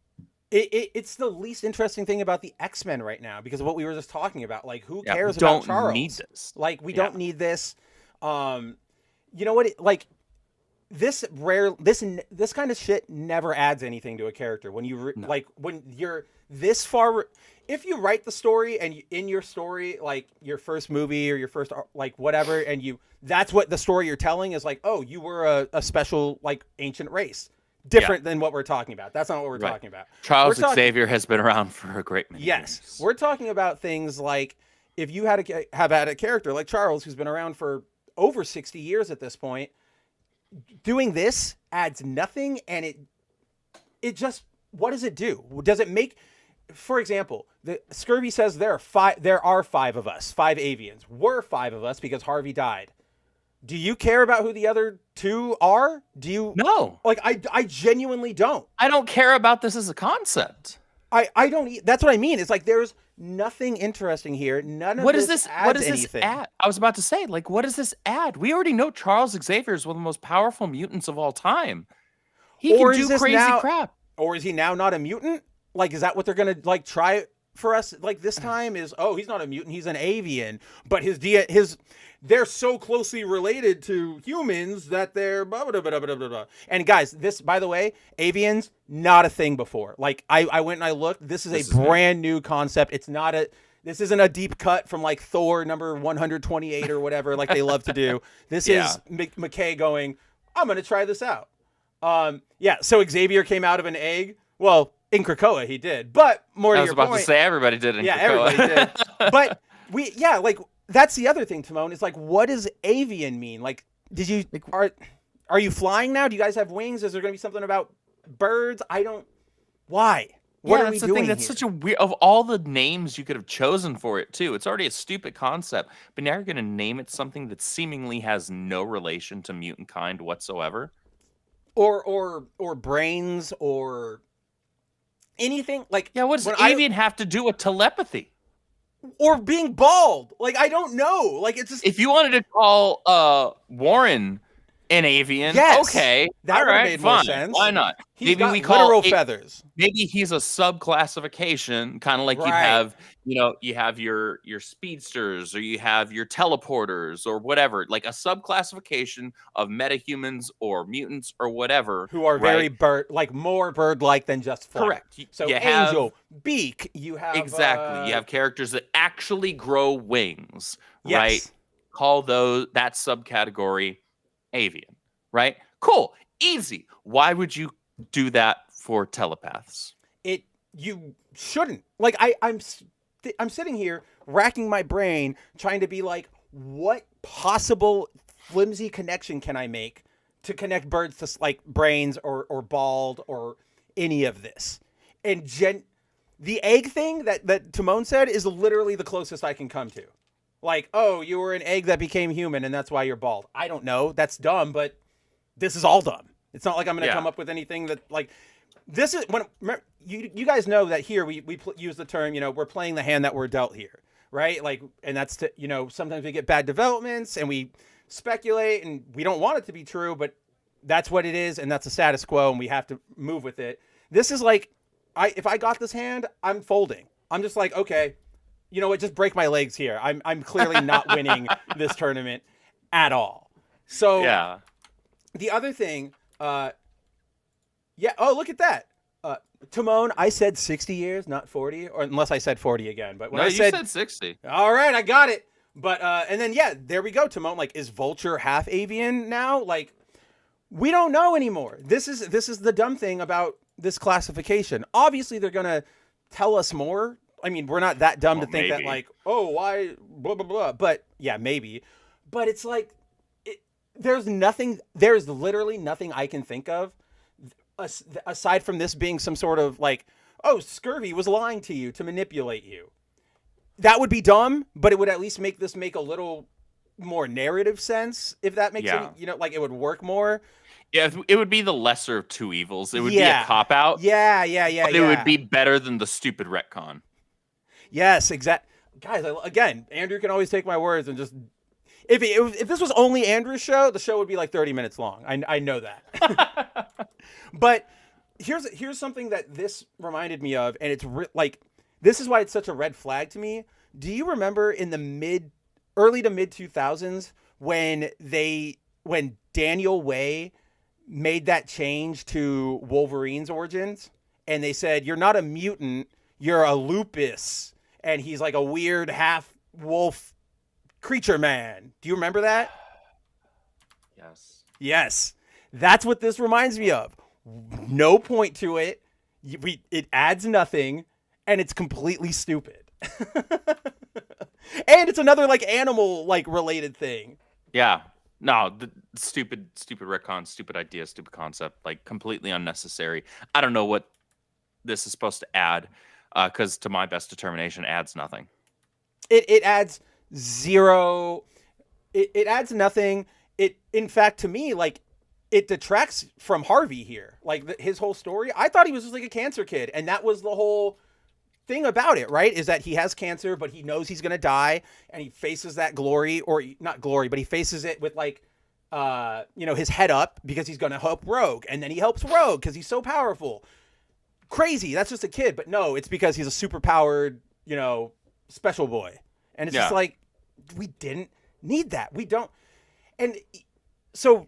It's the least interesting thing about the X-Men right now because of what we were just talking about. Like, who cares about Charles?
We don't need this.
Like, we don't need this. You know what? This kind of shit never adds anything to a character. When you when you're this far, if you write the story and in your story, like your first movie or your first whatever, and that's what the story you're telling is like, oh, you were a special ancient race. Different than what we're talking about. That's not what we're talking about.
Charles Xavier has been around for a great many years.
We're talking about things like if you have had a character like Charles who's been around for over 60 years at this point, doing this adds nothing, and it just, what does it do? Does it make, for example, the Scurvy says there are five of us, 5 avians. We're 5 of us because Harvey died. Do you care about who the other 2 are? Do you?
No.
I genuinely don't.
I don't care about this as a concept.
I don't. That's what I mean. It's like there's nothing interesting here. None of
what
this
is this?
adds
What does
anything.
this add? I was about to say, what does this add? We already know Charles Xavier is one of the most powerful mutants of all time. He can do crazy crap.
Or is he now not a mutant? Is that what they're gonna try for us? This time is, oh, he's not a mutant. He's an avian, but they're so closely related to humans that they're blah, blah, blah, blah, blah, blah. And guys, this, by the way, avians, not a thing before. I went and I looked. This is a brand new concept. This isn't a deep cut from Thor number 128 or whatever they love to do. This is McKay going, I'm going to try this out. So Xavier came out of an egg. Well, in Krakoa he did. But more to your point.
I was about to say everybody did in Krakoa.
Everybody did. But that's the other thing, Timon, is what does avian mean? Did you are you flying now? Do you guys have wings? Is there going to be something about birds? Why? What are we doing
thing. That's
here?
such a weird, of all the names you could have chosen for it too. It's already a stupid concept, but now you're going to name it something that seemingly has no relation to mutant kind whatsoever.
Or brains or anything what
does avian have to do with telepathy?
Or being bald. I don't know. It's just,
if you wanted to call Warren an avian, okay,
that would have made more
fine.
sense.
Why not?
Maybe we call literal feathers.
Maybe he's a subclassification, kind of like you have, you have your speedsters, or you have your teleporters, or whatever, a subclassification of metahumans or mutants or whatever,
who are very more bird-like than just fly.
Correct.
So angel, beak. You have
exactly. You have characters that actually grow wings, right? Call that subcategory avian, right? Cool, easy. Why would you do that for telepaths?
You shouldn't. I'm sitting here racking my brain trying to be what possible flimsy connection can I make to connect birds to brains or bald or any of this? And the egg thing that Timon said is literally the closest I can come to. Oh, you were an egg that became human and that's why you're bald. I don't know. That's dumb, but this is all dumb. It's not like I'm going to come up with anything that this is when you guys know that here we use the term, we're playing the hand that we're dealt here, right? Like, and that's to, sometimes we get bad developments and we speculate and we don't want it to be true, but that's what it is, and that's the status quo, and we have to move with it. This is like, if I got this hand, I'm folding. I'm just like, okay, you know what? Just break my legs here. I'm clearly not winning this tournament at all. So
Yeah.
the other thing, oh, look at that. Timon, I said 60 years, not 40, or unless I said 40 again. But when
No,
I
you said 60.
all right, I got it. But and then there we go. Timon, like, is Vulture half avian now? Like, we don't know anymore. This is the dumb thing about this classification. Obviously, they're gonna tell us more. I mean, we're not that dumb to think that, like, oh, why, blah blah blah. But yeah, maybe. But it's like, there's literally nothing I can think of aside from this being some sort of like, oh, Scurvy was lying to you to manipulate you. That would be dumb, but it would at least make this make a little more narrative sense, if that makes any, like, it would work more.
Yeah, it would be the lesser of two evils. It would be a cop-out.
Yeah.
But it would be better than the stupid retcon.
Yes, exactly. Guys, again, Andrew can always take my words and just... If this was only Andrew's show, the show would be like 30 minutes long. I know that. But here's something that this reminded me of, and it's like, this is why it's such a red flag to me. Do you remember in the early to mid 2000s when Daniel Way made that change to Wolverine's origins, and they said, you're not a mutant, you're a lupus, and he's like a weird half wolf creature man. Do you remember that? Yes. That's what this reminds me of. No point to it. It adds nothing, and it's completely stupid. And it's another like animal like related thing. Yeah.
No, the stupid retcon, stupid idea, stupid concept, like completely unnecessary. I don't know what this is supposed to add, because to my best determination, adds nothing.
It adds zero. It adds nothing. In fact, to me, like, it detracts from Harvey here. Like, his whole story, I thought he was just like a cancer kid, and that was the whole thing about it, right? Is that he has cancer, but he knows he's gonna die, and he faces that glory, or not glory, but he faces it with like, his head up because he's gonna help Rogue, and then he helps Rogue because he's so powerful. Crazy. That's just a kid, but no, it's because he's a super powered, special boy, and it's just like, we didn't need that. We don't. And so,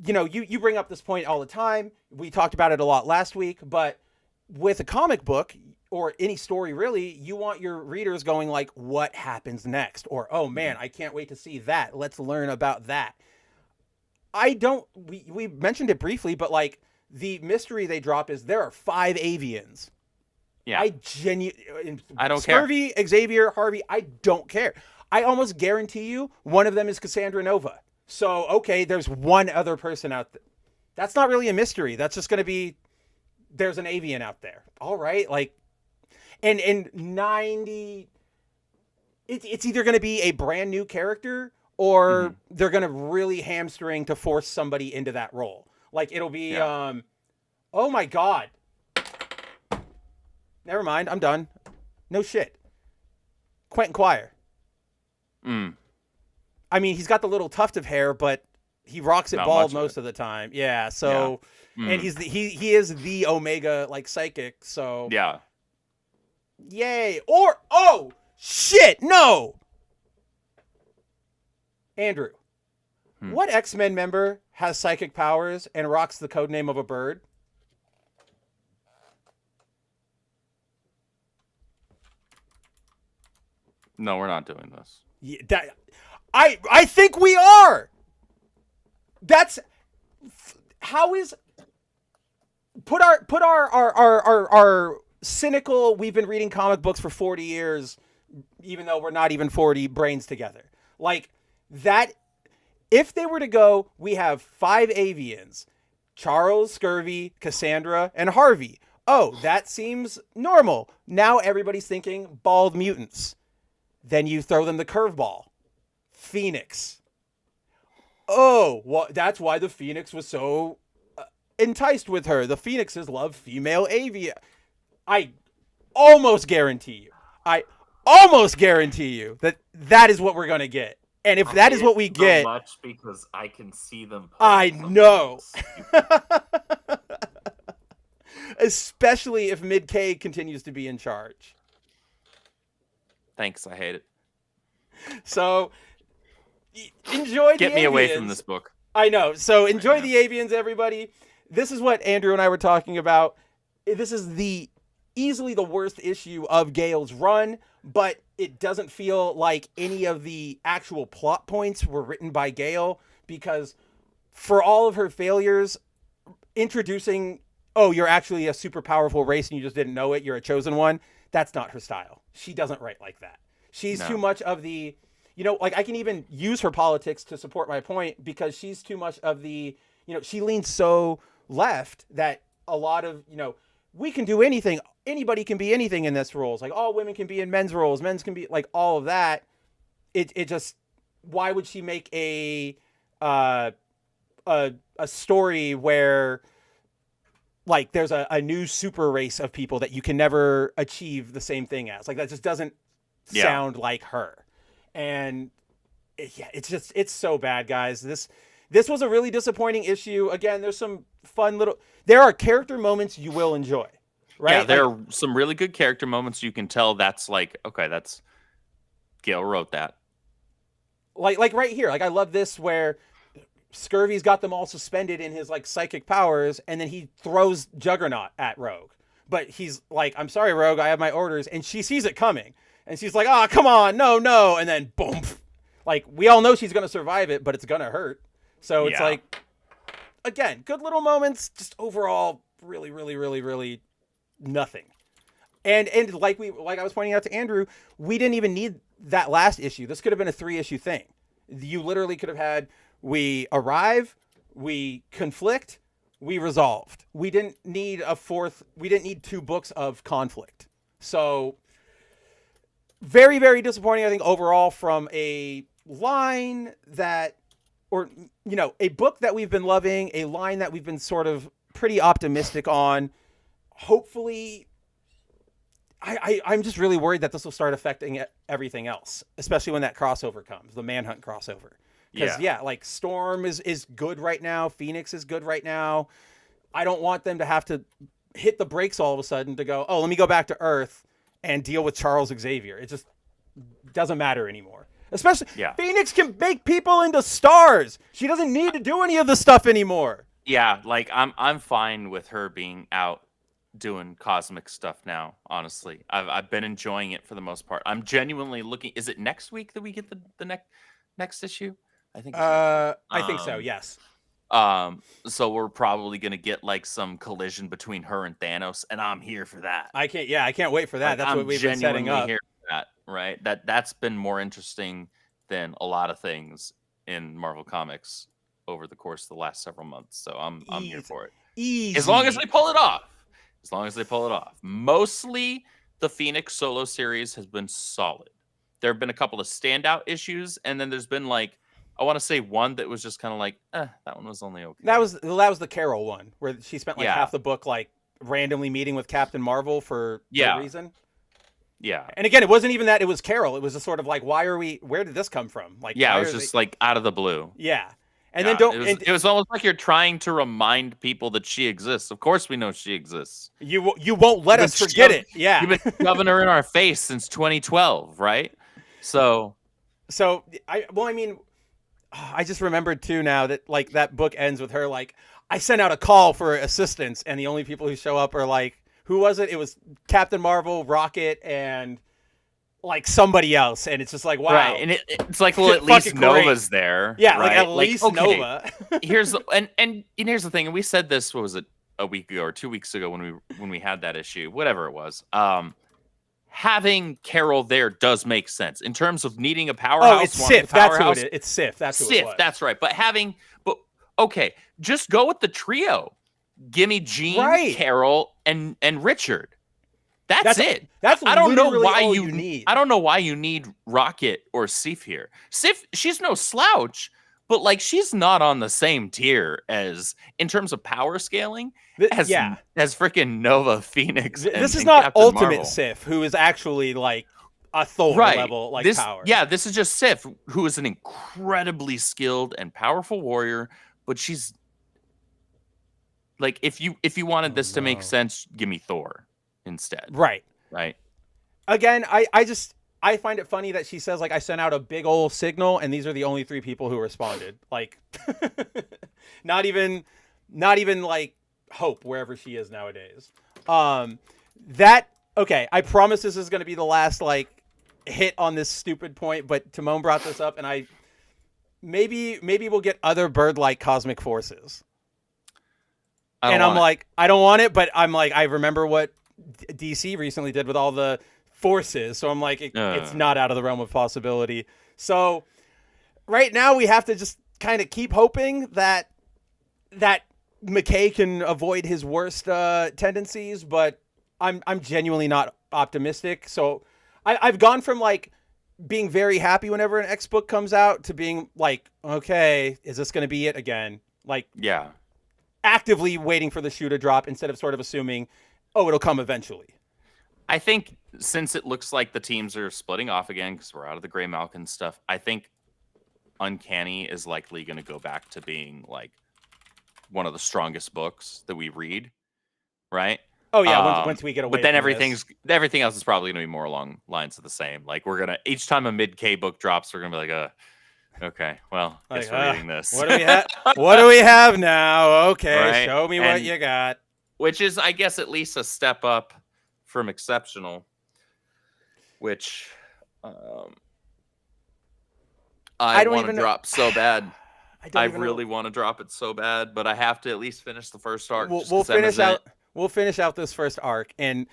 you bring up this point all the time. We talked about it a lot last week, but with a comic book or any story, really, you want your readers going like, what happens next? Or, oh man, I can't wait to see that. Let's learn about that. We mentioned it briefly, but like, the mystery they drop is there are 5 avians.
Yeah.
I don't care. Scurvy, Xavier, Harvey, I don't care. I almost guarantee you one of them is Cassandra Nova. So, okay, there's one other person out there. That's not really a mystery. That's just going to be, there's an avian out there. All right. Like, and 90, it's either going to be a brand new character or they're going to really hamstring to force somebody into that role. Like, it'll be, oh my God. Never mind. I'm done. No shit. Quentin Quire. I mean, he's got the little tuft of hair, but he rocks it bald most of the time. Yeah. So, and he is the Omega like psychic. So
yeah.
Yay. Or, oh shit. No. Andrew, what X-Men member has psychic powers and rocks the codename of a bird?
No, we're not doing this.
Yeah, I think we are. That's how is put our cynical, we've been reading comic books for 40 years, even though we're not even 40, brains together. Like that, if they were to go, we have 5 avians, Charles, Scurvy, Cassandra, and Harvey. Oh, that seems normal. Now everybody's thinking bald mutants. Then you throw them the curveball. Phoenix. Oh, well, that's why the Phoenix was so enticed with her. The Phoenixes love female avian. I almost guarantee you. almost guarantee you that is what we're going to get. And if that is what we get,
much because I can see them.
I know. Especially if Mid-K continues to be in charge.
Thanks, I hate it.
So enjoy.
Get me away from this book.
I know. So enjoy the Avians, everybody. This is what Andrew and I were talking about. This is easily the worst issue of Gale's run, but it doesn't feel like any of the actual plot points were written by Gale, because for all of her failures, introducing, oh, you're actually a super powerful race and you just didn't know it, you're a chosen one, that's not her style. She doesn't write like that. She's too much of the, like I can even use her politics to support my point, because she's too much of the, she leans so left that a lot of, we can do anything. Anybody can be anything in this roles. Like all women can be in men's roles. Men's can be like all of that. It just, why would she make a story where like there's a new super race of people that you can never achieve the same thing as? Like that just doesn't sound like her. And it's so bad, guys. This was a really disappointing issue. Again, there's some fun there are character moments you will enjoy, right?
Yeah, there are some really good character moments. You can tell that's like, okay, that's Gale wrote that.
Like right here. Like I love this where Scurvy's got them all suspended in his like psychic powers, and then he throws Juggernaut at Rogue. But he's like, I'm sorry, Rogue, I have my orders. And she sees it coming. And she's like, oh, come on, no. And then boom. Like, we all know she's going to survive it, but it's going to hurt. So it's like, again, good little moments, just overall really, really, really, really nothing. And like I was pointing out to Andrew, we didn't even need that last issue. This could have been a 3-issue thing. You literally could have had, we arrive, we conflict, we resolved. We didn't need we didn't need 2 books of conflict. So very, very disappointing, I think, overall, from a line that, or, a book that we've been loving, a line that we've been sort of pretty optimistic on. Hopefully, I'm just really worried that this will start affecting everything else, especially when that crossover comes, the Manhunt crossover. Because, like Storm is good right now. Phoenix is good right now. I don't want them to have to hit the brakes all of a sudden to go, oh, let me go back to Earth and deal with Charles Xavier. It just doesn't matter anymore. Especially, Phoenix can make people into stars. She doesn't need to do any of the stuff anymore.
Yeah, like I'm fine with her being out doing cosmic stuff now. Honestly, I've been enjoying it for the most part. I'm genuinely looking. Is it next week that we get the next issue? I think.
I think so. Yes.
So we're probably gonna get like some collision between her and Thanos, and I'm here for that.
I can't wait for that.
Like,
That's what we've been setting up.
Here for that, right? That's been more interesting than a lot of things in Marvel Comics over the course of the last several months. So I'm here for it.
Easy.
As long as they pull it off. Mostly the Phoenix solo series has been solid. There have been a couple of standout issues, and then there's been like, I want to say one that was just kind of like, that one was only okay.
That was the Carol one where she spent like half the book like randomly meeting with Captain Marvel for no reason.
Yeah.
And again, it wasn't even that it was Carol. It was just sort of like, where did this come from? Like,
it was just like out of the blue.
Yeah. And then
it was almost like you're trying to remind people that she exists. Of course we know she exists.
You won't let us forget it. Yeah.
You've been shoving her in our face since 2012, right? So
I just remembered too now that like that book ends with her like, I sent out a call for assistance, and the only people who show up are like, who was it? It was Captain Marvel, Rocket, and like somebody else. And it's just like, wow.
Right. And it's like, well, at least Nova's there.
Yeah,
right?
like at least Nova.
here's the thing, and we said this, what was it, a week ago or 2 weeks ago when we had that issue, whatever it was. Having Carol there does make sense in terms of needing a powerhouse.
Oh, it's Sif. That's who it is. It's Sif. That's who it was.
That's right. But okay, just go with the trio. Gimme Jean, Carol, and Richard. That's it. I don't know why you need. I don't know why you need Rocket or Sif here. Sif, she's no slouch, but like she's not on the same tier as in terms of power scaling as freaking Nova, Phoenix.
This is not Ultimate Marvel. Sif, who is actually like a Thor level power.
Yeah, this is just Sif, who is an incredibly skilled and powerful warrior, but she's like, if you wanted this to make sense, give me Thor instead.
Right. Again, I find it funny that she says, like, I sent out a big old signal and these are the only 3 people who responded. Like, not even like hope wherever she is nowadays. Okay, I promise this is going to be the last like hit on this stupid point, but Timon brought this up and maybe we'll get other bird-like cosmic forces. I'm like, I don't want it, but I'm like, I remember what DC recently did with all the forces, so I'm like, it's not out of the realm of possibility. So right now we have to just kind of keep hoping that McKay can avoid his worst tendencies, but I'm genuinely not optimistic. So I've gone from like being very happy whenever an X book comes out to being like, okay, is this going to be it again? Like,
yeah,
actively waiting for the shoe to drop instead of sort of assuming, oh, it'll come eventually.
I think since it looks like the teams are splitting off again because we're out of the Graymalkin stuff, I think Uncanny is likely going to go back to being like one of the strongest books that we read, right?
Oh yeah, once we get away.
But then
from
everything else is probably going to be more along lines of the same. Like we're gonna each time a mid K book drops, we're gonna be like, okay, well, guess we're reading this.
What do we have? What do we have now? Okay,
right?
Show me what you got.
Which is, I guess, at least a step up from exceptional. Which I want to drop so bad. I really want to drop it so bad, but I have to at least finish the first arc.
We'll finish out this first arc and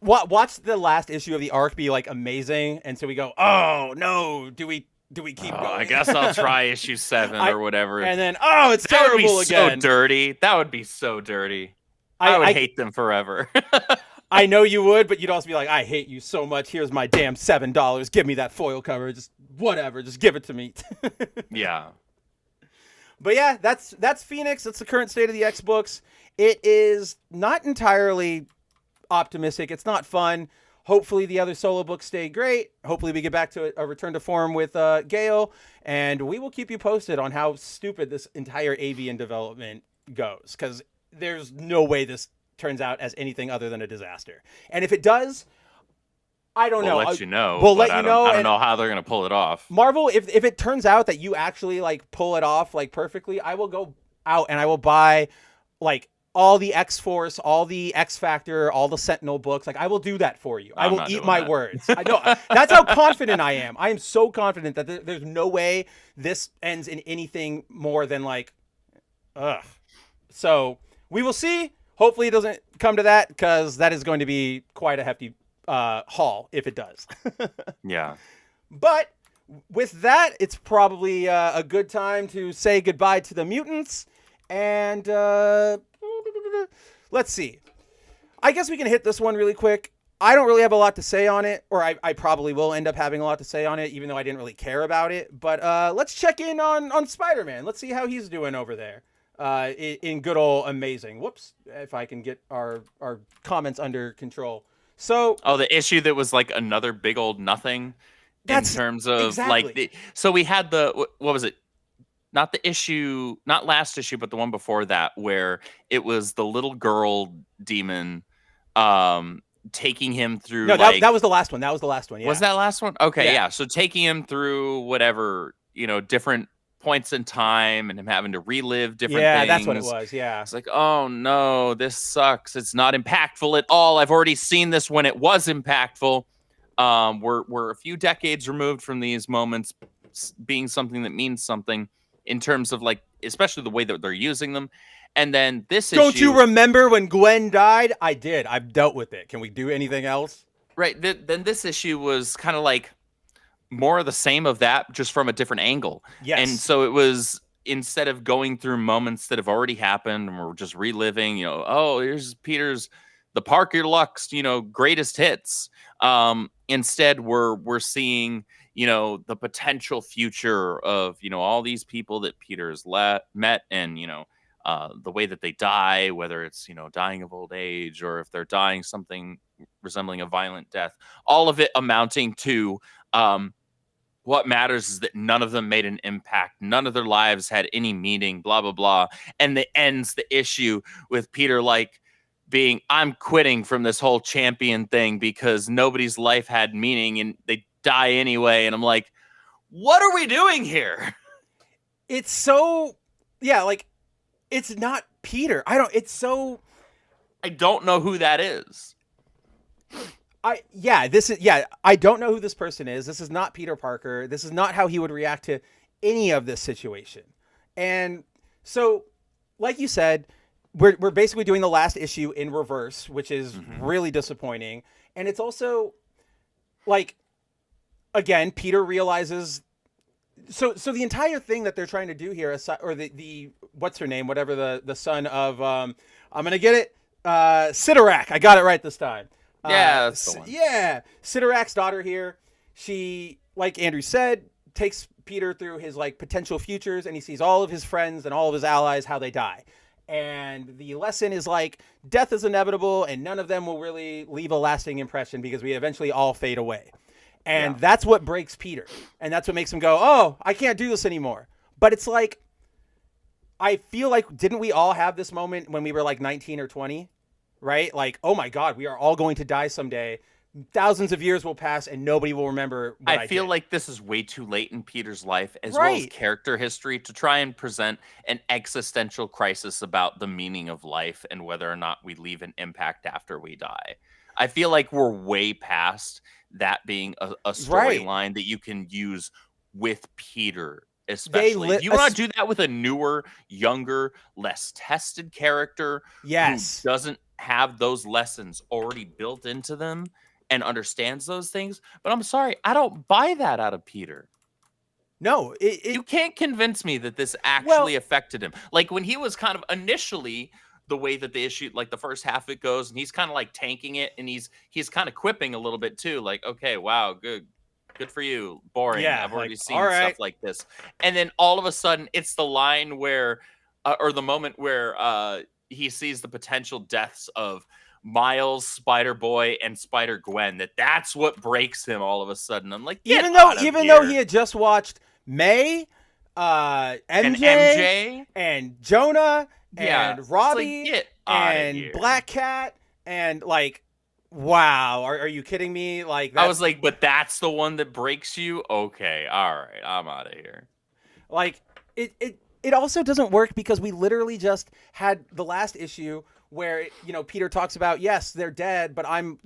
watch the last issue of the arc be like amazing, and so we go, oh no, do we keep going?
I guess I'll try issue 7 or whatever,
and then it's terrible again.
So dirty. That would be so dirty. I would hate them forever.
I know you would, but you'd also be like, I hate you so much. Here's my damn $7. Give me that foil cover. Just whatever. Just give it to me.
Yeah.
But yeah, that's Phoenix. That's the current state of the X books. It is not entirely optimistic. It's not fun. Hopefully the other solo books stay great. Hopefully we get back to a return to form with Gale, and we will keep you posted on how stupid this entire avian development goes, because there's no way this turns out as anything other than a disaster. And if it does, I don't know.
We'll let you know.
We'll let you know.
I don't know how they're going to pull it off.
Marvel, if it turns out that you actually like pull it off like perfectly, I will go out and I will buy like all the X-Force, all the X-Factor, all the Sentinel books. Like, I will do that for you. I will eat my words. I know. That's how confident I am. I am so confident that there's no way this ends in anything more than like, ugh. So we will see. Hopefully it doesn't come to that, because that is going to be quite a hefty haul if it does.
Yeah.
But with that, it's probably a good time to say goodbye to the mutants. And let's see. I guess we can hit this one really quick. I don't really have a lot to say on it, or I probably will end up having a lot to say on it, even though I didn't really care about it. But let's check in on Spider-Man. Let's see how he's doing over there. In good old amazing. Whoops. If I can get our comments under control. So
the issue that was like another big old nothing in terms of like so we had what was it? Not the issue, not last issue, but the one before that, where it was the little girl demon taking him through.
No, that was the last one. That was the last one. Yeah.
Was that last one? Okay, yeah. So taking him through whatever, different points in time, and him having to relive different things.
Yeah, that's what it was. Yeah.
It's like, oh no, this sucks. It's not impactful at all. I've already seen this when it was impactful. We're a few decades removed from these moments being something that means something in terms of like, especially the way that they're using them. And then this
Don't you remember when Gwen died? I did. I've dealt with it. Can we do anything else?
Right. Then this issue was kind of like more of the same of that, just from a different angle.
Yes.
And so it was, instead of going through moments that have already happened and we're just reliving, here's Peter's, the Parker Lux, greatest hits. Instead, we're seeing, the potential future of, all these people that Peter's met and, the way that they die, whether it's, dying of old age or if they're dying something resembling a violent death, all of it amounting to what matters is that none of them made an impact. None of their lives had any meaning, blah, blah, blah. And it ends the issue with Peter being, I'm quitting from this whole champion thing because nobody's life had meaning and they die anyway. And I'm like, what are we doing here?
It's so, it's not Peter. I don't know who that is. I don't know who this person is. This is not Peter Parker. This is not how he would react to any of this situation. And so, like you said, we're basically doing the last issue in reverse, which is really disappointing. And it's also again, Peter realizes. So the entire thing that they're trying to do here, or the what's her name, whatever the son of, I'm gonna get it, Sidorak. I got it right this time.
Yeah, that's the one.
Yeah, Sidorak's daughter here. She, like Andrew said, takes Peter through his potential futures, and he sees all of his friends and all of his allies how they die. And the lesson is death is inevitable, and none of them will really leave a lasting impression because we eventually all fade away. And that's what breaks Peter, and that's what makes him go, "Oh, I can't do this anymore." But it's I feel didn't we all have this moment when we were 19 or 20? Right? Oh my God, we are all going to die someday. Thousands of years will pass and nobody will remember what I
feel
did.
like this is way too late in Peter's life, as well as character history, to try and present an existential crisis about the meaning of life and whether or not we leave an impact after we die. I feel like we're way past that being a storyline that you can use with Peter. Especially if you want to do that with a newer, younger, less tested character who doesn't have those lessons already built into them and understands those things. But I'm sorry, I don't buy that out of Peter.
No,
you can't convince me that this actually affected him. When he was kind of initially, the way that the issue, the first half of it goes, and he's kind of tanking it, and he's kind of quipping a little bit too, okay, wow, good for you. Boring.
Yeah,
I've already seen stuff like this. And then all of a sudden, it's the line where, or the moment where he sees the potential deaths of Miles, Spider-Boy, and Spider-Gwen. That's what breaks him all of a sudden. I'm like, even
though he had just watched May, MJ, and Jonah, and Robbie, and Black Cat, and wow, are you kidding me?
I was but that's the one that breaks you? Okay, all right, I'm out of here.
It also doesn't work because we literally just had the last issue where Peter talks about, yes, they're dead, but I'm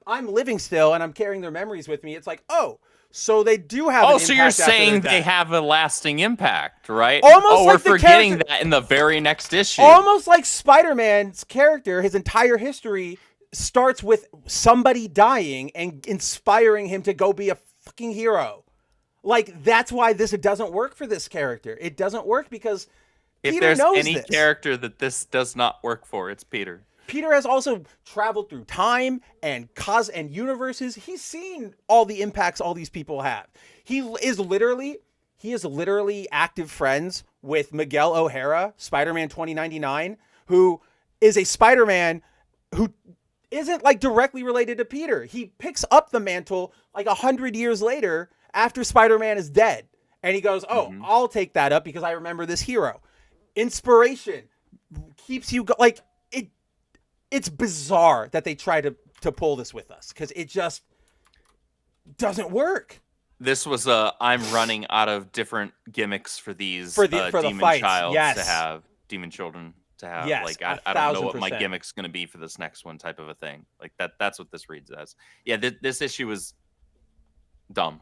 living still and I'm carrying their memories with me. It's so they do have an impact.
So you're saying they have a lasting impact, right?
Almost
we're forgetting that in the very next issue.
Almost like Spider-Man's character, his entire history starts with somebody dying and inspiring him to go be a fucking hero. That's why this doesn't work for this character. It doesn't work because Peter knows this. If there's any
character that this does not work for, it's Peter.
Peter has also traveled through time and universes. He's seen all the impacts all these people have. He is literally active friends with Miguel O'Hara, Spider-Man 2099, who is a Spider-Man who isn't directly related to Peter. He picks up the mantle 100 years later after Spider-Man is dead. And he goes, I'll take that up because I remember this hero. Inspiration keeps you it's bizarre that they try to pull this with us because it just doesn't work.
This was I'm running out of different gimmicks for these demon demon children to have.
Yes,
I don't know what my gimmick's going to be for this next one type of a thing. That's what this reads as. Yeah, this issue was dumb.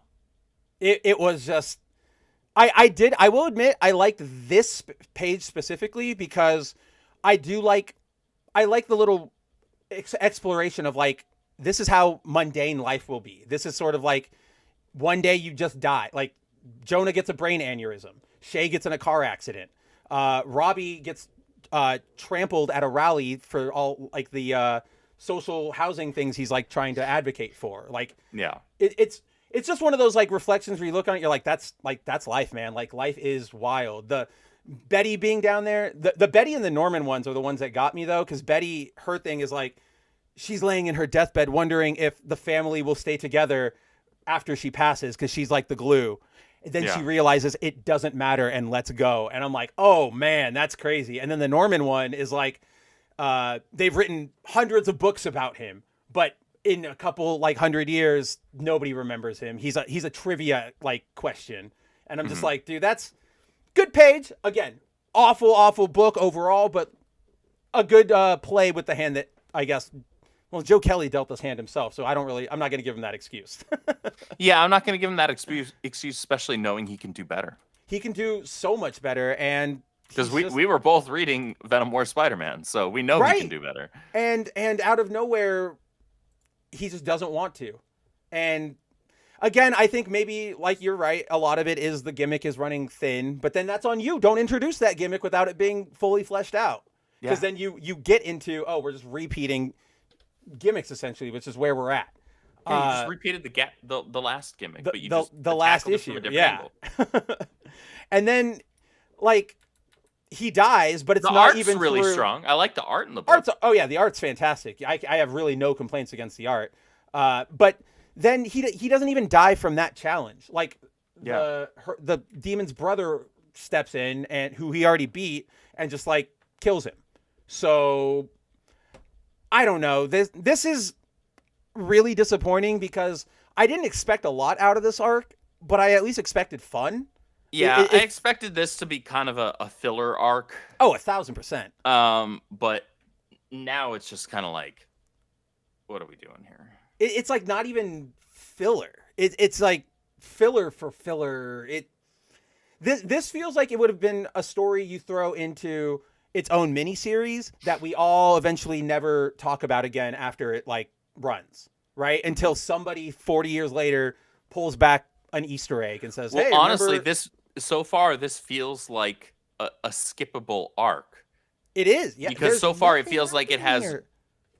It was just I will admit I liked this page specifically because I like the little exploration of this is how mundane life will be. This is sort of one day you just die. Jonah gets a brain aneurysm. Shay gets in a car accident. Robbie gets trampled at a rally for all the social housing things he's trying to advocate for. It's just one of those reflections where you look on it, you're that's life, man. Life is wild. Betty being down there, the Betty and the Norman ones are the ones that got me though, because Betty, her thing is like, she's laying in her deathbed wondering if the family will stay together after she passes because she's like the glue. And then she realizes it doesn't matter and lets go. And I'm like, oh man, that's crazy. And then the Norman one is like, they've written hundreds of books about him, but in a couple like 100 years, nobody remembers him. He's a trivia like question. And I'm just like, dude, that's good page. Again, awful book overall, but a good play with the hand that I guess, well, Joe Kelly dealt this hand himself, so I'm not going to give him that excuse.
Yeah, I'm not going to give him that excuse, especially knowing he can do better.
He can do so much better, and
because we were both reading Venom War Spider-Man, so we know he can do better.
And out of nowhere, he just doesn't want to. And again, I think maybe, like you're right, a lot of it is the gimmick is running thin, but then that's on you. Don't introduce that gimmick without it being fully fleshed out. Because then you get into, we're just repeating gimmicks essentially, which is where we're at.
Yeah, you just repeated the last gimmick, but you just
the last issue,
angle.
And then like he dies, but it's
the
not
art's
even
really
through...
strong. I like the art in the book.
The art's fantastic. I have really no complaints against the art. But then he doesn't even die from that challenge. Like the demon's brother steps in and who he already beat and just like kills him. So I don't know. This is really disappointing because I didn't expect a lot out of this arc, but I at least expected fun.
Yeah, I expected this to be kind of a filler arc.
Oh, 1,000%.
But now it's just kind of like, what are we doing here?
It's like not even filler. It's like filler for filler. This feels like it would have been a story you throw into its own miniseries that we all eventually never talk about again after it like runs, right? Until somebody 40 years later pulls back an Easter egg and says, "Hey,
honestly,
remember?"
this feels like a skippable arc.
It is, yeah.
Because so far it feels like it has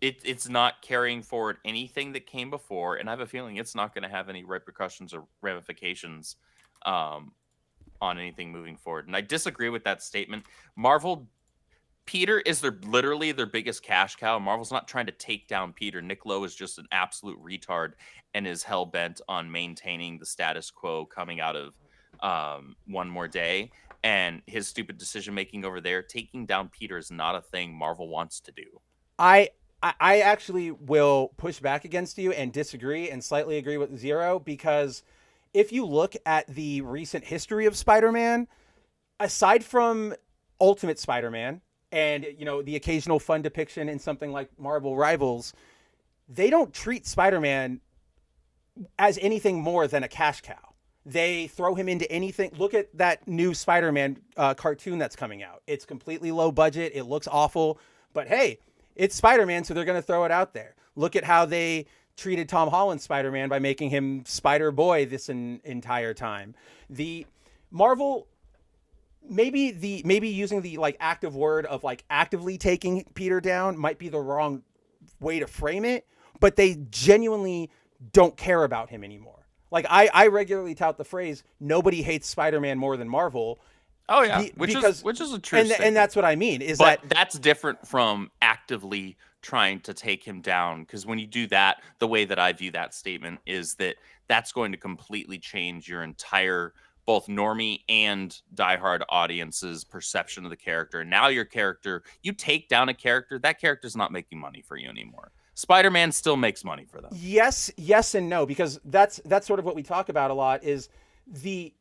it's not carrying forward anything that came before, and I have a feeling it's not going to have any repercussions or ramifications on anything moving forward. And I disagree with that statement. Peter is literally their biggest cash cow. Marvel's not trying to take down Peter. Nick Lowe is just an absolute retard and is hell-bent on maintaining the status quo coming out of One More Day. And his stupid decision-making over there, taking down Peter is not a thing Marvel wants to do.
I actually will push back against you and disagree and slightly agree with Zero, because if you look at the recent history of Spider-Man, aside from Ultimate Spider-Man, and, you know, the occasional fun depiction in something like Marvel Rivals, they don't treat Spider-Man as anything more than a cash cow. They throw him into anything. Look at that new Spider-Man cartoon that's coming out. It's completely low budget. It looks awful. But hey, it's Spider-Man, so they're going to throw it out there. Look at how they treated Tom Holland's Spider-Man by making him Spider-Boy this entire time. The Marvel... Maybe using the like active word of like actively taking Peter down might be the wrong way to frame it, but they genuinely don't care about him anymore. Like I regularly tout the phrase, nobody hates Spider-Man more than Marvel.
Oh yeah, which is a true statement.
And that's what I mean
that's different from actively trying to take him down, because when you do that, the way that I view that statement is that that's going to completely change your entire both normie and diehard audience's perception of the character. Now your character, you take down a character, that character's not making money for you anymore. Spider-Man still makes money for them.
Yes and no, because that's sort of what we talk about a lot, is the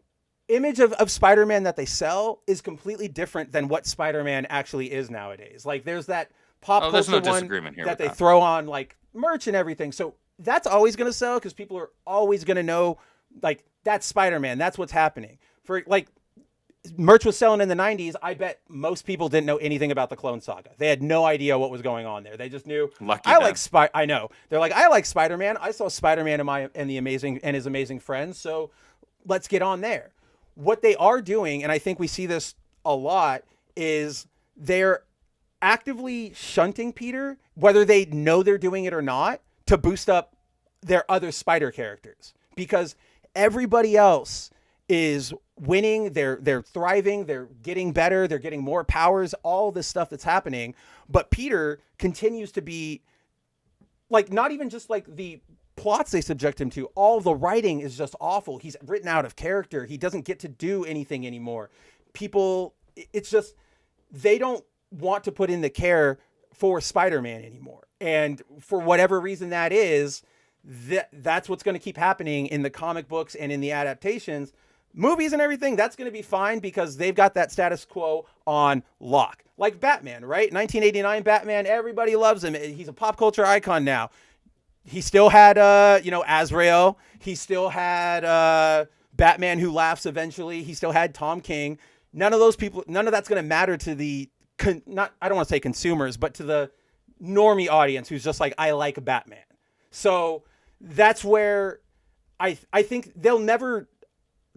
image of Spider-Man that they sell is completely different than what Spider-Man actually is nowadays. Like there's that pop culture one that they throw on like merch and everything. So that's always going to sell because people are always going to know like that's Spider-Man. That's what's happening. For like merch was selling in the 90s. I bet most people didn't know anything about the Clone Saga. They had no idea what was going on there. They just knew I know. They're like, I like Spider-Man. I saw Spider-Man and his amazing friends. So let's get on there. What they are doing, and I think we see this a lot, is they're actively shunting Peter, whether they know they're doing it or not, to boost up their other Spider characters. Because everybody else is winning. They're thriving. They're getting better. They're getting more powers. All this stuff that's happening, but Peter continues to be like not even just like the plots they subject him to. All the writing is just awful. He's written out of character. He doesn't get to do anything anymore. People, it's just they don't want to put in the care for Spider-Man anymore. And for whatever reason that is, that's what's going to keep happening in the comic books and in the adaptations. Movies and everything, that's going to be fine because they've got that status quo on lock. Like Batman, right? 1989 Batman, everybody loves him. He's a pop culture icon now. He still had, Azrael. He still had Batman Who Laughs eventually. He still had Tom King. None of those people, none of that's going to matter to the, I don't want to say consumers, but to the normie audience who's just like, I like Batman. So that's where I think they'll never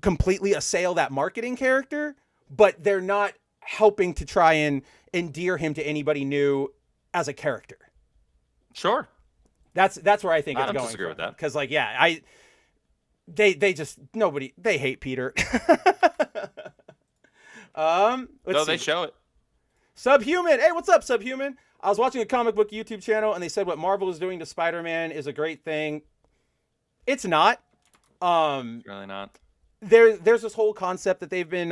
completely assail that marketing character, but they're not helping to try and endear him to anybody new as a character.
Sure.
That's where I think it's going. I
disagree with that.
Because they hate Peter.
They show it.
Subhuman. Hey, what's up, Subhuman? I was watching a comic book YouTube channel and they said what Marvel is doing to Spider-Man is a great thing. It's not.
Really not.
There's this whole concept that they've been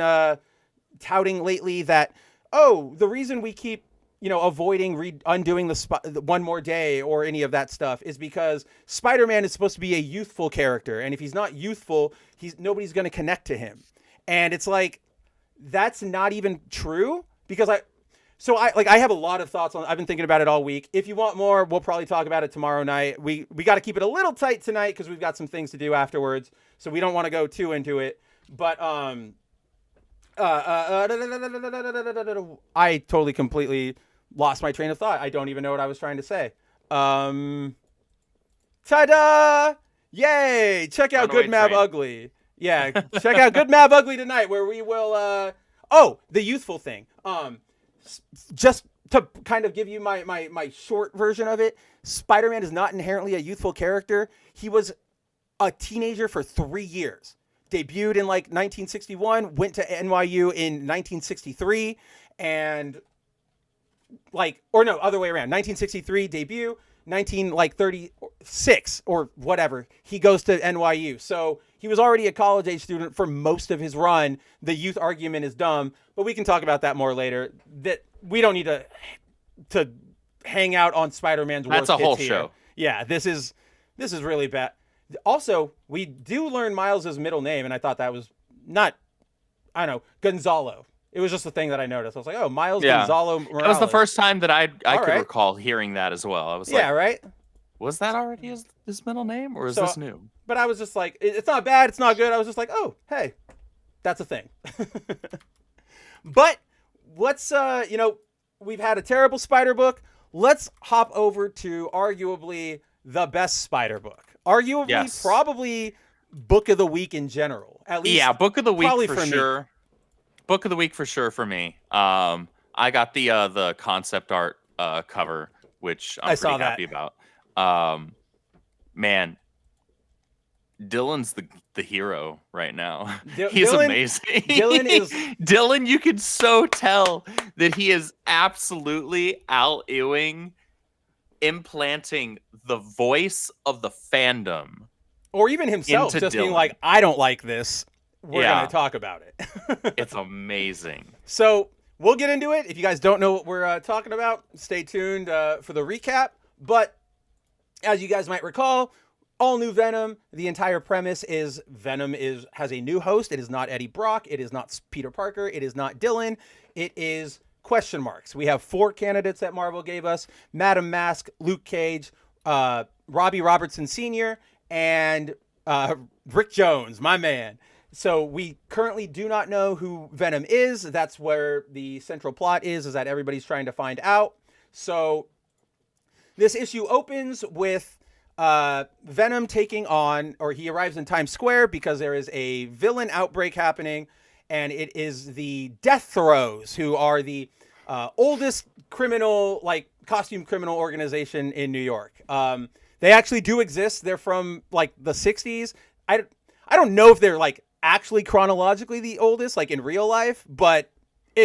touting lately that, the reason we keep avoiding undoing the One More Day or any of that stuff is because Spider-Man is supposed to be a youthful character, and if he's not youthful, nobody's going to connect to him. And it's like that's not even true because I have a lot of thoughts on. I've been thinking about it all week. If you want more, we'll probably talk about it tomorrow night. We got to keep it a little tight tonight because we've got some things to do afterwards, so we don't want to go too into it. But I totally completely lost my train of thought. I don't even know what I was trying to say. Ta-da! Yay! Check out Good Mab Ugly. Yeah, check out Good Mab Ugly tonight, where we will. The youthful thing. Just to kind of give you my short version of it, Spider-Man is not inherently a youthful character. He was a teenager for 3 years. Debuted in 1961, went to NYU in 1963, and other way around. 1963 debut, 1936 or whatever, he goes to NYU. So he was already a college age student for most of his run. The youth argument is dumb, but we can talk about that more later. That we don't need to hang out on Spider-Man's worst hits.
That's a whole
here.
show.
Yeah, this is really bad. Also, we do learn Miles's middle name, and I thought that was not, Gonzalo. It was just a thing that I noticed. I was like, oh, Miles Gonzalo Morales.
That was the first time that I could recall hearing that as well. I was like,
right?
Was that already his middle name, or is this new?
But I was just like, it's not bad, it's not good. I was just like, oh, hey, that's a thing. But let's, we've had a terrible Spider book. Let's hop over to arguably the best Spider book. Arguably, probably book of the week in general. At least,
book of the week for sure. Book of the week for sure for me. I got the concept art cover, which I'm pretty happy about. Man, Dylan's the hero right now. He's amazing. Dylan. You can so tell that he is absolutely Al Ewing implanting the voice of the fandom,
or even himself, just Dylan. Being like, I don't like this. We're going to talk about it.
It's amazing.
So we'll get into it. If you guys don't know what we're talking about, stay tuned for the recap. But as you guys might recall, All-New Venom, the entire premise is Venom has a new host. It is not Eddie Brock. It is not Peter Parker. It is not Dylan. It is question marks. We have 4 candidates that Marvel gave us: Madam Mask, Luke Cage, Robbie Robertson Sr., and Rick Jones, my man. So we currently do not know who Venom is. That's where the central plot is that everybody's trying to find out. So this issue opens with Venom taking on, or he arrives in Times Square because there is a villain outbreak happening, and it is the Death Throes, who are the oldest criminal, costume criminal organization in New York. They actually do exist. They're from the 60s. I don't know if they're actually chronologically the oldest, like in real life, but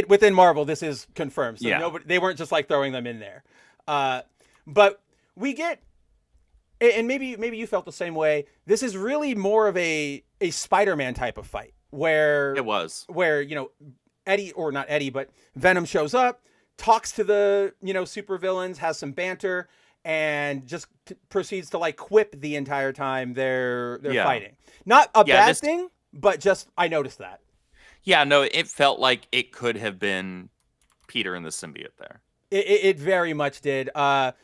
within Marvel, this is confirmed. So they weren't just like throwing them in there. But we get, and maybe you felt the same way. This is really more of a Spider-Man type of fight where Eddie, or not Eddie, but Venom shows up, talks to the supervillains, has some banter, and just proceeds to like quip the entire time they're fighting. Not a bad thing, but just I noticed that.
Yeah, no, it felt like it could have been Peter and the symbiote there.
It very much did. But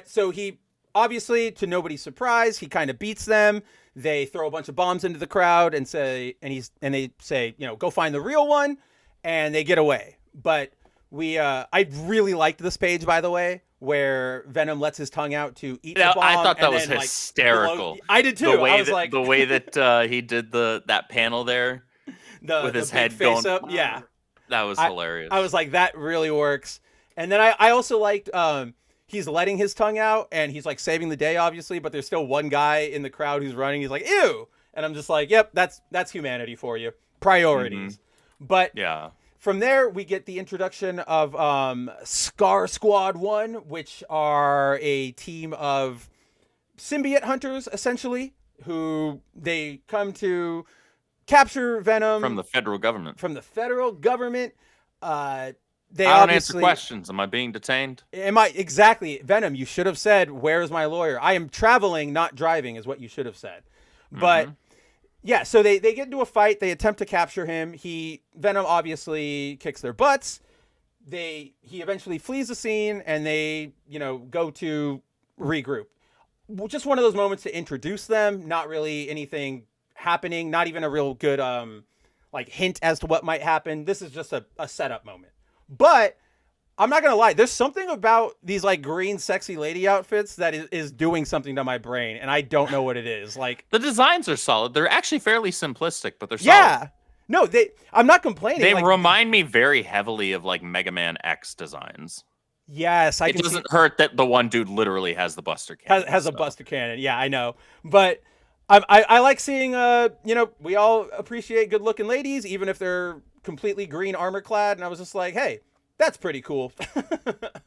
so he obviously, to nobody's surprise, he kind of beats them. They throw a bunch of bombs into the crowd and they say, go find the real one, and they get away. But I really liked this page, by the way, where Venom lets his tongue out to eat the bomb.
I thought that was hysterical.
I did too.
The way that he did that panel there with his head
face
going
up. Yeah,
that was hilarious.
I was like, that really works. And then I also liked he's letting his tongue out and he's like saving the day, obviously, but there's still one guy in the crowd who's running. He's like, ew. And I'm just like, yep, that's humanity for you. Priorities. Mm-hmm. But yeah. From there, we get the introduction of Scar Squad 1, which are a team of symbiote hunters, essentially, who they come to capture Venom.
From the federal government.
They
I don't answer questions. Am I being detained?
Exactly. Venom, you should have said, where's my lawyer? I am traveling, not driving, is what you should have said. But... yeah, so they get into a fight. They attempt to capture him. Venom obviously kicks their butts. He eventually flees the scene, and they, go to regroup. Just one of those moments to introduce them. Not really anything happening. Not even a real good hint as to what might happen. This is just a setup moment. But I'm not gonna lie. There's something about these like green sexy lady outfits that is doing something to my brain, and I don't know what it is. Like
the designs are solid. They're actually fairly simplistic, but they're solid.
Yeah. No, I'm not complaining.
They remind me very heavily of like Mega Man X designs.
Yes,
it doesn't hurt that the one dude literally has the Buster Cannon.
Has a Buster Cannon. Yeah, I know. But I like seeing we all appreciate good looking ladies, even if they're completely green armor clad. And I was just like, hey. That's pretty cool.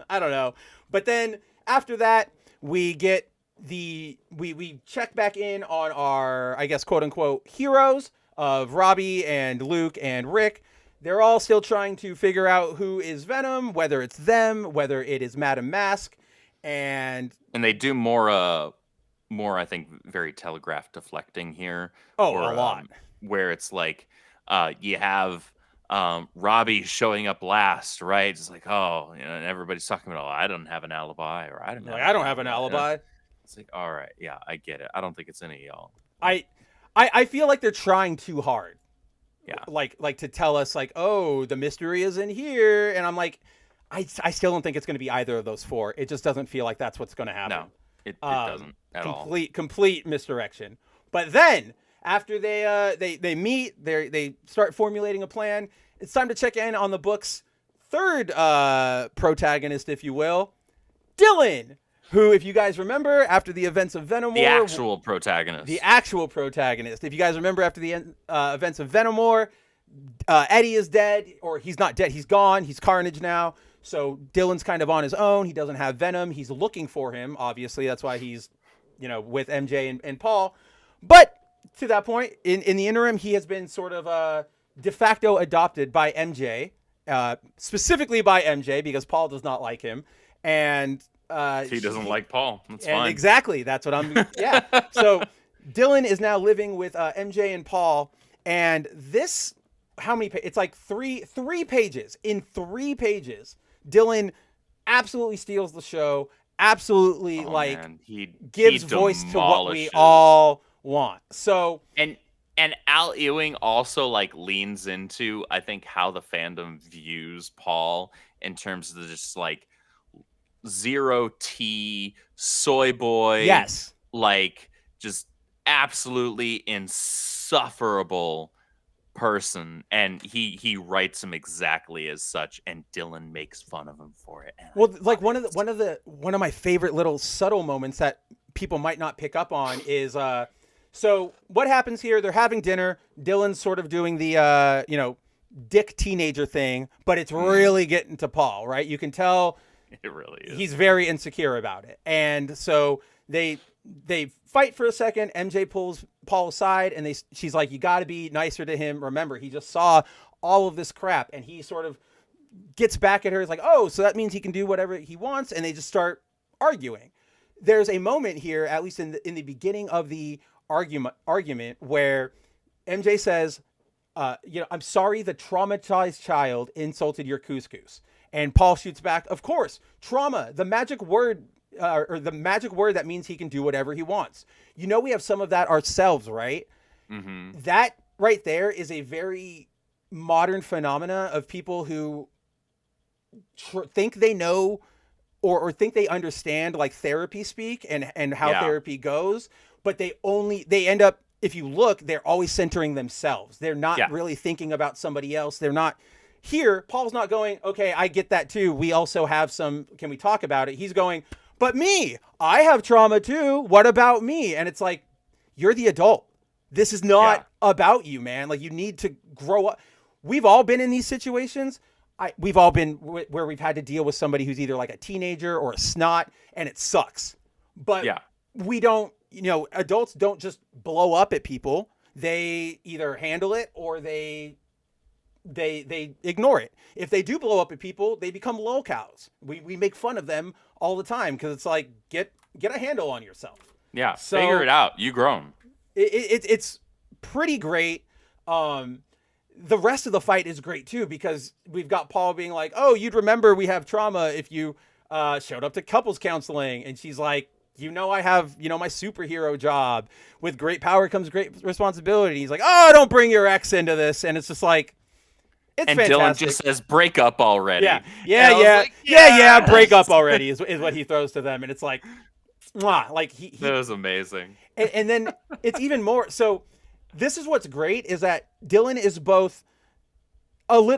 I don't know. But then after that, we get we check back in on our, I guess, quote unquote, heroes of Robbie and Luke and Rick. They're all still trying to figure out who is Venom, whether it's them, whether it is Madame Mask. And
they do more, I think, very telegraph deflecting here.
Oh, a lot.
Where it's like you have... Robbie showing up last, right? It's like, and everybody's talking about, I don't have an alibi, or I don't have an alibi. It's like, all right, yeah, I get it. I don't think it's any of y'all.
I feel like they're trying too hard.
Yeah.
Like to tell us like, oh, the mystery is in here. And I'm like, I still don't think it's going to be either of those four. It just doesn't feel like that's what's going to happen.
No, it doesn't at all.
Complete misdirection. But then after they meet, they start formulating a plan. It's time to check in on the book's third protagonist, if you will, Dylan, who, if you guys remember, after the events of Venom War...
The actual protagonist.
If you guys remember, after the events of Venom War, Eddie is dead, or he's not dead, he's gone, he's Carnage now. So Dylan's kind of on his own. He doesn't have Venom. He's looking for him, obviously. That's why he's, with MJ and Paul. But... to that point, in the interim, he has been sort of de facto adopted by MJ, specifically by MJ, because Paul does not like him. And
he doesn't like Paul. That's fine.
Exactly. That's what I'm... yeah. So Dylan is now living with MJ and Paul. And this... how many... it's like three pages. In 3 pages, Dylan absolutely steals the show. Absolutely, he gives voice to what we all... want. So
and Al Ewing also leans into, I think, how the fandom views Paul in terms of just zero T soy boy.
Yes.
Just absolutely insufferable person, and he writes him exactly as such, and Dylan makes fun of him for it.
Well, one of my favorite little subtle moments that people might not pick up on is So what happens here? They're having dinner. Dylan's sort of doing the, dick teenager thing, but it's really getting to Paul, right? You can tell
It really is.
he's very insecure about it. And so they fight for a second. MJ pulls Paul aside and she's like, you got to be nicer to him. Remember, he just saw all of this crap, and he sort of gets back at her. He's like, oh, so that means he can do whatever he wants. And they just start arguing. There's a moment here, at least in the beginning of the argument where MJ says, I'm sorry the traumatized child insulted your couscous. And Paul shoots back, of course, trauma, the magic word, or the magic word that means he can do whatever he wants. We have some of that ourselves, right? Mm-hmm. That right there is a very modern phenomena of people who think they know or think they understand like therapy speak and how therapy goes, but they end up, if you look, they're always centering themselves. They're not really thinking about somebody else. They're not here. Paul's not going, okay, I get that too. We also have can we talk about it? He's going, but me, I have trauma too. What about me? And it's like, you're the adult. This is not about you, man. Like, you need to grow up. We've all been in these situations. We've all been where we've had to deal with somebody who's either like a teenager or a snot, and it sucks. But we don't, adults don't just blow up at people. They either handle it or they ignore it. If they do blow up at people, they become lolcows. We make fun of them all the time because it's like, get a handle on yourself.
Yeah, so, figure it out. You grown.
It's pretty great. The rest of the fight is great too, because we've got Paul being like, oh, you'd remember we have trauma if you showed up to couples counseling. And she's like, I have, my superhero job. With great power comes great responsibility. He's like, oh, don't bring your ex into this. And it's just like, it's
and
fantastic.
Dylan just says, break up already.
Yeah, break up already is what he throws to them. And it's like, mwah, like
that was amazing.
And then it's even more. So this is what's great, is that Dylan is both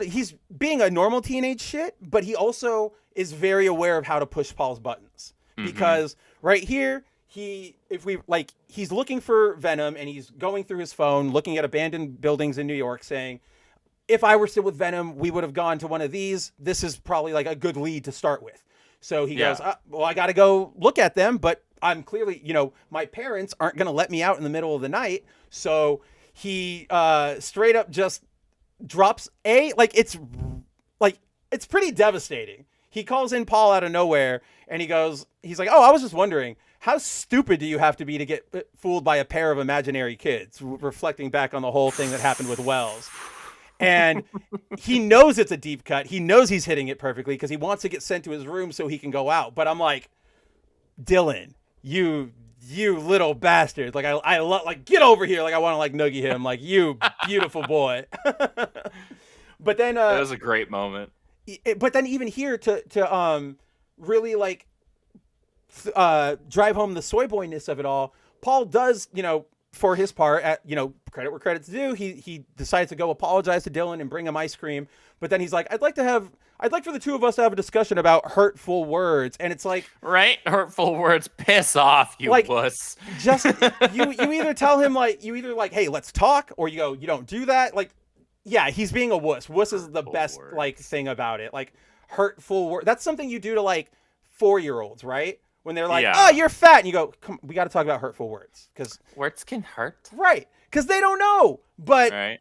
he's being a normal teenage shit, but he also is very aware of how to push Paul's buttons. Because right here, he's looking for Venom, and he's going through his phone, looking at abandoned buildings in New York, saying, if I were still with Venom, we would have gone to one of these. This is probably like a good lead to start with. So he goes, well, I got to go look at them, but I'm clearly, my parents aren't going to let me out in the middle of the night. So he straight up just drops it's pretty devastating. He calls in Paul out of nowhere, and he's like, oh, I was just wondering, how stupid do you have to be to get fooled by a pair of imaginary kids? Reflecting back on the whole thing that happened with Wells. And he knows it's a deep cut. He knows he's hitting it perfectly because he wants to get sent to his room so he can go out. But I'm like, Dylan, you little bastard. Like, I love, like, get over here. Like, I want to, like, noogie him. Like, you beautiful boy. But then
that was a great moment.
But then even here to really, like, drive home the soy boyness of it all, Paul does, for his part, credit where credit's due, he decides to go apologize to Dylan and bring him ice cream. But then he's like, I'd like for the two of us to have a discussion about hurtful words. And it's like,
right? Hurtful words. Piss off, you wuss.
Just, you either tell him, like, hey, let's talk, or you go, you don't do that. Like, yeah, he's being a wuss. Wuss is the best words. Like, thing about it. Like, hurtful words. That's something you do to, like, 4-year-olds, right? When they're like, oh, you're fat. And you go, come, we got to talk about hurtful words. Because
words can hurt.
Right. Because they don't know. But,
right.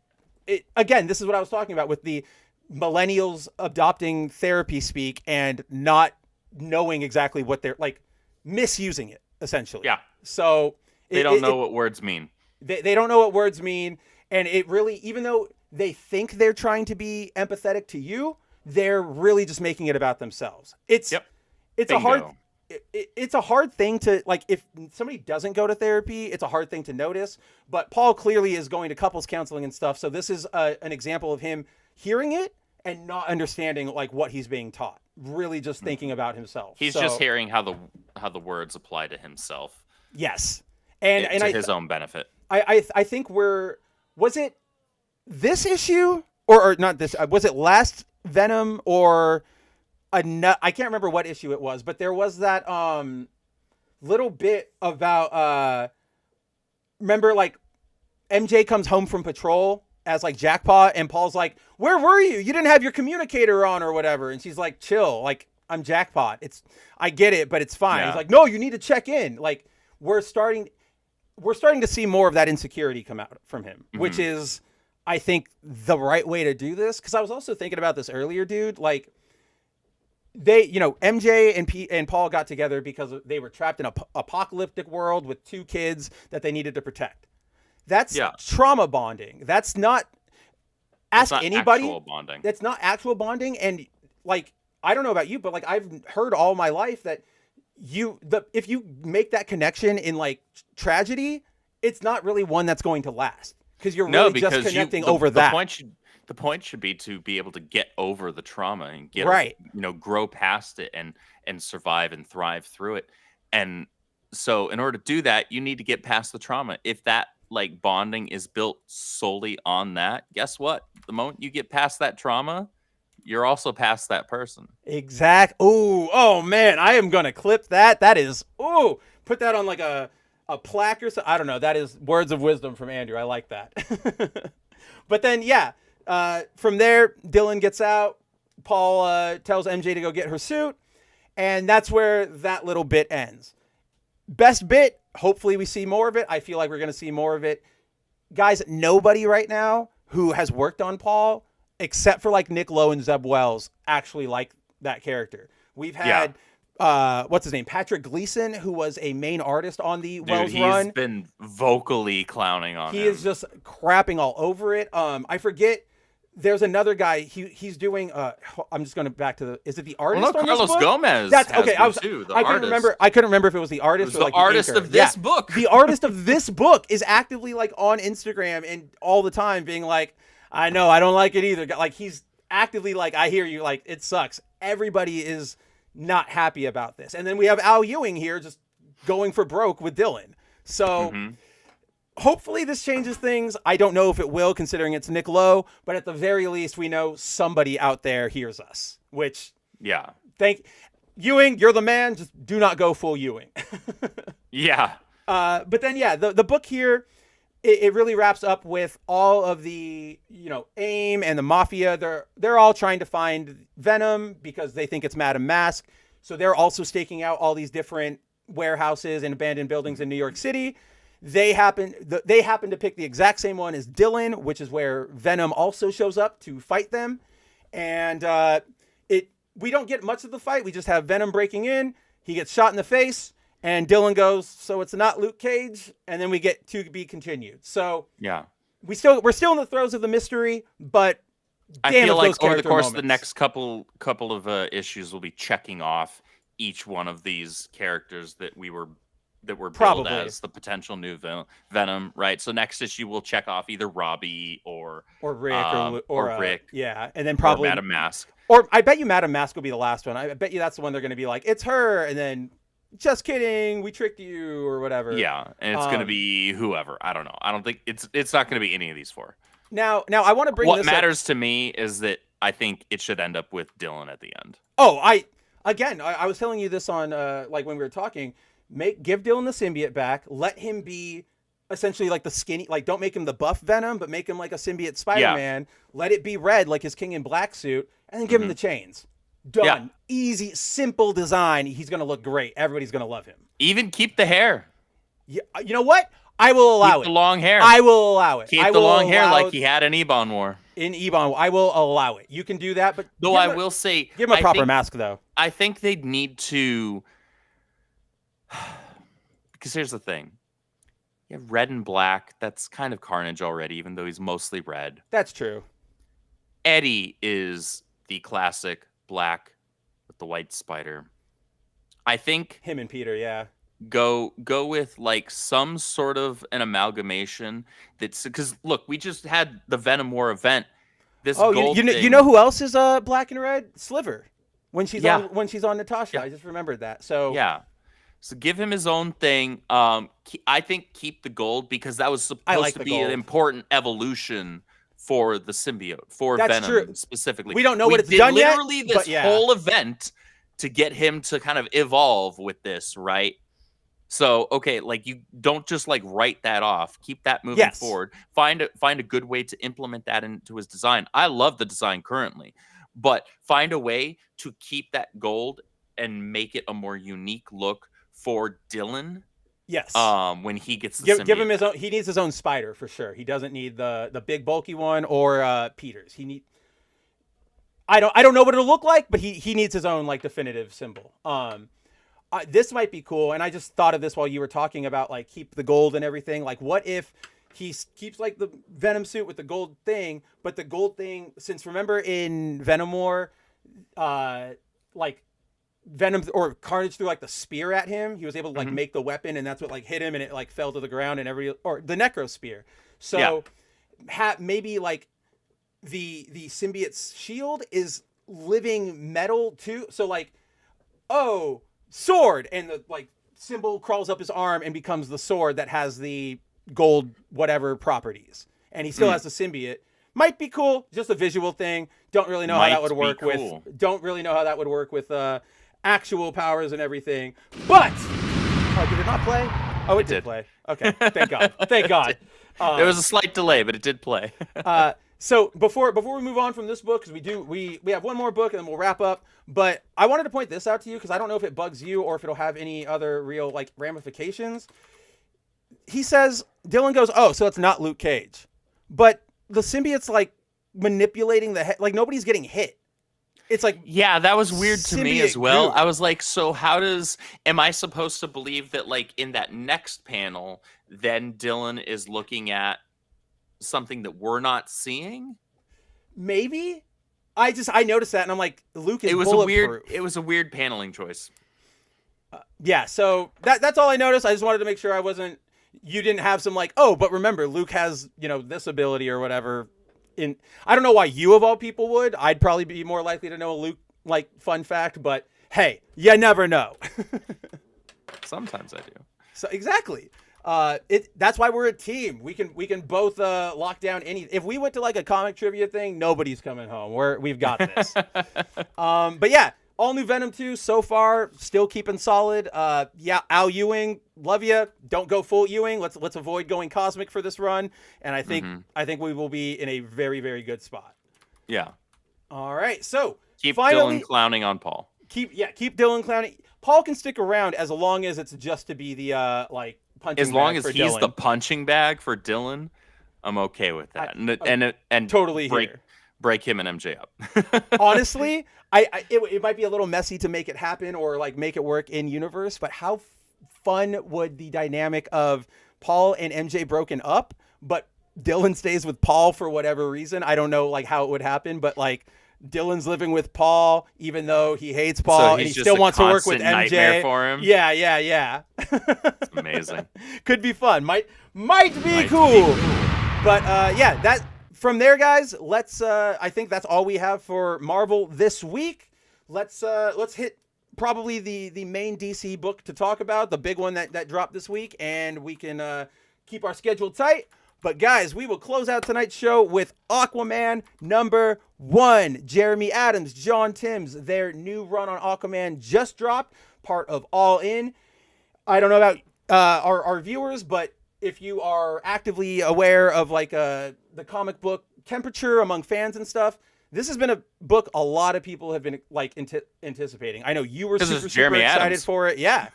Again, this is what I was talking about with the millennials adopting therapy speak and not knowing exactly what they're, like, misusing it, essentially.
Yeah.
So.
They don't know what words mean.
They don't know what words mean. And it really, even though they think they're trying to be empathetic to you, they're really just making it about themselves. It's a hard thing to, like, if somebody doesn't go to therapy, it's a hard thing to notice. But Paul clearly is going to couples counseling and stuff. So this is an example of him hearing it and not understanding, like, what he's being taught. Really just thinking about himself.
He's just hearing how the words apply to himself.
Yes.
And his own benefit.
I think was it this issue or not this? Was it last Venom or I can't remember what issue it was, but there was that little bit about remember like MJ comes home from patrol as like Jackpot, and Paul's like, "Where were you? You didn't have your communicator on or whatever." And she's like, "Chill, like I'm Jackpot. I get it, but it's fine." He's like, "No, you need to check in." Like we're starting to see more of that insecurity come out from him, which is, I think, the right way to do this. Because I was also thinking about this earlier, dude. Like they, MJ and Paul got together because they were trapped in an apocalyptic world with 2 kids that they needed to protect. That's trauma bonding. That's not, ask anybody.
Actual bonding.
That's not actual bonding. And like, I don't know about you, but like I've heard all my life that if you make that connection in like tragedy, it's not really one that's going to last because you're really just connecting over that.
The point should be to be able to get over the trauma and get grow past it and survive and thrive through it. And so in order to do that, you need to get past the trauma. If that like bonding is built solely on that, guess what? The moment you get past that trauma, you're also past that person.
Exact. Oh man, I am gonna clip that. That is put that on like a plaque or so. I don't know. That is words of wisdom from Andrew. I like that. But then from there, Dylan gets out. Paul tells MJ to go get her suit, and that's where that little bit ends. Best bit. Hopefully we see more of it. I feel like we're going to see more of it. Guys, nobody right now who has worked on Paul, except for like Nick Lowe and Zeb Wells, actually like that character. We've had, what's his name? Patrick Gleason, who was a main artist on the Wells run.
He's been vocally clowning on him.
He is just crapping all over it. I forget. There's another guy. He's doing. I'm just going to back to the. Is it the artist?
Well, no,
on
Carlos
this book?
Gomez.
That's
has
okay. I couldn't remember. I couldn't remember if it was the artist or like
the artist
anchor.
of this book.
The artist of this book is actively like on Instagram and all the time being like, "I know, I don't like it either." Like he's actively like, "I hear you." Like it sucks. Everybody is not happy about this, and then we have Al Ewing here just going for broke with Dylan. So. Hopefully this changes things. I don't know if it will, considering it's Nick Lowe, but at the very least, we know somebody out there hears us, which, thank Ewing, you're the man. Just do not go full Ewing. But then, the book here, it really wraps up with all of the, AIM and the Mafia. They're all trying to find Venom because they think it's Madame Mask. So they're also staking out all these different warehouses and abandoned buildings in New York City. They happen to pick the exact same one as Dylan, which is where Venom also shows up to fight them. And we don't get much of the fight. We just have Venom breaking in. He gets shot in the face, and Dylan goes, "So it's not Luke Cage." And then we get to be continued. So we're still in the throes of the mystery, but
I feel like over the course of the next couple of issues, we'll be checking off each one of these characters that were billed as the potential new Venom, right? So next issue we'll check off either Robbie or
Rick or Rick, and then
probably Madame Mask.
Or I bet you Madame Mask will be the last one. I bet you that's the one they're going to be like, "It's her," and then, "Just kidding, we tricked you," or whatever.
Yeah, and it's going to be whoever. I don't know. I don't think it's not going to be any of these 4.
Now I want to bring
what matters to me is that I think it should end up with Dylan at the end.
Oh, I was telling you this on like when we were talking. Give Dylan the symbiote back. Let him be essentially like the skinny, like don't make him the buff Venom, but make him like a symbiote Spider-Man. Let it be red like his King in Black suit, and then give him the chains. Done. Yeah. Easy, simple design. He's gonna look great. Everybody's gonna love him.
Even keep the hair.
Yeah, you know what? I will allow it.
The long hair.
I will allow it.
Keep the long hair like he had in Ebon War.
In Ebon, I will allow it. You can do that, but
though I will say,
give him a proper mask though.
I think they'd need to. Because here's the thing. You have red and black. That's kind of Carnage already, even though he's mostly red.
That's true.
Eddie is the classic black with the white spider. I think
him and Peter,
go with like some sort of an amalgamation. That's because look, we just had the Venom War event.
You know who else is black and red? Sliver. When she's on Natasha, I just remembered that. So
So give him his own thing. I think keep the gold because that was supposed to be an important evolution for the symbiote, for Venom specifically.
We don't know what it's done yet.
Literally this whole event to get him to kind of evolve with this, right? So, okay, like you don't just like write that off. Keep that moving
Yes.
forward. Find a good way to implement that into his design. I love the design currently, but find a way to keep that gold and make it a more unique look for Dylan.
Yes.
When he gets the
give him
symbiote
his
back.
own. He needs his own spider for sure. He doesn't need the big bulky one or Peter's. I don't know what it'll look like, but he needs his own like definitive symbol. This might be cool, and I just thought of this while you were talking about like keep the gold and everything. Like, what if he keeps like the Venom suit with the gold thing, but the gold thing, since remember in Venom War, like Venom or Carnage threw like the spear at him, he was able to like make the weapon, and that's what like hit him, and it like fell to the ground, and or the Necro spear. So maybe like the symbiote's shield is living metal too. So like, oh, sword, and the like symbol crawls up his arm and becomes the sword that has the gold whatever properties, and he still has the symbiote. Might be cool, just a visual thing. Don't really know how that would work with. Don't really know how that would work with actual powers and everything. But did it not play? Oh, it did play. Okay, thank God. Thank God.
There was a slight delay, but it did play.
So before we move on from this book, because we have one more book and then we'll wrap up. But I wanted to point this out to you because I don't know if it bugs you or if it'll have any other real like ramifications. He says, Dylan goes, oh, so it's not Luke Cage, but the symbiote's like manipulating the head, like nobody's getting hit. It's like,
yeah, that was weird to me as well.
goo.
I was like, so am I supposed to believe that like in that next panel, then Dylan is looking at something that we're not seeing?
Maybe. I noticed that and I'm like, Luke is
bulletproof. It was a weird paneling choice.
Yeah, so that's all I noticed. I just wanted to make sure you didn't have some like, oh, but remember, Luke has, this ability or whatever. I don't know why you of all people would. I'd probably be more likely to know a Luke like fun fact, but hey, you never know.
Sometimes I do.
So exactly. That's why we're a team. We can both lock down any. If we went to like a comic trivia thing, nobody's coming home. We've got this. But yeah, All-New Venom 2 so far still keeping solid. Yeah, Al Ewing, love you. Don't go full Ewing. Let's avoid going cosmic for this run. And I think we will be in a very, very good spot.
Yeah.
All right. So
keep
finally,
Dylan clowning on Paul.
Keep Dylan clowning. Paul can stick around as long as it's just to be the like punching.
As long
bag
as
for
he's
Dylan.
the punching bag for Dylan, I'm okay with that. And
totally
break him and MJ up.
Honestly, it might be a little messy to make it happen or like make it work in universe, but how fun would the dynamic of Paul and MJ broken up, but Dylan stays with Paul for whatever reason? I don't know like how it would happen, but like Dylan's living with Paul even though he hates Paul,
so
and he still wants to work with MJ
for him.
Yeah.
It's amazing.
Could be fun. Might be cool. But yeah, that from there, guys, let's I think that's all we have for Marvel this week. Let's hit probably the main DC book to talk about, the big one that dropped this week, and we can keep our schedule tight. But guys, we will close out tonight's show with Aquaman #1. Jeremy Adams, John Timms, their new run on Aquaman just dropped, part of All In. I don't know about our viewers, but if you are actively aware of like the comic book temperature among fans and stuff, this has been a book a lot of people have been like anticipating. I know you were super excited
Adams.
for it. Yeah.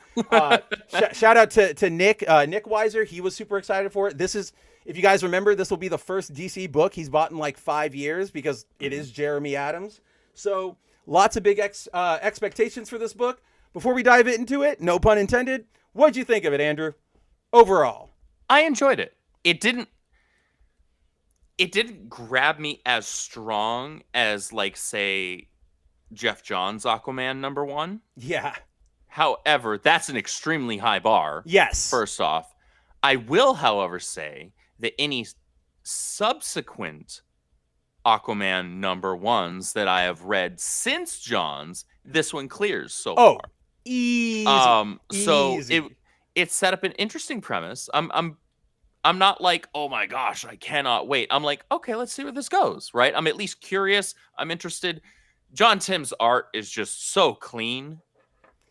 Shout out to Nick Weiser. He was super excited for it. This is, if you guys remember, this will be the first DC book he's bought in like 5 years because it is Jeremy Adams. So lots of big expectations for this book. Before we dive into it, no pun intended, what'd you think of it, Andrew? Overall.
I enjoyed it. It didn't grab me as strong as like say Jeff Johns' Aquaman #1.
Yeah.
However, that's an extremely high bar.
Yes.
First off, I will, however, say that any subsequent Aquaman #1s that I have read since Johns, this one clears so far.
Easy.
So
easy.
it set up an interesting premise. I'm not like, oh my gosh, I cannot wait. I'm like, okay, let's see where this goes, right? I'm at least curious. I'm interested. John Tim's art is just so clean.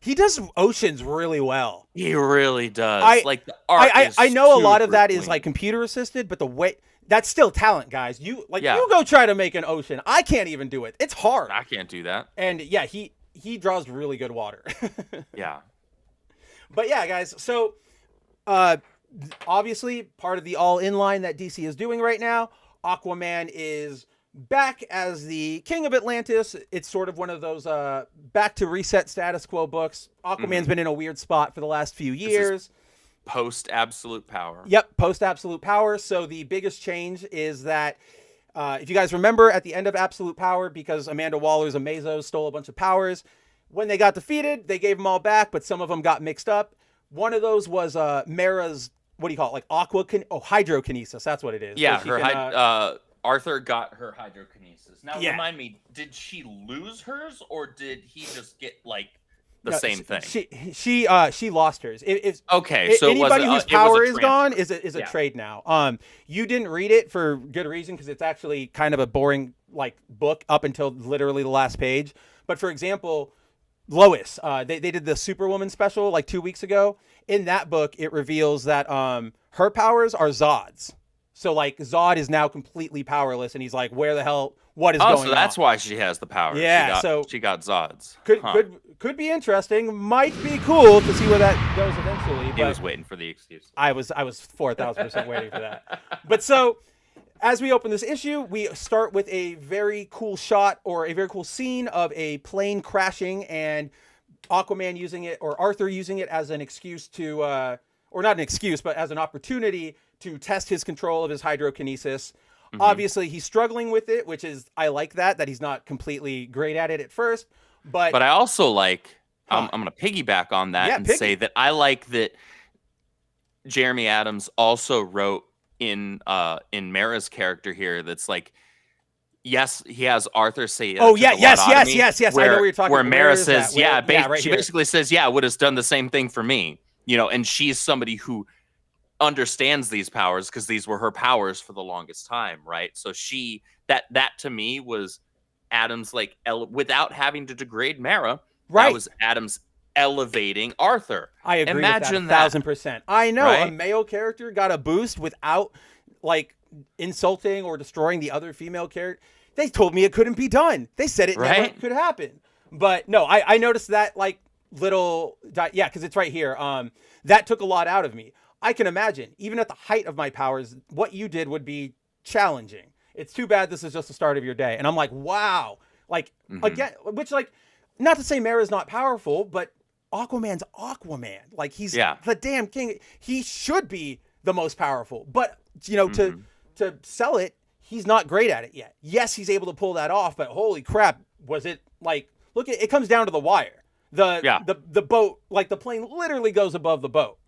He does Oceans really well.
He really does. Like the art
I know a lot of
super
that is
clean.
like computer assisted, but the way that's still talent, guys. You
Yeah.
you go try to make an ocean. I can't even do it. It's hard.
I can't do that.
And yeah, he draws really good water.
Yeah.
But yeah, guys. So obviously part of the all in line that DC is doing right now, Aquaman is back as the King of Atlantis. It's sort of one of those back to reset status quo books. Aquaman's been in a weird spot for the last few years.
Post absolute power.
Yep, post absolute power. So the biggest change is that if you guys remember at the end of Absolute Power, because Amanda Waller's Amazo stole a bunch of powers, when they got defeated, they gave them all back, but some of them got mixed up. One of those was Mara's, what do you call it? Like hydrokinesis. That's what it is.
Yeah,
so
her Arthur got her hydrokinesis. Now,
Yeah.
remind me, did she lose hers, or did he just get like the same thing?
She lost hers.
Okay, so
anybody whose power is gone is a
Yeah.
trade now. You didn't read it for good reason because it's actually kind of a boring like book up until literally the last page. But for example, Lois, they did the Superwoman special like 2 weeks ago. In that book, it reveals that her powers are Zod's. So like Zod is now completely powerless, and he's like, "Where the hell? What is going on?"
Oh, so that's why she has the power.
Yeah,
she got Zods.
Could be interesting. Might be cool to see where that goes eventually.
He was waiting for the excuse.
I was 4,000% waiting for that. But so, as we open this issue, we start with a very cool shot or a very cool scene of a plane crashing and Aquaman using it, or Arthur using it as an excuse to, or not an excuse, but as an opportunity to test his control of his hydrokinesis. Obviously, he's struggling with it, which is, I like that he's not completely great at it at first. But
I also like, I'm going to piggyback on that and say that I like that Jeremy Adams also wrote in Mara's character here that's like, yes, he has Arthur say,
yes. I know what you're talking
where
about.
Mara says,
right
she
here.
basically says, yeah, would have done the same thing for me, and she's somebody who understands these powers because these were her powers for the longest time, right? So that to me was Adams like without having to degrade Mara,
right?
That was Adams elevating Arthur.
I agree.
Imagine
with that 1,000%. I know,
right?
A male character got a boost without like insulting or destroying the other female character. They told me it couldn't be done. They said it never could happen. But no, I noticed that like little because it's right here. That took a lot out of me. I can imagine, even at the height of my powers, what you did would be challenging. It's too bad this is just the start of your day. And I'm like, wow. Like, again, which, like, not to say Mara's not powerful, but Aquaman's Aquaman. Like, he's the damn king. He should be the most powerful. But, to sell it, he's not great at it yet. Yes, he's able to pull that off, but holy crap, was it, like, look, it comes down to the wire. The boat, like, the plane literally goes above the boat.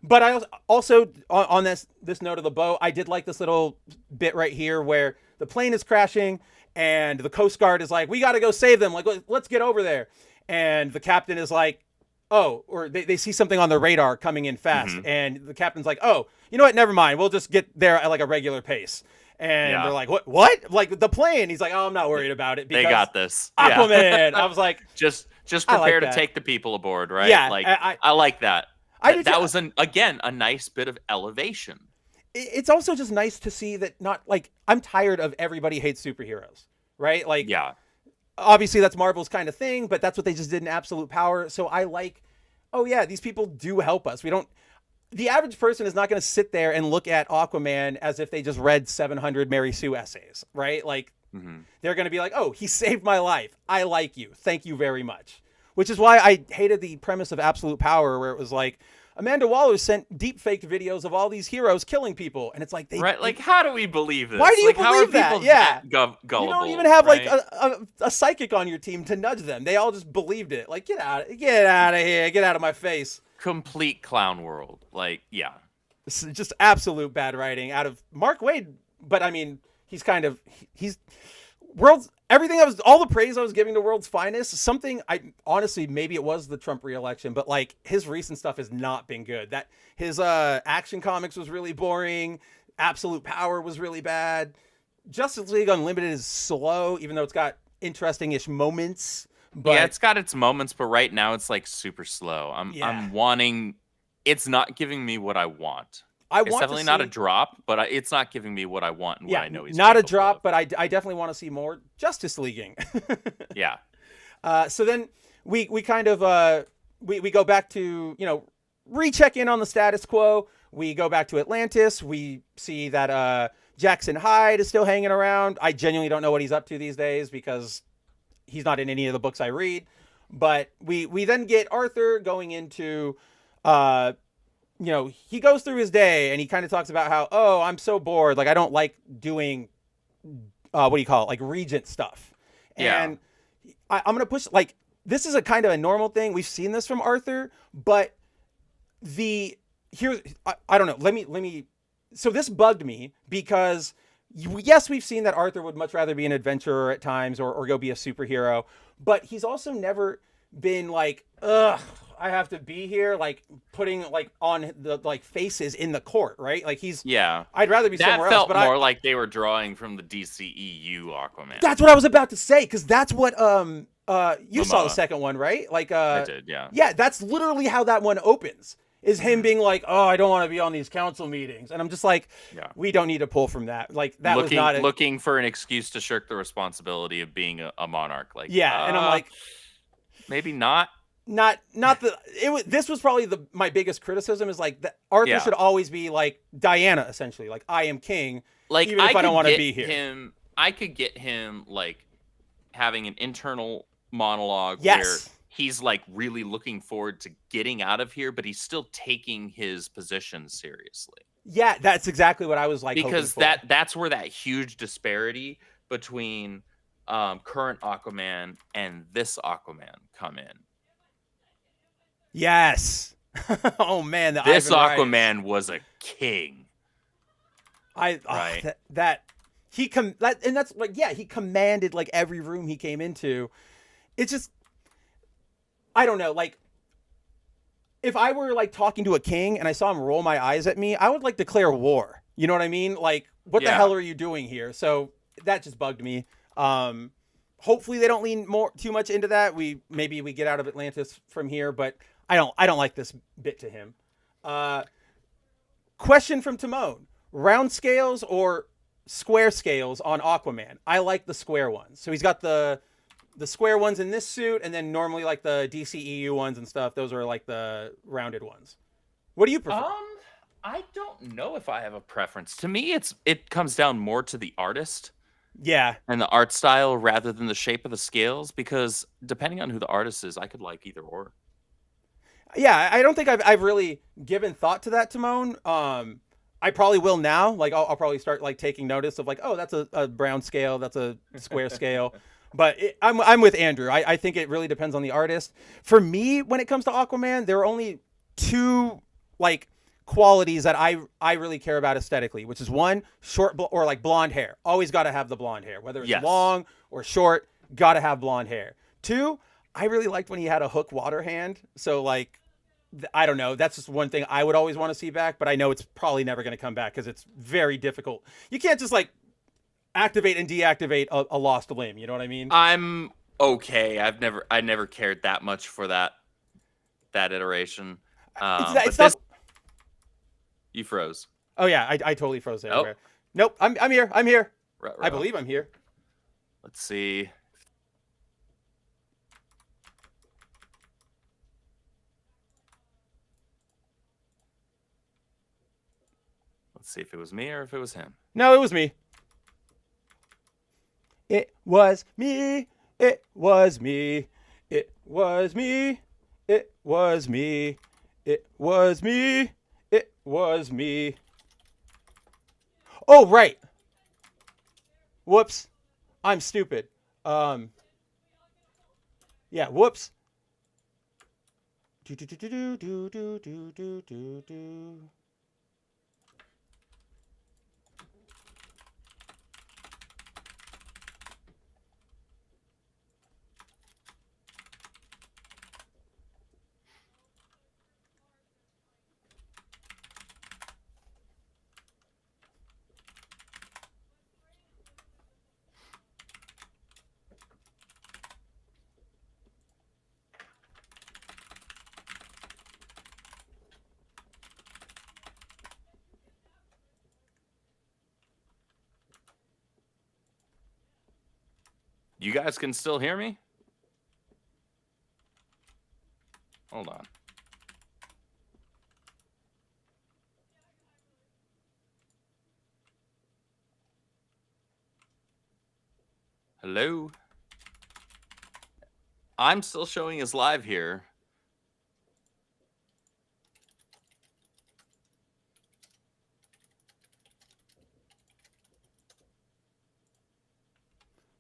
But I also on this note of the boat, I did like this little bit right here where the plane is crashing and the Coast Guard is like, we got to go save them. Like, let's get over there. And the captain is like, oh, or they see something on the radar coming in fast. And the captain's like, oh, you know what? Never mind. We'll just get there at like a regular pace. And they're like, what? Like the plane? He's like, oh, I'm not worried about it. Because
they got this.
Aquaman. I was like,
just prepare to take the people aboard, right?
Yeah.
Like, I like that. That was a nice bit of elevation.
It's also just nice to see that I'm tired of everybody hates superheroes, right? Like, obviously that's Marvel's kind of thing, but that's what they just did in Absolute Power. So I like, these people do help us. The average person is not going to sit there and look at Aquaman as if they just read 700 Mary Sue essays, right? Like, they're going to be like, oh, he saved my life. I like you. Thank you very much. Which is why I hated the premise of Absolute Power, where it was like, Amanda Waller sent deep-faked videos of all these heroes killing people. And it's like,
like, how do we believe this?
Why do you
like,
believe
how are
that? Yeah.
Gullible,
you don't even have,
right?
like, a psychic on your team to nudge them. They all just believed it. Like, get out of here. Get out of my face.
Complete clown world. Like, yeah.
This is just absolute bad writing out of Mark Waid. But, I mean, he's all the praise I was giving to World's Finest, honestly, maybe it was the Trump re-election, but like his recent stuff has not been good. That his Action Comics was really boring. Absolute Power was really bad. Justice League Unlimited is slow, even though it's got interesting-ish moments. But
yeah, it's got its moments, but right now it's like super slow. I'm wanting. It's not giving me what I want. It's definitely not a drop, but it's not giving me what I want and what I know he's
not a
capable
drop,
of.
but I definitely want to see more Justice Leaguing.
Yeah.
So then we kind of we go back to, you know, recheck in on the status quo. We go back to Atlantis. We see that Jackson Hyde is still hanging around. I genuinely don't know what he's up to these days because he's not in any of the books I read. But we then get Arthur going into you know, he goes through his day and he kind of talks about how, oh, I'm so bored. Like, I don't like doing, what do you call it? Like regent stuff.
Yeah.
And I'm going to push, like, this is a kind of a normal thing. We've seen this from Arthur, but I don't know. Let me, so this bugged me because yes, we've seen that Arthur would much rather be an adventurer at times or go be a superhero, but he's also never been like, ugh, I have to be here, like putting like on the like faces in the court, right? Like I'd rather be somewhere else. But
more like they were drawing from the DCEU Aquaman.
That's what I was about to say, because that's what you saw the second one, right? Like
I did, yeah.
Yeah, that's literally how that one opens. Is him being like, oh, I don't want to be on these council meetings, and I'm just like, we don't need to pull from that. Like that was not
looking for an excuse to shirk the responsibility of being a monarch. Like
and I'm like,
maybe not.
This was probably my biggest criticism is like that Arthur should always be like Diana, essentially, like I am king,
like
even if I don't want to be here.
I could get him like having an internal monologue
yes.
where he's like really looking forward to getting out of here, but he's still taking his position seriously.
Yeah, that's exactly what I was like.
Because that's where that huge disparity between current Aquaman and this Aquaman come in.
Yes. Oh man,
this Aquaman was a king.
He commanded like every room he came into. It's just, I don't know, like if I were like talking to a king and I saw him roll my eyes at me, I would like declare war. You know what I mean? Like, what the hell are you doing here? So that just bugged me. Hopefully they don't lean too much into that. Maybe we get out of Atlantis from here, but I don't like this bit to him. Question from Timon: round scales or square scales on Aquaman? I like the square ones. So he's got the square ones in this suit, and then normally like the DCEU ones and stuff, those are like the rounded ones. What do you prefer?
I don't know if I have a preference. To me, it comes down more to the artist.
Yeah.
And the art style rather than the shape of the scales, because depending on who the artist is, I could like either or.
Yeah, I don't think I've really given thought to that, Timon. I probably will now. Like I'll probably start like taking notice of like, oh, that's a brown scale, that's a square scale. But I'm with Andrew. I think it really depends on the artist. For me, when it comes to Aquaman, there are only two like qualities that I really care about aesthetically, which is one, short or like blonde hair. Always got to have the blonde hair, whether it's long or short. Got to have blonde hair. Two, I really liked when he had a hook water hand. So like, I don't know. That's just one thing I would always want to see back, but I know it's probably never going to come back because it's very difficult. You can't just like activate and deactivate a lost limb. You know what I mean?
I'm okay. I never cared that much for that iteration.
It's not.
You froze.
Oh yeah, I totally froze there. Oh. Nope. I'm here. I'm here.
Right.
I believe I'm here.
Let's see. Let's see if it was me or if it was him.
No, it was me. It was me. It was me. It was me. It was me. It was me. It was me. Oh, right. Whoops. I'm stupid. Yeah, whoops.
You guys can still hear me? Hold on. Hello? I'm still showing as live here.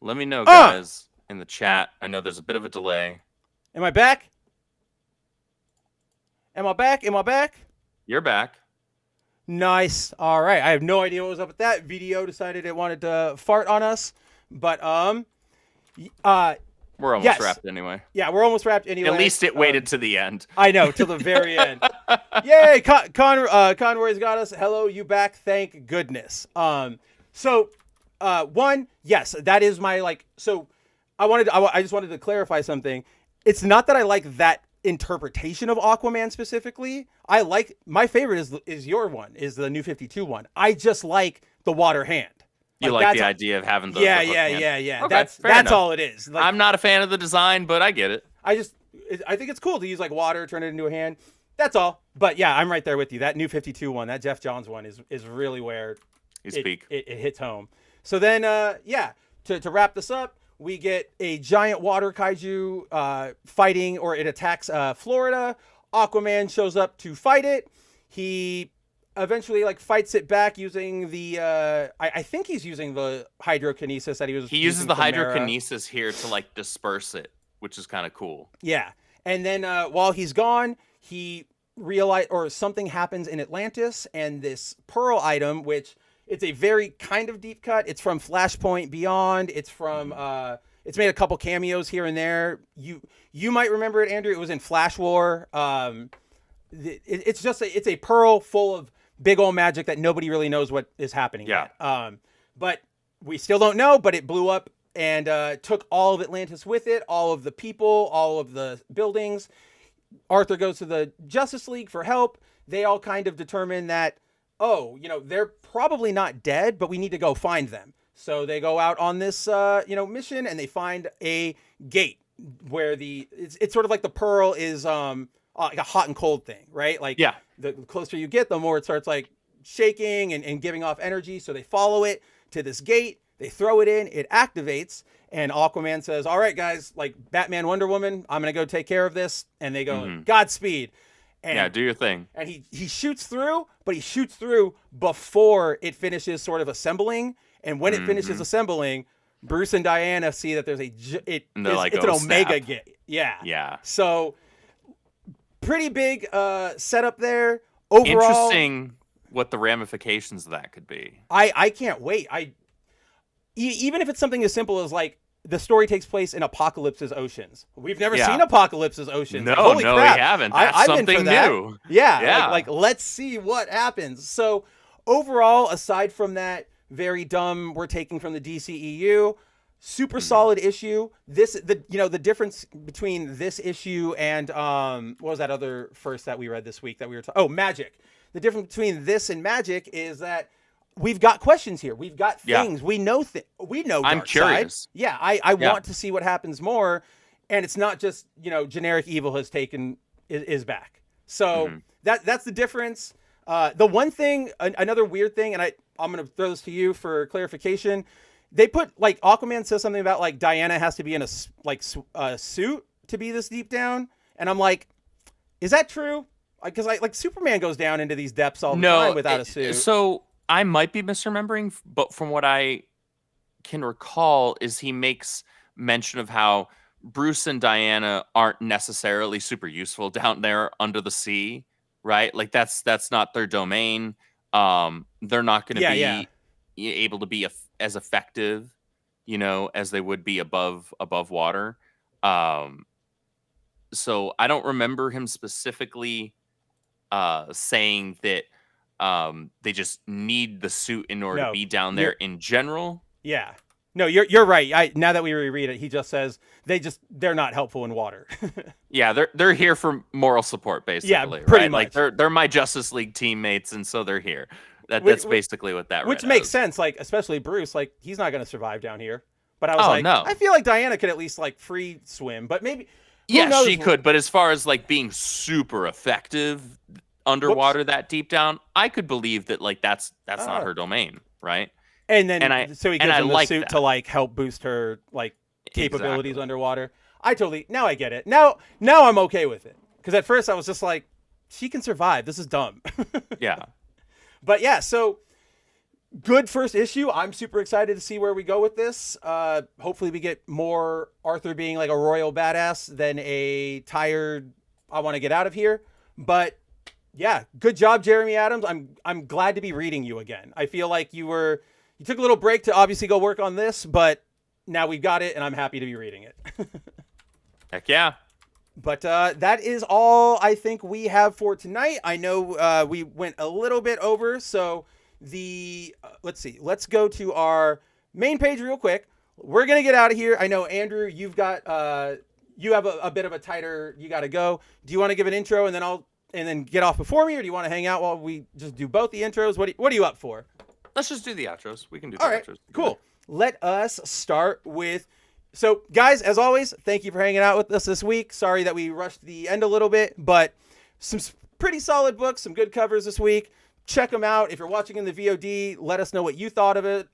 Let me know, guys, in the chat. I know there's a bit of a delay.
Am I back? Am I back? Am I back?
You're back.
Nice. All right. I have no idea what was up with that. Video decided it wanted to fart on us, but
We're almost wrapped anyway.
Yeah, we're almost wrapped anyway.
At least it waited to the end.
I know, till the very end. Yay! Conroy's got us. Hello, you back? Thank goodness. One, yes, that is my So, I just wanted to clarify something. It's not that I like that interpretation of Aquaman specifically. My favorite is your one, is the New 52 one. I just like the water hand.
You like the idea of having the
yeah.
Okay,
that's all it is.
I'm not a fan of the design, but I get it.
I think it's cool to use water, turn it into a hand. That's all. But yeah, I'm right there with you. That New 52 one, that Jeff Johns one is really where it hits home. So then, to wrap this up, we get a giant water kaiju fighting, or it attacks Florida. Aquaman shows up to fight it. He eventually fights it back using the I think he's using the hydrokinesis that he
uses the hydrokinesis here to disperse it, which is kind of cool.
Yeah. And then while he's gone, he something happens in Atlantis, and this pearl item, which it's a very kind of deep cut. It's from Flashpoint Beyond. It's from it's made a couple cameos here and there. You might remember it, Andrew. It was in Flash War. It's a pearl full of big old magic that nobody really knows what is happening yet. But we still don't know, but it blew up and took all of Atlantis with it, all of the people, all of the buildings. Arthur goes to the Justice League for help. They all kind of determine that, they're probably not dead, but we need to go find them. So they go out on this, mission, and they find a gate where it's sort of like the pearl is like a hot and cold thing, right? The closer you get, the more it starts shaking and giving off energy. So they follow it to this gate. They throw it in. It activates. And Aquaman says, all right, guys, Batman, Wonder Woman, I'm going to go take care of this. And they go, Godspeed. And,
do your thing.
And he shoots through, but he shoots through before it finishes sort of assembling. And when it finishes assembling, Bruce and Diana see that there's it's an Omega gate. Yeah.
Yeah.
So pretty big setup there. Overall,
interesting what the ramifications of that could be.
I can't wait. Even if it's something as simple as the story takes place in Apocalypse's oceans. We've never seen Apocalypse's oceans.
No,
Holy crap.
we haven't. That's something new.
Yeah. Let's see what happens. So overall, aside from that very dumb we're taking from the DCEU, super solid issue. The difference between this issue and what was that other first that we read this week that we were Magic. The difference between this and Magic is that we've got questions here. We've got things. We know
I'm curious.
Yeah, I want to see what happens more, and it's not just generic evil is back. So that's the difference. The one thing, another weird thing, and I'm going to throw this to you for clarification. They put Aquaman says something about Diana has to be in a suit to be this deep down, and I'm like, is that true? Because Superman goes down into these depths all the time without a suit.
So I might be misremembering, but from what I can recall, is he makes mention of how Bruce and Diana aren't necessarily super useful down there under the sea, right? That's not their domain. They're not going to be able to be as effective, as they would be above water. So I don't remember him specifically saying that they just need the suit in order to be down there in general.
Yeah. No, you're right. Now that we reread it, he just says they're not helpful in water.
Yeah, they're here for moral support, basically.
Yeah, pretty much.
They're my Justice League teammates, and so they're here. That's basically what that.
Which makes sense. Especially Bruce. He's not going to survive down here. But I was like,
no.
I feel like Diana could at least like free swim, but maybe.
Yeah, she could. But as far as like being super effective underwater that deep down, I could believe that like that's not her domain, right?
And then so he gives him the suit to like help boost her like capabilities underwater. Now I get it. Now I'm okay with it. Because at first I was just like, she can survive. This is dumb.
Yeah.
But yeah, so good first issue. I'm super excited to see where we go with this. Hopefully we get more Arthur being like a royal badass than a tired, I want to get out of here. But yeah, good job, Jeremy Adams. I'm glad to be reading you again. I feel like you took a little break to obviously go work on this, but now we've got it and I'm happy to be reading it.
Heck yeah.
But that is all I think we have for tonight. I know we went a little bit over, so let's see. Let's go to our main page real quick. We're gonna get out of here. I know, Andrew, you've got you have a bit of a tighter. You got to go. Do you want to give an intro and then get off before me, or do you want to hang out while we just do both the intros? What are you up for?
Let's just do the outros. We can do the outros.
Cool. Let us start with. So, guys, as always, thank you for hanging out with us this week. Sorry that we rushed the end a little bit, but some pretty solid books, some good covers this week. Check them out. If you're watching in the VOD, let us know what you thought of it.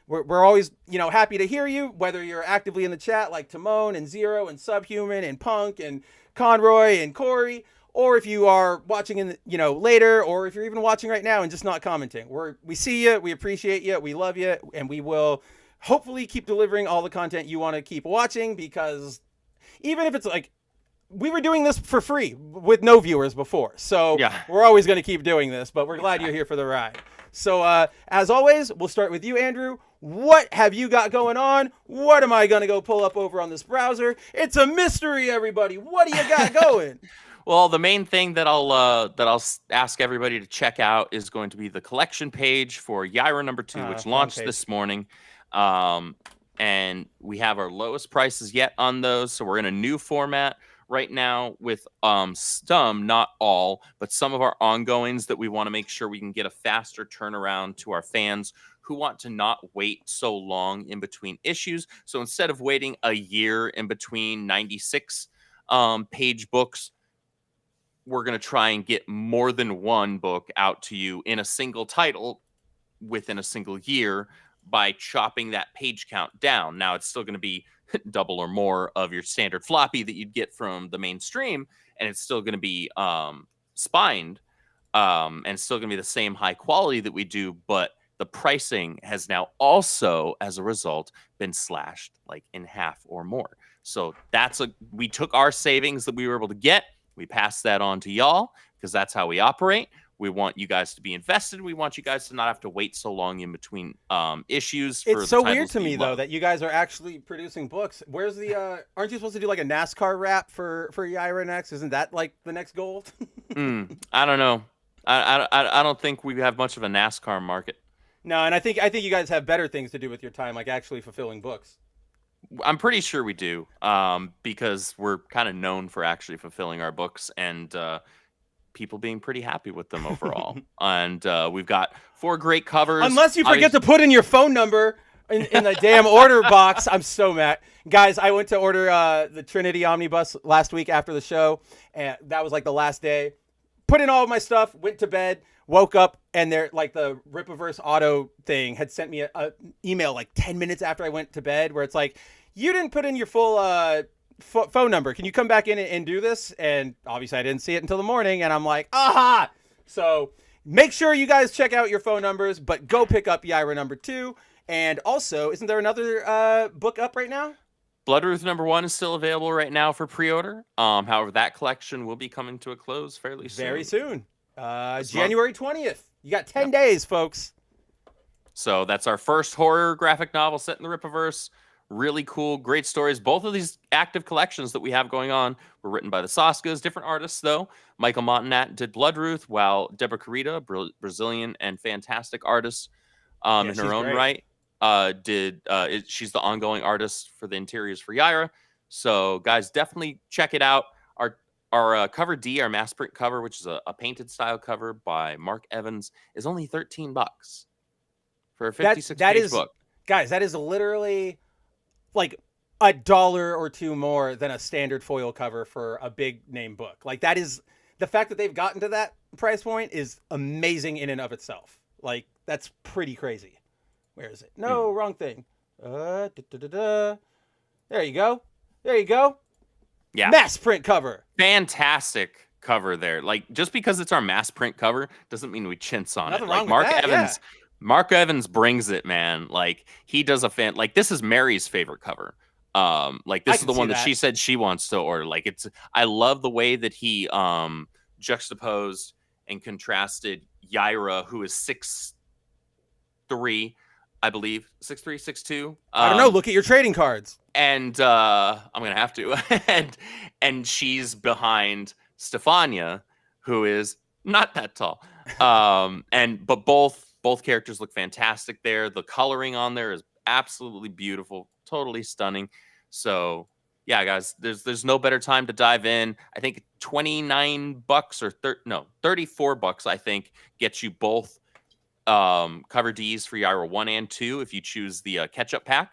We're always, happy to hear you, whether you're actively in the chat like Timon and Zero and Subhuman and Punk and Conroy and Corey, or if you are watching later, or if you're even watching right now and just not commenting. We see you, we appreciate you, we love you, and we will hopefully keep delivering all the content you want to keep watching, because even if it's like, we were doing this for free with no viewers before. So We're always going to keep doing this, but we're glad you're here for the ride. So as always, we'll start with you, Andrew. What have you got going on? What am I going to go pull up over on this browser? It's a mystery, everybody. What do you got going?
Well, the main thing that I'll ask everybody to check out is going to be the collection page for Yaira #2, which launched this morning. And we have our lowest prices yet on those. So we're in a new format right now with some, not all, but some of our ongoings that we want to make sure we can get a faster turnaround to our fans who want to not wait so long in between issues. So instead of waiting a year in between 96 page books, we're going to try and get more than one book out to you in a single title within a single year by chopping that page count down. Now, it's still going to be double or more of your standard floppy that you'd get from the mainstream, and it's still going to be spined, and still going to be the same high quality that we do, but the pricing has now also, as a result, been slashed like in half or more. So we took our savings that we were able to get, we passed that on to y'all, because that's how we operate. We want you guys to be invested. We want you guys to not have to wait so long in between issues.
It's so weird to me, though, that you guys are actually producing books. Where's the? Aren't you supposed to do like a NASCAR wrap for Yaira next? Isn't that like the next goal?
I don't know. I don't think we have much of a NASCAR market.
No, and I think you guys have better things to do with your time, like actually fulfilling books.
I'm pretty sure we do, because we're kind of known for actually fulfilling our books and people being pretty happy with them overall. And we've got 4 great covers.
Unless you forget to put in your phone number in the damn order box. I'm so mad. Guys, I went to order the Trinity Omnibus last week after the show, and that was like the last day. Put in all of my stuff, went to bed, woke up, and they're like the Ripaverse Auto thing had sent me a email like 10 minutes after I went to bed where it's like, you didn't put in your full phone number. Can you come back in and do this? And obviously I didn't see it until the morning, and I'm like, aha! So make sure you guys check out your phone numbers, but go pick up Yaira #2. And also, isn't there another book up right now?
Bloodruth #1 is still available right now for pre-order. However, that collection will be coming to a close fairly soon.
Very soon. January 20th. You got 10 days, folks.
So that's our first horror graphic novel set in the Ripaverse. Really cool, great stories. Both of these active collections that we have going on were written by the Soskas. Different artists, though. Michael Montanat did Bloodruth, while Deborah Carita, Brazilian and fantastic artist in her own right, she's the ongoing artist for the interiors for Yaira. So, guys, definitely check it out. Our cover D, our mass print cover, which is a painted style cover by Mark Evans, is only $13 for a 56-page book.
Guys, that is literally like $1 or $2 more than a standard foil cover for a big name book. Like, that is the fact that they've gotten to that price point is amazing in and of itself. Like, that's pretty crazy. Where is it? No, wrong thing. There you go. There you go.
Yeah.
Mass print cover.
Fantastic cover there. Like, just because it's our mass print cover doesn't mean we chintz on
Nothing
it.
wrong
Like
with
Mark
that,
Evans, Mark Evans brings it, man. Like, he does a like, this is Mary's favorite cover. Like, this is the one that she said she wants to order. Like, I love the way that he juxtaposed and contrasted Yaira, who is 6'3", I believe, 6'3", 6'2".
I don't know. Look at your trading cards.
And I'm gonna have to. and she's behind Stefania, who is not that tall. But both characters look fantastic there. The coloring on there is absolutely beautiful, totally stunning. So yeah, guys, there's no better time to dive in. I think $29 or $34, I think, gets you both cover Ds for Yaira 1 and 2 if you choose the catch-up pack.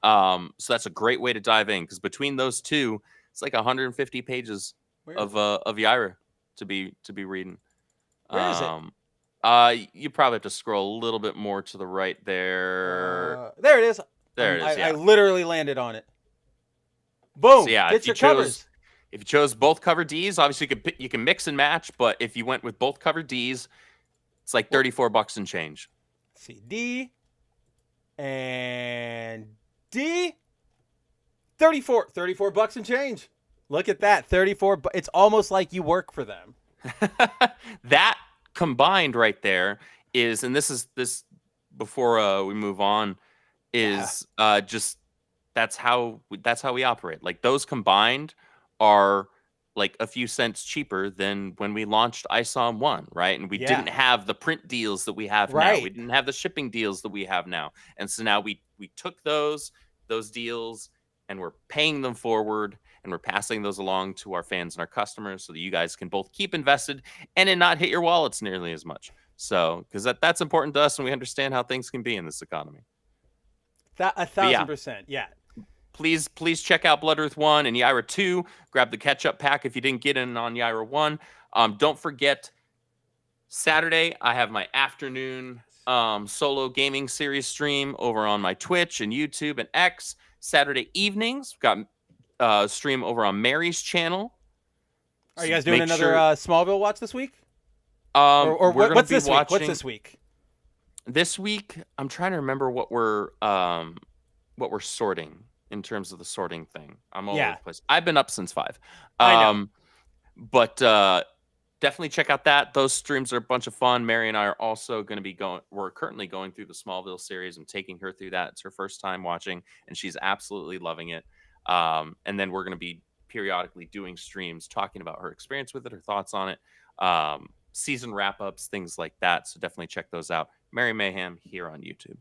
So that's a great way to dive in, because between those two, it's like 150 pages of Yaira to be reading.
Where is it?
You probably have to scroll a little bit more to the right there.
There it is.
There it is.
I literally landed on it. Boom.
So yeah,
Get your covers.
If you chose both cover Ds, obviously you can mix and match. But if you went with both cover Ds, it's like $34 and change.
Let's see, D and D, $34 and change. Look at that, 34. It's almost like you work for them.
That combined right there is, and this before we move on, is just that's how we operate. Like, those combined are like a few cents cheaper than when we launched ISOM 1, right? And we didn't have the print deals that we have now. We didn't have the shipping deals that we have now. And so now we took those deals and we're paying them forward, and we're passing those along to our fans and our customers so that you guys can both keep invested and not hit your wallets nearly as much. So, because that's important to us, and we understand how things can be in this economy.
1,000%, yeah.
Please check out Bloodruth 1 and Yaira 2. Grab the catch-up pack if you didn't get in on Yaira 1. Don't forget, Saturday, I have my afternoon solo gaming series stream over on my Twitch and YouTube and X. Saturday evenings, we've got stream over on Mary's channel.
Are you guys doing another Smallville watch this week?
Or
what's this week? What's this week?
This week, I'm trying to remember what we're sorting in terms of the sorting thing. I'm all over the place. I've been up since 5.
I know.
But definitely check out that. Those streams are a bunch of fun. Mary and I are also going to be we're currently going through the Smallville series and taking her through that. It's her first time watching, and she's absolutely loving it. And then we're going to be periodically doing streams talking about her experience with it, her thoughts on it, season wrap-ups, things like that. So definitely check those out. Mary Mayhem here on YouTube.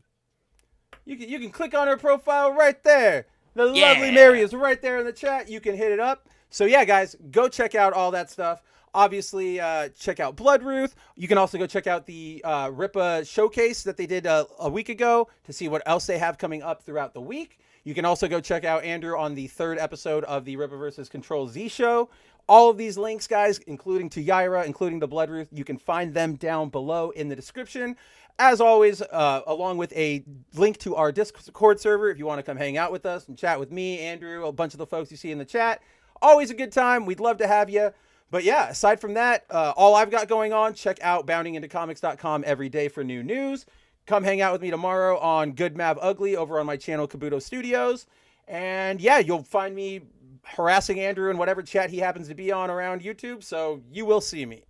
You can click on her profile right there. The lovely Mary is right there in the chat. You can hit it up. So yeah, guys, go check out all that stuff. Obviously, check out Bloodruth. You can also go check out the Rippa showcase that they did a week ago to see what else they have coming up throughout the week. You can also go check out Andrew on the 3rd episode of the Rippa vs. Control Z show. All of these links, guys, including to Yaira, including the Bloodruth, you can find them down below in the description. As always, along with a link to our Discord server if you want to come hang out with us and chat with me, Andrew, a bunch of the folks you see in the chat. Always a good time. We'd love to have you. But yeah, aside from that, all I've got going on, check out boundingintocomics.com every day for new news. Come hang out with me tomorrow on Good Mav Ugly over on my channel, Kabuto Studios. And yeah, you'll find me harassing Andrew in whatever chat he happens to be on around YouTube. So you will see me.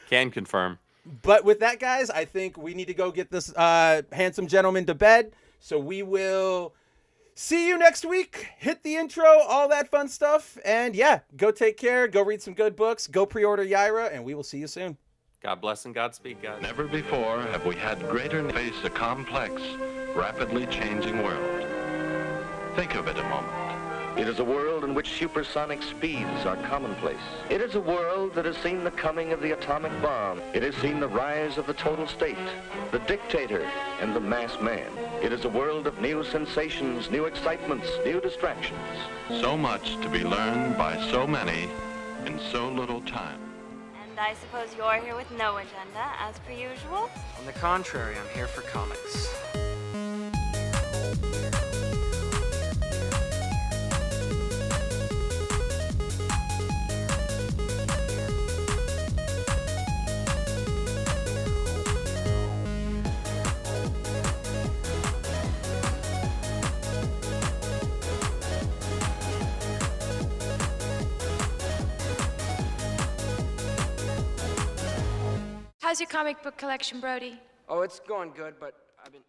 Can confirm.
But with that, guys, I think we need to go get this handsome gentleman to bed. So we will see you next week. Hit the intro, all that fun stuff. And yeah, go take care. Go read some good books. Go pre-order Yaira, and we will see you soon.
God bless and Godspeed, guys.
Never before have we had greater face a complex, rapidly changing world. Think of it a moment.
It is a world in which supersonic speeds are commonplace. It is a world that has seen the coming of the atomic bomb. It has seen the rise of the total state, the dictator, and the mass man. It is a world of new sensations, new excitements, new distractions.
So much to be learned by so many in so little time.
And I suppose you're here with no agenda, as per usual?
On the contrary, I'm here for comics.
How's your comic book collection, Brody?
Oh, it's going good, but I've been...